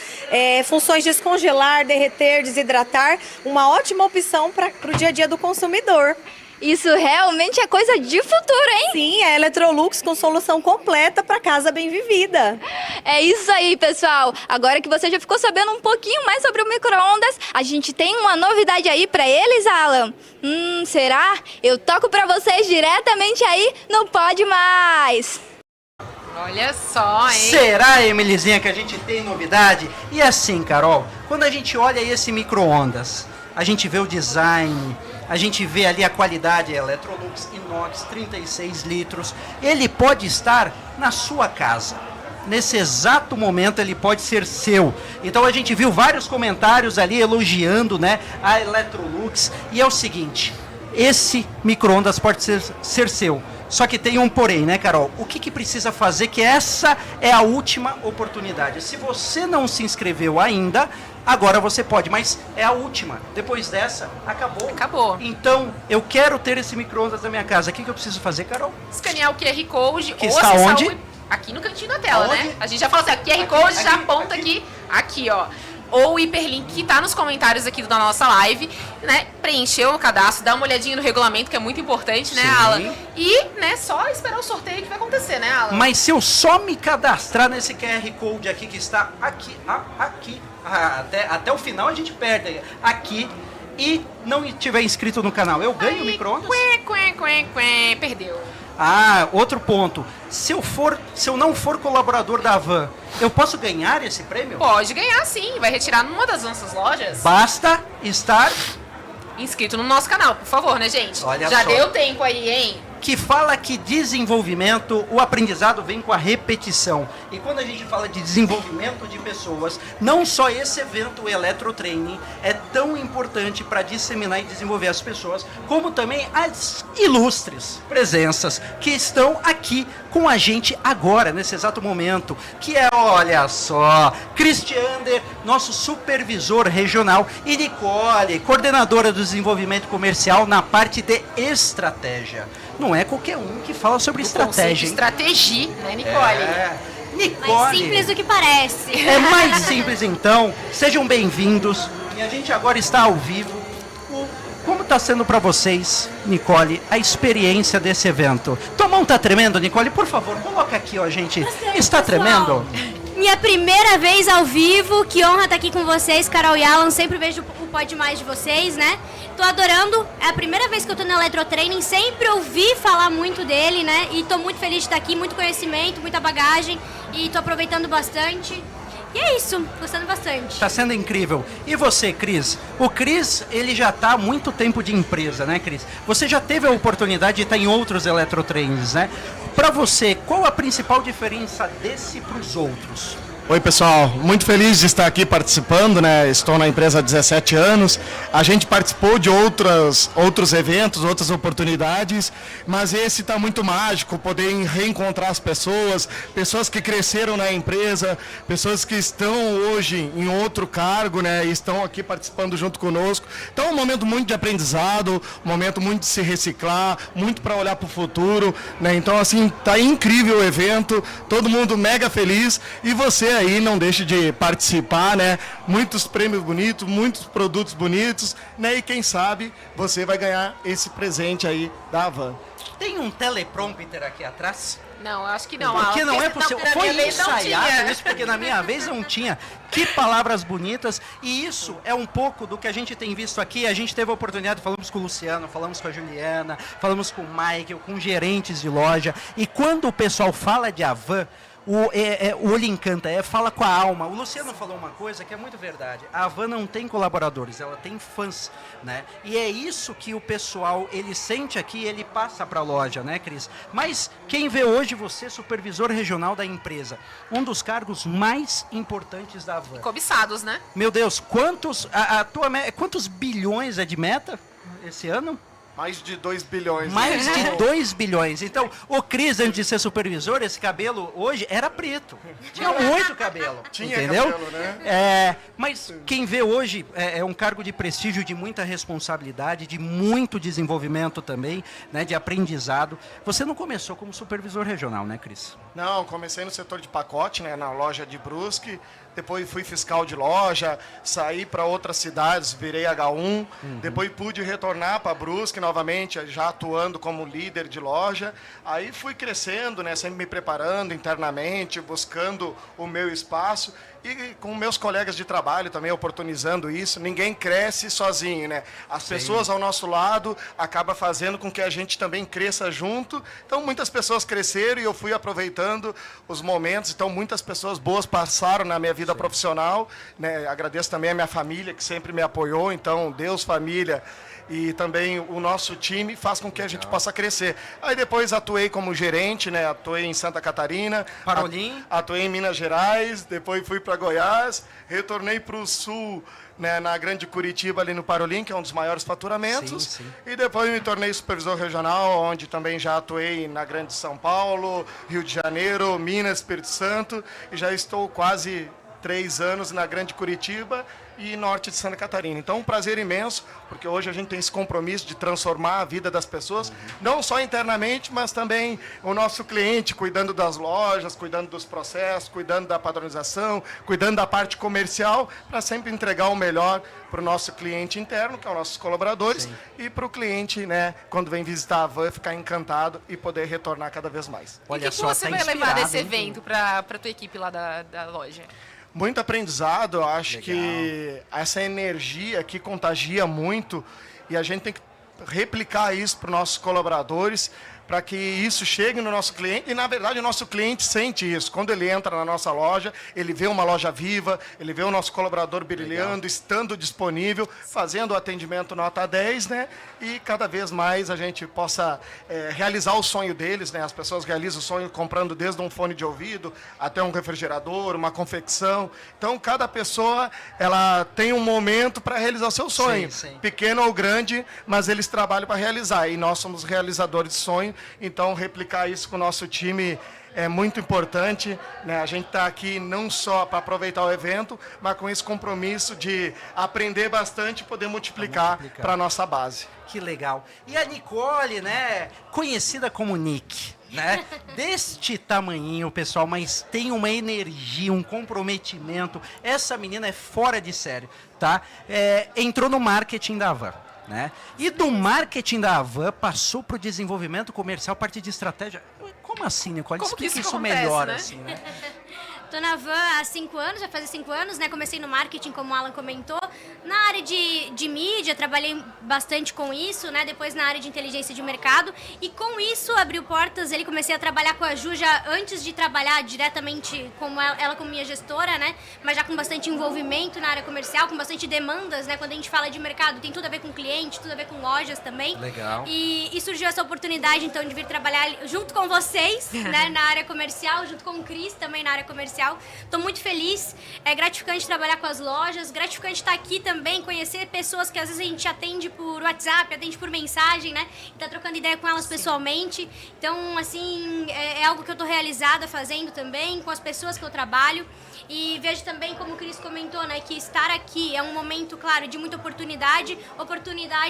funções de descongelar, derreter, desidratar, uma ótima opção para o dia a dia do consumidor. Isso realmente é coisa de futuro, hein? Sim, a Electrolux com solução completa para casa bem vivida. É isso aí, pessoal. Agora que você já ficou sabendo um pouquinho mais sobre o micro-ondas, a gente tem uma novidade aí para eles, Alan. Será? Eu toco para vocês diretamente aí no Pode Mais. Olha só, hein? Será, Emilizinha, que a gente tem novidade? E assim, Carol, quando a gente olha esse micro-ondas, a gente vê o design, A gente vê ali a qualidade, Electrolux Inox 36 litros. Ele pode estar na sua casa. Nesse exato momento ele pode ser seu. Então a gente viu vários comentários ali elogiando, né, a Electrolux. E é o seguinte, esse micro-ondas pode ser seu. Só que tem um porém, né, Carol? O que precisa fazer, que essa é a última oportunidade. Se você não se inscreveu ainda, agora você pode, mas é a última. Depois dessa, acabou. Acabou. Então, eu quero ter esse micro-ondas na minha casa. O que eu preciso fazer, Carol? Escanear o QR Code. Que está onde? Aqui no cantinho da tela, Aonde? né? A gente já falou assim, o QR Code já aponta aqui, ó. Ou o hiperlink que tá nos comentários aqui da nossa live, né? Preencheu o cadastro, dá uma olhadinha no regulamento, que é muito importante, né, Sim. Alan? E, né, só esperar o sorteio que vai acontecer, né, Alan? Mas se eu só me cadastrar nesse QR Code aqui, que está aqui, até o final a gente perde aqui, e não tiver inscrito no canal, eu ganho o micro-ondas? Perdeu. Ah, outro ponto. Se eu não for colaborador da Havan, eu posso ganhar esse prêmio? Pode ganhar sim, vai retirar numa das nossas lojas. Basta estar inscrito no nosso canal, por favor, né, gente? Olha já só. deu tempo aí, hein? Que fala que desenvolvimento, o aprendizado vem com a repetição. E quando a gente fala de desenvolvimento de pessoas, não só esse evento, o Eletrotraining, é tão importante para disseminar e desenvolver as pessoas, como também as ilustres presenças que estão aqui com a gente agora, nesse exato momento, que é, olha só, Cristiander, nosso supervisor regional, e Nicole, coordenadora do desenvolvimento comercial na parte de estratégia. Não é qualquer um que fala sobre estratégia. Estratégia, né, Nicole? Nicole. Mais simples do que parece. É mais simples, então. Sejam bem-vindos. E a gente agora está ao vivo. Como está sendo para vocês, Nicole, a experiência desse evento? Tua mão está tremendo, Nicole? Por favor, coloca aqui, ó, gente. Está tremendo? Minha primeira vez ao vivo, que honra estar aqui com vocês, Carol e Alan, sempre vejo o Pode Mais de vocês, né? Tô adorando, é a primeira vez que eu tô no Eletrotraining, sempre ouvi falar muito dele, né? E tô muito feliz de estar aqui, muito conhecimento, muita bagagem, e tô aproveitando bastante. E é isso, gostando bastante. Tá sendo incrível. E você, Cris? O Cris, ele já tá há muito tempo de empresa, né, Cris? Você já teve a oportunidade de estar em outros Eletrotrainings, né? Para você, qual a principal diferença desse para os outros? Oi, pessoal, muito feliz de estar aqui participando, né? Estou na empresa há 17 anos. A gente participou de outros eventos, outras oportunidades, mas esse está muito mágico, poder reencontrar as pessoas que cresceram na empresa, pessoas que estão hoje em outro cargo, né? E estão aqui participando junto conosco. Então é um momento muito de aprendizado, um momento muito de se reciclar, muito para olhar para o futuro, né? Então, assim, tá incrível o evento, todo mundo mega feliz, e você aí não deixe de participar, né? Muitos prêmios bonitos, muitos produtos bonitos, né? E quem sabe você vai ganhar esse presente aí da Havan. Tem um teleprompter aqui atrás? Não, acho que não. Porque não é possível. Foi ensaiado tinha. isso, porque na minha vez não tinha. Que palavras bonitas. E isso é um pouco do que a gente tem visto aqui. A gente teve a oportunidade, falamos com o Luciano, falamos com a Juliana, falamos com o Michael, com gerentes de loja. E quando o pessoal fala de Havan, o olho encanta, fala com a alma. O Luciano falou uma coisa que é muito verdade. A Havan não tem colaboradores, ela tem fãs, né? E é isso que o pessoal, ele sente aqui, ele passa para a loja, né, Cris? Mas quem vê hoje você, supervisor regional da empresa, um dos cargos mais importantes da Havan. Cobiçados, né? Meu Deus, quantos bilhões é de meta esse ano? Mais de 2 bilhões. Mais de 2 bilhões. Então, o Cris, antes de ser supervisor, esse cabelo hoje era preto. Tinha muito cabelo. Tinha entendeu? cabelo, né? Mas quem vê hoje é um cargo de prestígio, de muita responsabilidade, de muito desenvolvimento também, né, de aprendizado. Você não começou como supervisor regional, né, Cris? Não, comecei no setor de pacote, né, na loja de Brusque. Depois fui fiscal de loja, saí para outras cidades, virei H1. Depois pude retornar para Brusque novamente, já atuando como líder de loja. Aí fui crescendo, né, sempre me preparando internamente, buscando o meu espaço. E com meus colegas de trabalho também oportunizando isso, ninguém cresce sozinho, né? As pessoas ao nosso lado acabam fazendo com que a gente também cresça junto. Então, muitas pessoas cresceram e eu fui aproveitando os momentos. Então, muitas pessoas boas passaram na minha vida profissional, né? Agradeço também a minha família, que sempre me apoiou. Então, Deus, família e também o nosso time faz com que a gente possa crescer. Aí depois atuei como gerente, né? Atuei em Santa Catarina, Parolim, atuei em Minas Gerais, depois fui para Goiás, retornei para o Sul, né, na Grande Curitiba, ali no Parolim, que é um dos maiores faturamentos. Sim, sim. E depois me tornei supervisor regional, onde também já atuei na Grande São Paulo, Rio de Janeiro, Minas, Espírito Santo, e já estou quase 3 anos na Grande Curitiba e norte de Santa Catarina. Então, um prazer imenso, porque hoje a gente tem esse compromisso de transformar a vida das pessoas, não só internamente, mas também o nosso cliente, cuidando das lojas, cuidando dos processos, cuidando da padronização, cuidando da parte comercial, para sempre entregar o melhor para o nosso cliente interno, que é os nossos colaboradores, e para o cliente, né, quando vem visitar a Van, ficar encantado e poder retornar cada vez mais. E o que você vai levar desse evento para a tua equipe lá da loja? Muito aprendizado, eu acho que essa energia aqui contagia muito e a gente tem que replicar isso para os nossos colaboradores, para que isso chegue no nosso cliente. E, na verdade, o nosso cliente sente isso. Quando ele entra na nossa loja, ele vê uma loja viva, ele vê o nosso colaborador brilhando, estando disponível, fazendo o atendimento nota 10, né? E cada vez mais a gente possa realizar o sonho deles, né? As pessoas realizam o sonho comprando desde um fone de ouvido até um refrigerador, uma confecção. Então, cada pessoa ela tem um momento para realizar o seu sonho. Sim, sim. Pequeno ou grande, mas eles trabalham para realizar. E nós somos realizadores de sonho. Então, replicar isso com o nosso time é muito importante, né? A gente está aqui não só para aproveitar o evento, mas com esse compromisso de aprender bastante e poder multiplicar para a nossa base. Que legal. E a Nicole, né, conhecida como Nick, né? Deste tamanhinho, pessoal, mas tem uma energia, um comprometimento. Essa menina é fora de série, tá? Entrou no marketing da Van. Né? E do marketing da Van passou para o desenvolvimento comercial, parte de estratégia. Como assim, Nicole? Explica isso melhor, né? Assim, né? Tô na Van há 5 anos, já faz 5 anos, né? Comecei no marketing, como o Alan comentou. Na área de mídia, trabalhei bastante com isso, né? Depois na área de inteligência de mercado. E com isso, abriu portas. Comecei a trabalhar com a Ju já antes de trabalhar diretamente como ela como minha gestora, né? Mas já com bastante envolvimento na área comercial, com bastante demandas, né? Quando a gente fala de mercado, tem tudo a ver com cliente, tudo a ver com lojas também. Legal. E surgiu essa oportunidade, então, de vir trabalhar junto com vocês, né? Na área comercial, junto com o Cris também na área comercial. Estou muito feliz, é gratificante trabalhar com as lojas, gratificante estar aqui também, conhecer pessoas que às vezes a gente atende por WhatsApp, atende por mensagem, né? E tá trocando ideia com elas pessoalmente. Então, assim, é algo que eu estou realizada fazendo também, com as pessoas que eu trabalho. E vejo também, como o Cris comentou, né, que estar aqui é um momento, claro, de muita oportunidade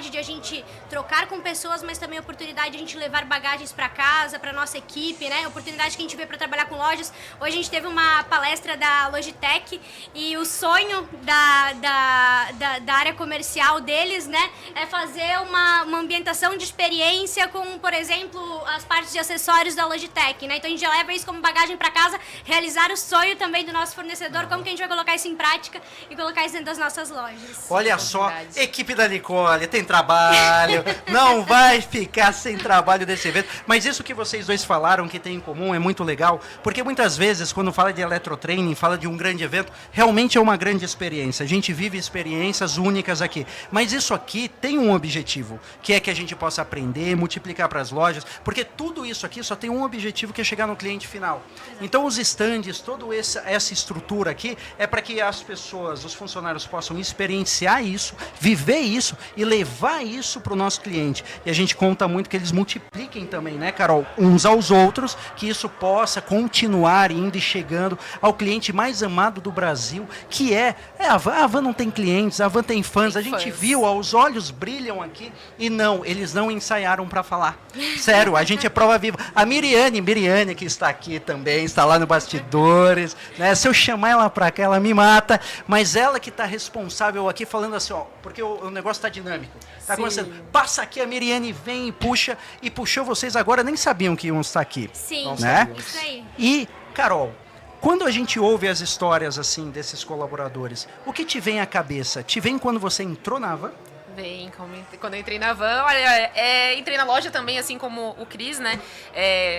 de a gente trocar com pessoas, mas também oportunidade de a gente levar bagagens para casa, para nossa equipe, né, oportunidade que a gente vê para trabalhar com lojas. Hoje a gente teve uma palestra da Logitech e o sonho da área comercial deles, né, é fazer uma ambientação de experiência com, por exemplo, as partes de acessórios da Logitech, né, então a gente já leva isso como bagagem para casa, realizar o sonho também do nosso fornecedor, como que a gente vai colocar isso em prática e colocar isso dentro das nossas lojas. Olha só, equipe da Nicole, tem trabalho, não vai ficar sem trabalho desse evento. Mas isso que vocês dois falaram que tem em comum é muito legal, porque muitas vezes, quando fala de eletrotraining, fala de um grande evento, realmente é uma grande experiência. A gente vive experiências únicas aqui. Mas isso aqui tem um objetivo, que é que a gente possa aprender, multiplicar para as lojas, porque tudo isso aqui só tem um objetivo, que é chegar no cliente final. Então, os estandes, toda essa estrutura aqui, é para que as pessoas, os funcionários possam experienciar isso, viver isso e levar isso para o nosso cliente. E a gente conta muito que eles multipliquem também, né, Carol, uns aos outros, que isso possa continuar indo e chegando ao cliente mais amado do Brasil, que a Van não tem clientes, a Van tem fãs, a gente viu, os olhos brilham aqui, e não, eles não ensaiaram para falar. Sério, a gente é prova viva. A Miriane, que está aqui também, está lá no bastidores, né, se eu chamar ela para cá, ela me mata, mas ela que está responsável aqui, falando assim, ó, porque o negócio está dinâmico. Está começando, passa aqui, a Miriane vem e puxa, e puxou vocês agora, nem sabiam que iam estar aqui. Sim, né? isso aí. E, Carol, Quando a gente ouve as histórias assim desses colaboradores, o que te vem à cabeça? Te vem quando você entrou na Havan? Bem, quando eu entrei na Havan, olha, entrei na loja também, assim como o Cris, né?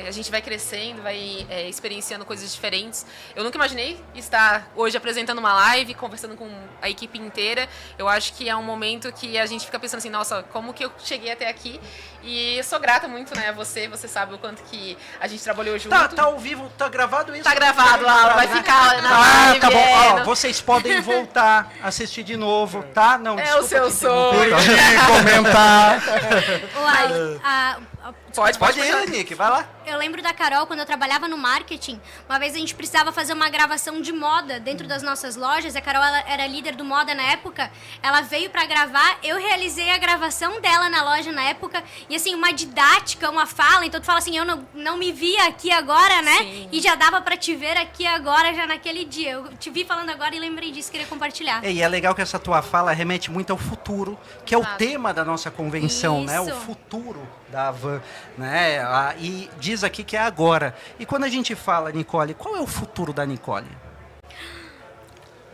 A gente vai crescendo, vai experienciando coisas diferentes. Eu nunca imaginei estar hoje apresentando uma live, conversando com a equipe inteira. Eu acho que é um momento que a gente fica pensando assim, nossa, como que eu cheguei até aqui? E eu sou grata muito, né, a você sabe o quanto que a gente trabalhou junto. Tá ao vivo, tá gravado isso? Tá gravado, Alan, vai ficar na live. Tá bom, ó, vocês podem voltar, assistir de novo, tá? Não, é o seu sonho. Comentar. Pode ir, Nick, vai lá. Eu lembro da Carol, quando eu trabalhava no marketing, uma vez a gente precisava fazer uma gravação de moda dentro das nossas lojas. A Carol ela era líder do moda na época. Ela veio pra gravar, eu realizei a gravação dela na loja na época. E assim, uma didática, uma fala. Então tu fala assim, eu não me via aqui agora, né? Sim. E já dava pra te ver aqui agora, já naquele dia. Eu te vi falando agora e lembrei disso, queria compartilhar. E é legal que essa tua fala remete muito ao futuro, que é o tema da nossa convenção, né? O futuro da Havan, né? E diz aqui que é agora. E quando a gente fala, Nicole, qual é o futuro da Nicole?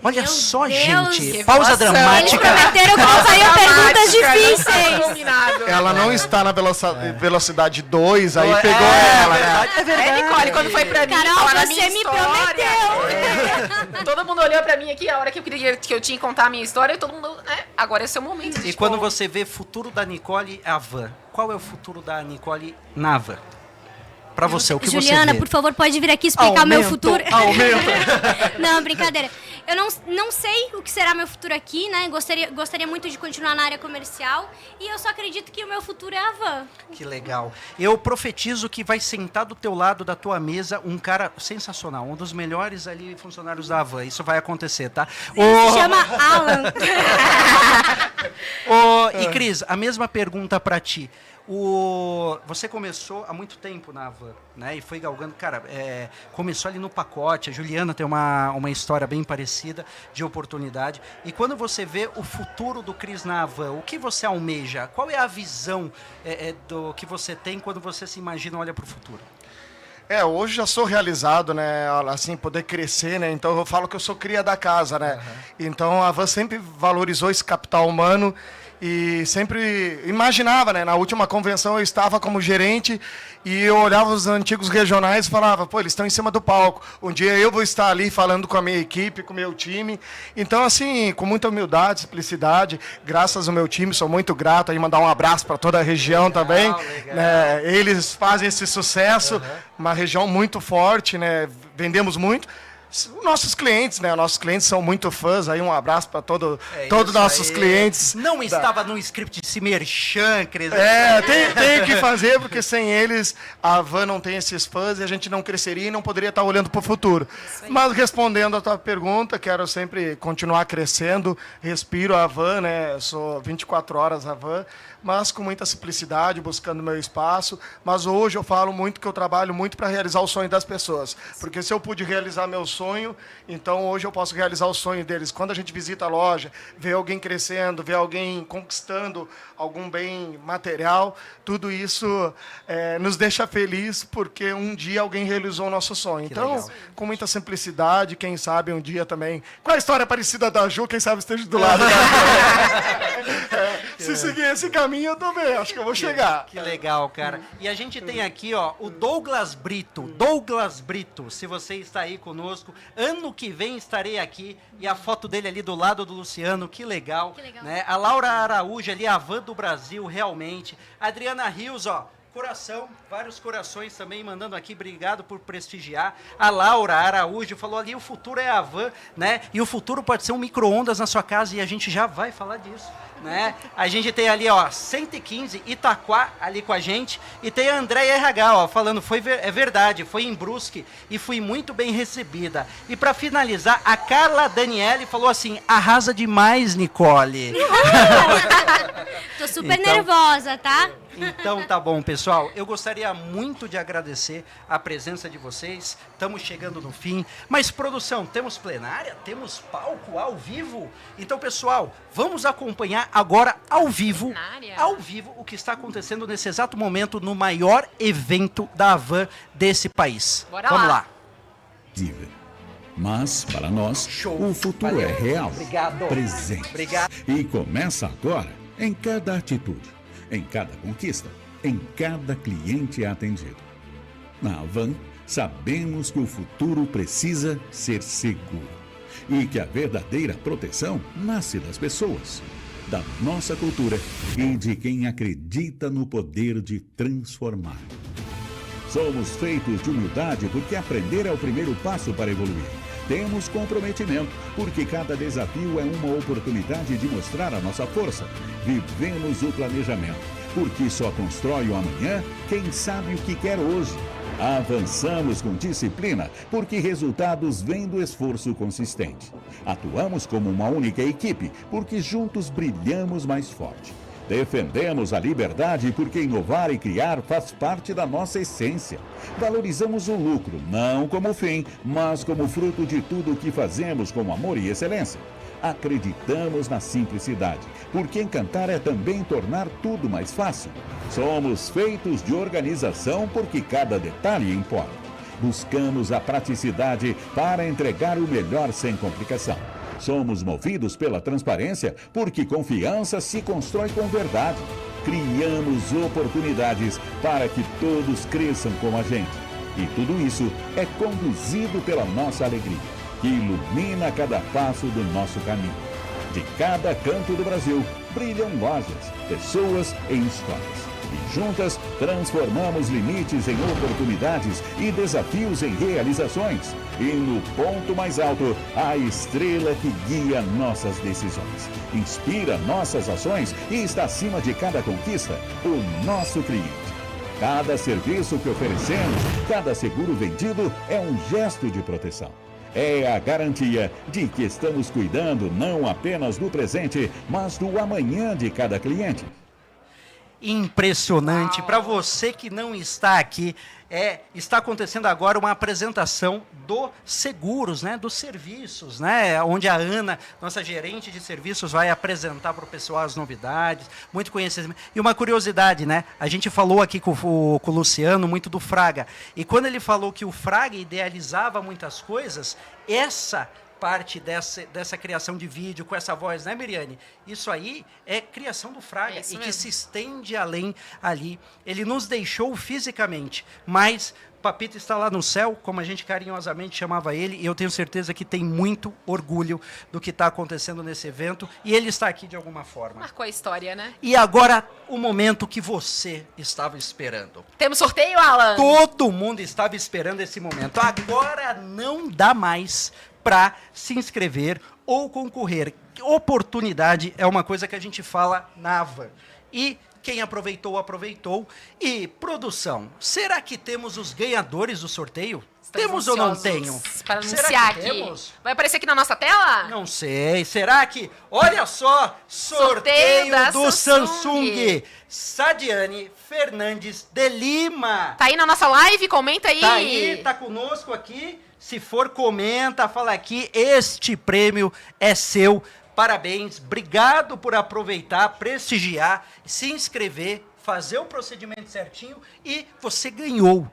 Olha só, gente, pausa dramática. Eles prometeram que não fariam perguntas difíceis. Ela não está na velocidade 2, aí pegou ela, né? É verdade. Nicole, quando foi pra mim, Carol, falar você me prometeu. Todo mundo olhou pra mim aqui, a hora que eu tinha que contar a minha história, e todo mundo, agora é o seu momento. E quando você vê futuro da Nicole Havan, qual é o futuro da Nicole na Havan? Pra você, o que Juliana, você vê? por favor, pode vir aqui explicar o meu futuro. Aumenta. Não, brincadeira. Eu não sei o que será meu futuro aqui, né? Gostaria muito de continuar na área comercial. E eu só acredito que o meu futuro é a Havan. Que legal. Eu profetizo que vai sentar do teu lado da tua mesa um cara sensacional, um dos melhores ali funcionários da Havan. Isso vai acontecer, tá? Se chama Alan. E Cris, a mesma pergunta pra ti. Você começou há muito tempo na Havan, né? E foi galgando, cara, começou ali no pacote. A Juliana tem uma história bem parecida de oportunidade. E quando você vê o futuro do Cris na Havan, o que você almeja? Qual é a visão do que você tem quando você se imagina, olha para o futuro? Hoje já sou realizado, né, assim, poder crescer, né, então eu falo que eu sou cria da casa, né, Então a Havan sempre valorizou esse capital humano e sempre imaginava, né, na última convenção eu estava como gerente e eu olhava os antigos regionais e falava, pô, eles estão em cima do palco, um dia eu vou estar ali falando com a minha equipe, com o meu time, então assim, com muita humildade, simplicidade, graças ao meu time, sou muito grato, aí mandar um abraço para toda a região também, né, eles fazem esse sucesso, uma região muito forte, né, vendemos muito. Nossos clientes, né? Nossos clientes são muito fãs. Aí um abraço para todos nossos clientes. Não estava no script esse merchan, Cris. Tem que fazer, porque sem eles a Havan não tem esses fãs e a gente não cresceria e não poderia estar olhando para o futuro. Mas respondendo a tua pergunta, quero sempre continuar crescendo. Respiro a Havan, né? Sou 24 horas Havan, mas com muita simplicidade, buscando meu espaço. Mas hoje eu falo muito que eu trabalho muito para realizar o sonho das pessoas. Porque se eu pude realizar meu sonho, então hoje eu posso realizar o sonho deles. Quando a gente visita a loja, vê alguém crescendo, vê alguém conquistando algum bem material, tudo isso nos deixa feliz, porque um dia alguém realizou o nosso sonho. Então, com muita simplicidade, quem sabe um dia também, com a história parecida da Ju, quem sabe esteja do lado da Se seguir esse caminho, eu também acho que eu vou chegar. Que legal, cara. E a gente tem aqui, ó, o Douglas Brito. Douglas Brito, se você está aí conosco, ano que vem estarei aqui. E a foto dele ali do lado do Luciano, que legal. Que legal. Né? A Laura Araújo ali, a Havan do Brasil, realmente. A Adriana Rios, ó. Coração, vários corações também mandando aqui, obrigado por prestigiar. A Laura Araújo falou ali, o futuro é a Havan, né? E o futuro pode ser um micro-ondas na sua casa e a gente já vai falar disso, né? A gente tem ali, ó, 115 Itaquá ali com a gente e tem a Andréia RH, ó, falando, é verdade, foi em Brusque e fui muito bem recebida. E para finalizar, a Carla Daniele falou assim, arrasa demais, Nicole. Tô super nervosa, tá? Então tá bom, pessoal. Eu gostaria muito de agradecer a presença de vocês. Estamos chegando no fim. Mas, produção, temos plenária? Temos palco ao vivo? Então, pessoal, vamos acompanhar agora ao vivo, o que está acontecendo nesse exato momento no maior evento da Havan desse país. Bora vamos lá. Mas, para nós, o futuro Valeu. é real, Obrigado. presente. Obrigado. E começa agora, em cada atitude, em cada conquista, em cada cliente atendido. Na Avan, sabemos que o futuro precisa ser seguro e que a verdadeira proteção nasce das pessoas, da nossa cultura e de quem acredita no poder de transformar. Somos feitos de humildade porque aprender é o primeiro passo para evoluir. Temos comprometimento porque cada desafio é uma oportunidade de mostrar a nossa força. Vivemos o planejamento porque só constrói o amanhã quem sabe o que quer hoje. Avançamos com disciplina porque resultados vêm do esforço consistente. Atuamos como uma única equipe porque juntos brilhamos mais forte. Defendemos a liberdade porque inovar e criar faz parte da nossa essência. Valorizamos o lucro, não como fim, mas como fruto de tudo o que fazemos com amor e excelência. Acreditamos na simplicidade, porque encantar é também tornar tudo mais fácil. Somos feitos de organização porque cada detalhe importa. Buscamos a praticidade para entregar o melhor sem complicação. Somos movidos pela transparência porque confiança se constrói com verdade. Criamos oportunidades para que todos cresçam como a gente. E tudo isso é conduzido pela nossa alegria, que ilumina cada passo do nosso caminho. De cada canto do Brasil, brilham lojas, pessoas e histórias. E juntas, transformamos limites em oportunidades e desafios em realizações. E no ponto mais alto, a estrela que guia nossas decisões. Inspira nossas ações e está acima de cada conquista, o nosso cliente. Cada serviço que oferecemos, cada seguro vendido é um gesto de proteção. É a garantia de que estamos cuidando não apenas do presente, mas do amanhã de cada cliente. Impressionante. Para você que não está aqui, está acontecendo agora uma apresentação dos seguros, né, dos serviços, né, onde a Ana, nossa gerente de serviços, vai apresentar para o pessoal as novidades, muito conhecimento. E uma curiosidade, né, a gente falou aqui com o Luciano muito do Fraga, e quando ele falou que o Fraga idealizava muitas coisas, essa parte dessa criação de vídeo com essa voz, né, Miriane? Isso aí é criação do Fraga e que se estende além ali. Ele nos deixou fisicamente, mas Papito está lá no céu, como a gente carinhosamente chamava ele, e eu tenho certeza que tem muito orgulho do que está acontecendo nesse evento, e ele está aqui de alguma forma. Marcou a história, né? E agora, o momento que você estava esperando. Temos sorteio, Alan? Todo mundo estava esperando esse momento. Agora não dá mais para se inscrever ou concorrer. Oportunidade é uma coisa que a gente fala na Avan. E quem aproveitou, aproveitou. E produção, será que temos os ganhadores do sorteio? Temos ou não tenho? Para Será anunciar que aqui. temos? Vai aparecer aqui na nossa tela? Não sei. Será que... Olha só, sorteio da do Samsung. Samsung. Sadiane Fernandes de Lima. Tá aí na nossa live? Comenta aí. Tá aí, tá conosco aqui. Se for, comenta, fala aqui. Este prêmio é seu. Parabéns. Obrigado por aproveitar, prestigiar, se inscrever, fazer o procedimento certinho e você ganhou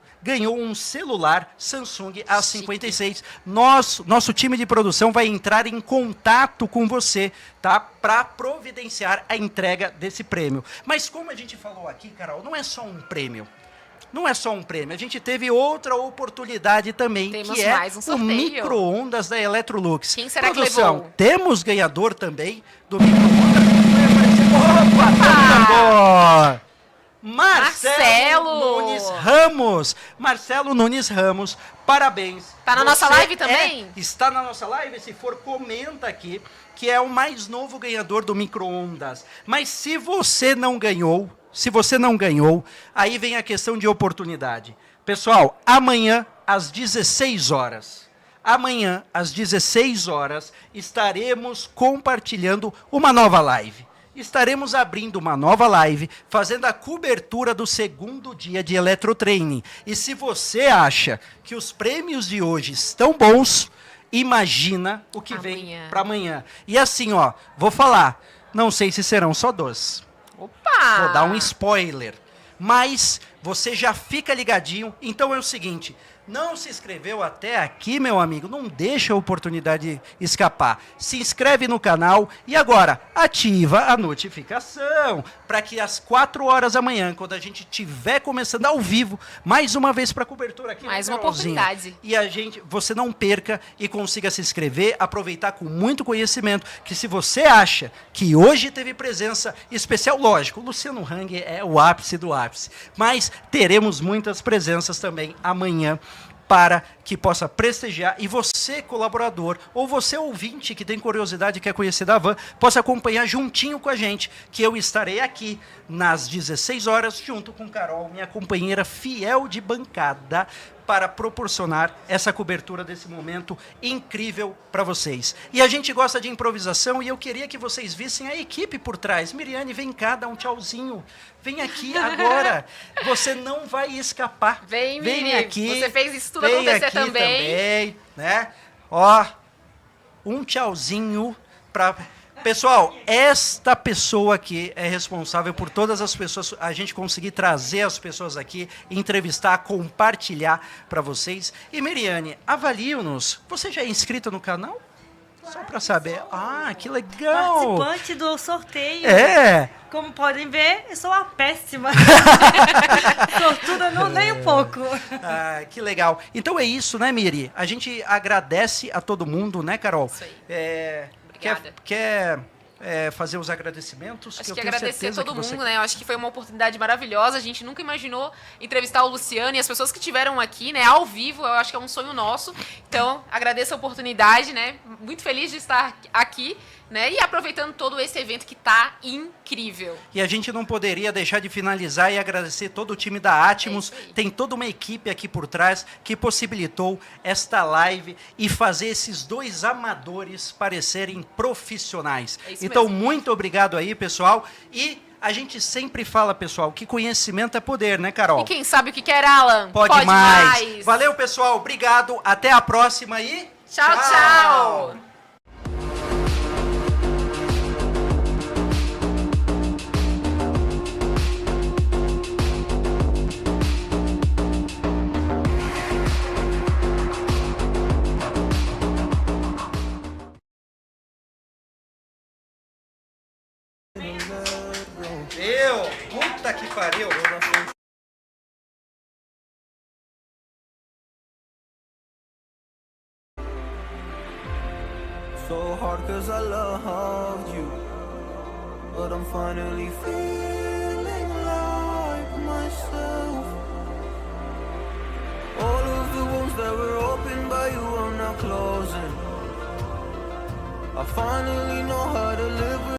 um celular Samsung A56. Nosso time de produção vai entrar em contato com você, tá? Para providenciar a entrega desse prêmio. Mas como a gente falou aqui, Carol, não é só um prêmio. Não é só um prêmio, a gente teve outra oportunidade também, Temos que é mais um o sorteio. micro-ondas da Electrolux. Quem será que Produção, levou? temos ganhador também do micro-ondas. Opa, Marcelo Nunes Ramos. Marcelo Nunes Ramos, parabéns. Tá na nossa live também? Está na nossa live, se for, comenta aqui, que é o mais novo ganhador do micro-ondas. Mas se você não ganhou, aí vem a questão de oportunidade. Pessoal, amanhã às 16 horas, estaremos compartilhando uma nova live. Estaremos abrindo uma nova live, fazendo a cobertura do segundo dia de Eletrotraining. E se você acha que os prêmios de hoje estão bons, imagina o que vem para amanhã. E assim, ó, vou falar, não sei se serão só 2. Opa! Vou dar um spoiler. Mas você já fica ligadinho. Então é o seguinte, Não se inscreveu até aqui, meu amigo? Não deixa a oportunidade escapar. Se inscreve no canal e agora ativa a notificação para que às 4 horas da manhã, quando a gente estiver começando ao vivo, mais uma vez para cobertura aqui. Mais uma Carolzinha, oportunidade. E você não perca e consiga se inscrever, aproveitar com muito conhecimento, que se você acha que hoje teve presença especial, lógico, o Luciano Hang é o ápice do ápice, mas teremos muitas presenças também amanhã para que possa prestigiar e você, colaborador, ou você, ouvinte, que tem curiosidade e quer conhecer da Van, possa acompanhar juntinho com a gente, que eu estarei aqui nas 16 horas, junto com Carol, minha companheira fiel de bancada, para proporcionar essa cobertura desse momento incrível para vocês. E a gente gosta de improvisação e eu queria que vocês vissem a equipe por trás. Miriane, vem cá, dá um tchauzinho. Vem aqui agora. Você não vai escapar. Vem Miri, aqui. Você fez isso tudo vem acontecer aqui também, né? Ó, um tchauzinho para... Pessoal, esta pessoa aqui é responsável por todas as pessoas, a gente conseguir trazer as pessoas aqui, entrevistar, compartilhar para vocês. E Miriane, avalie-nos. Você já é inscrita no canal? Só para saber. Ah, que legal! Participante do sorteio. É! Como podem ver, eu sou uma péssima. Sortuda nem um pouco. Ah, que legal. Então é isso, né, Miri? A gente agradece a todo mundo, né, Carol? Isso aí. Obrigada. Quer fazer os agradecimentos? Acho eu que tenho agradecer certeza a todo que você mundo, né? Eu acho que foi uma oportunidade maravilhosa. A gente nunca imaginou entrevistar o Luciano e as pessoas que estiveram aqui, né? Ao vivo, eu acho que é um sonho nosso. Então, agradeço a oportunidade, né? Muito feliz de estar aqui, né? E aproveitando todo esse evento que tá incrível. E a gente não poderia deixar de finalizar e agradecer todo o time da Atmos. Tem toda uma equipe aqui por trás que possibilitou esta live e fazer esses dois amadores parecerem profissionais. Então, mesmo. muito obrigado aí, pessoal. E a gente sempre fala, pessoal, que conhecimento é poder, né, Carol? E quem sabe o que quer, Alan? Pode mais. Valeu, pessoal. Obrigado. Até a próxima e... Tchau, tchau. Puta que pariu! So hard 'cause I loved you, but I'm finally free.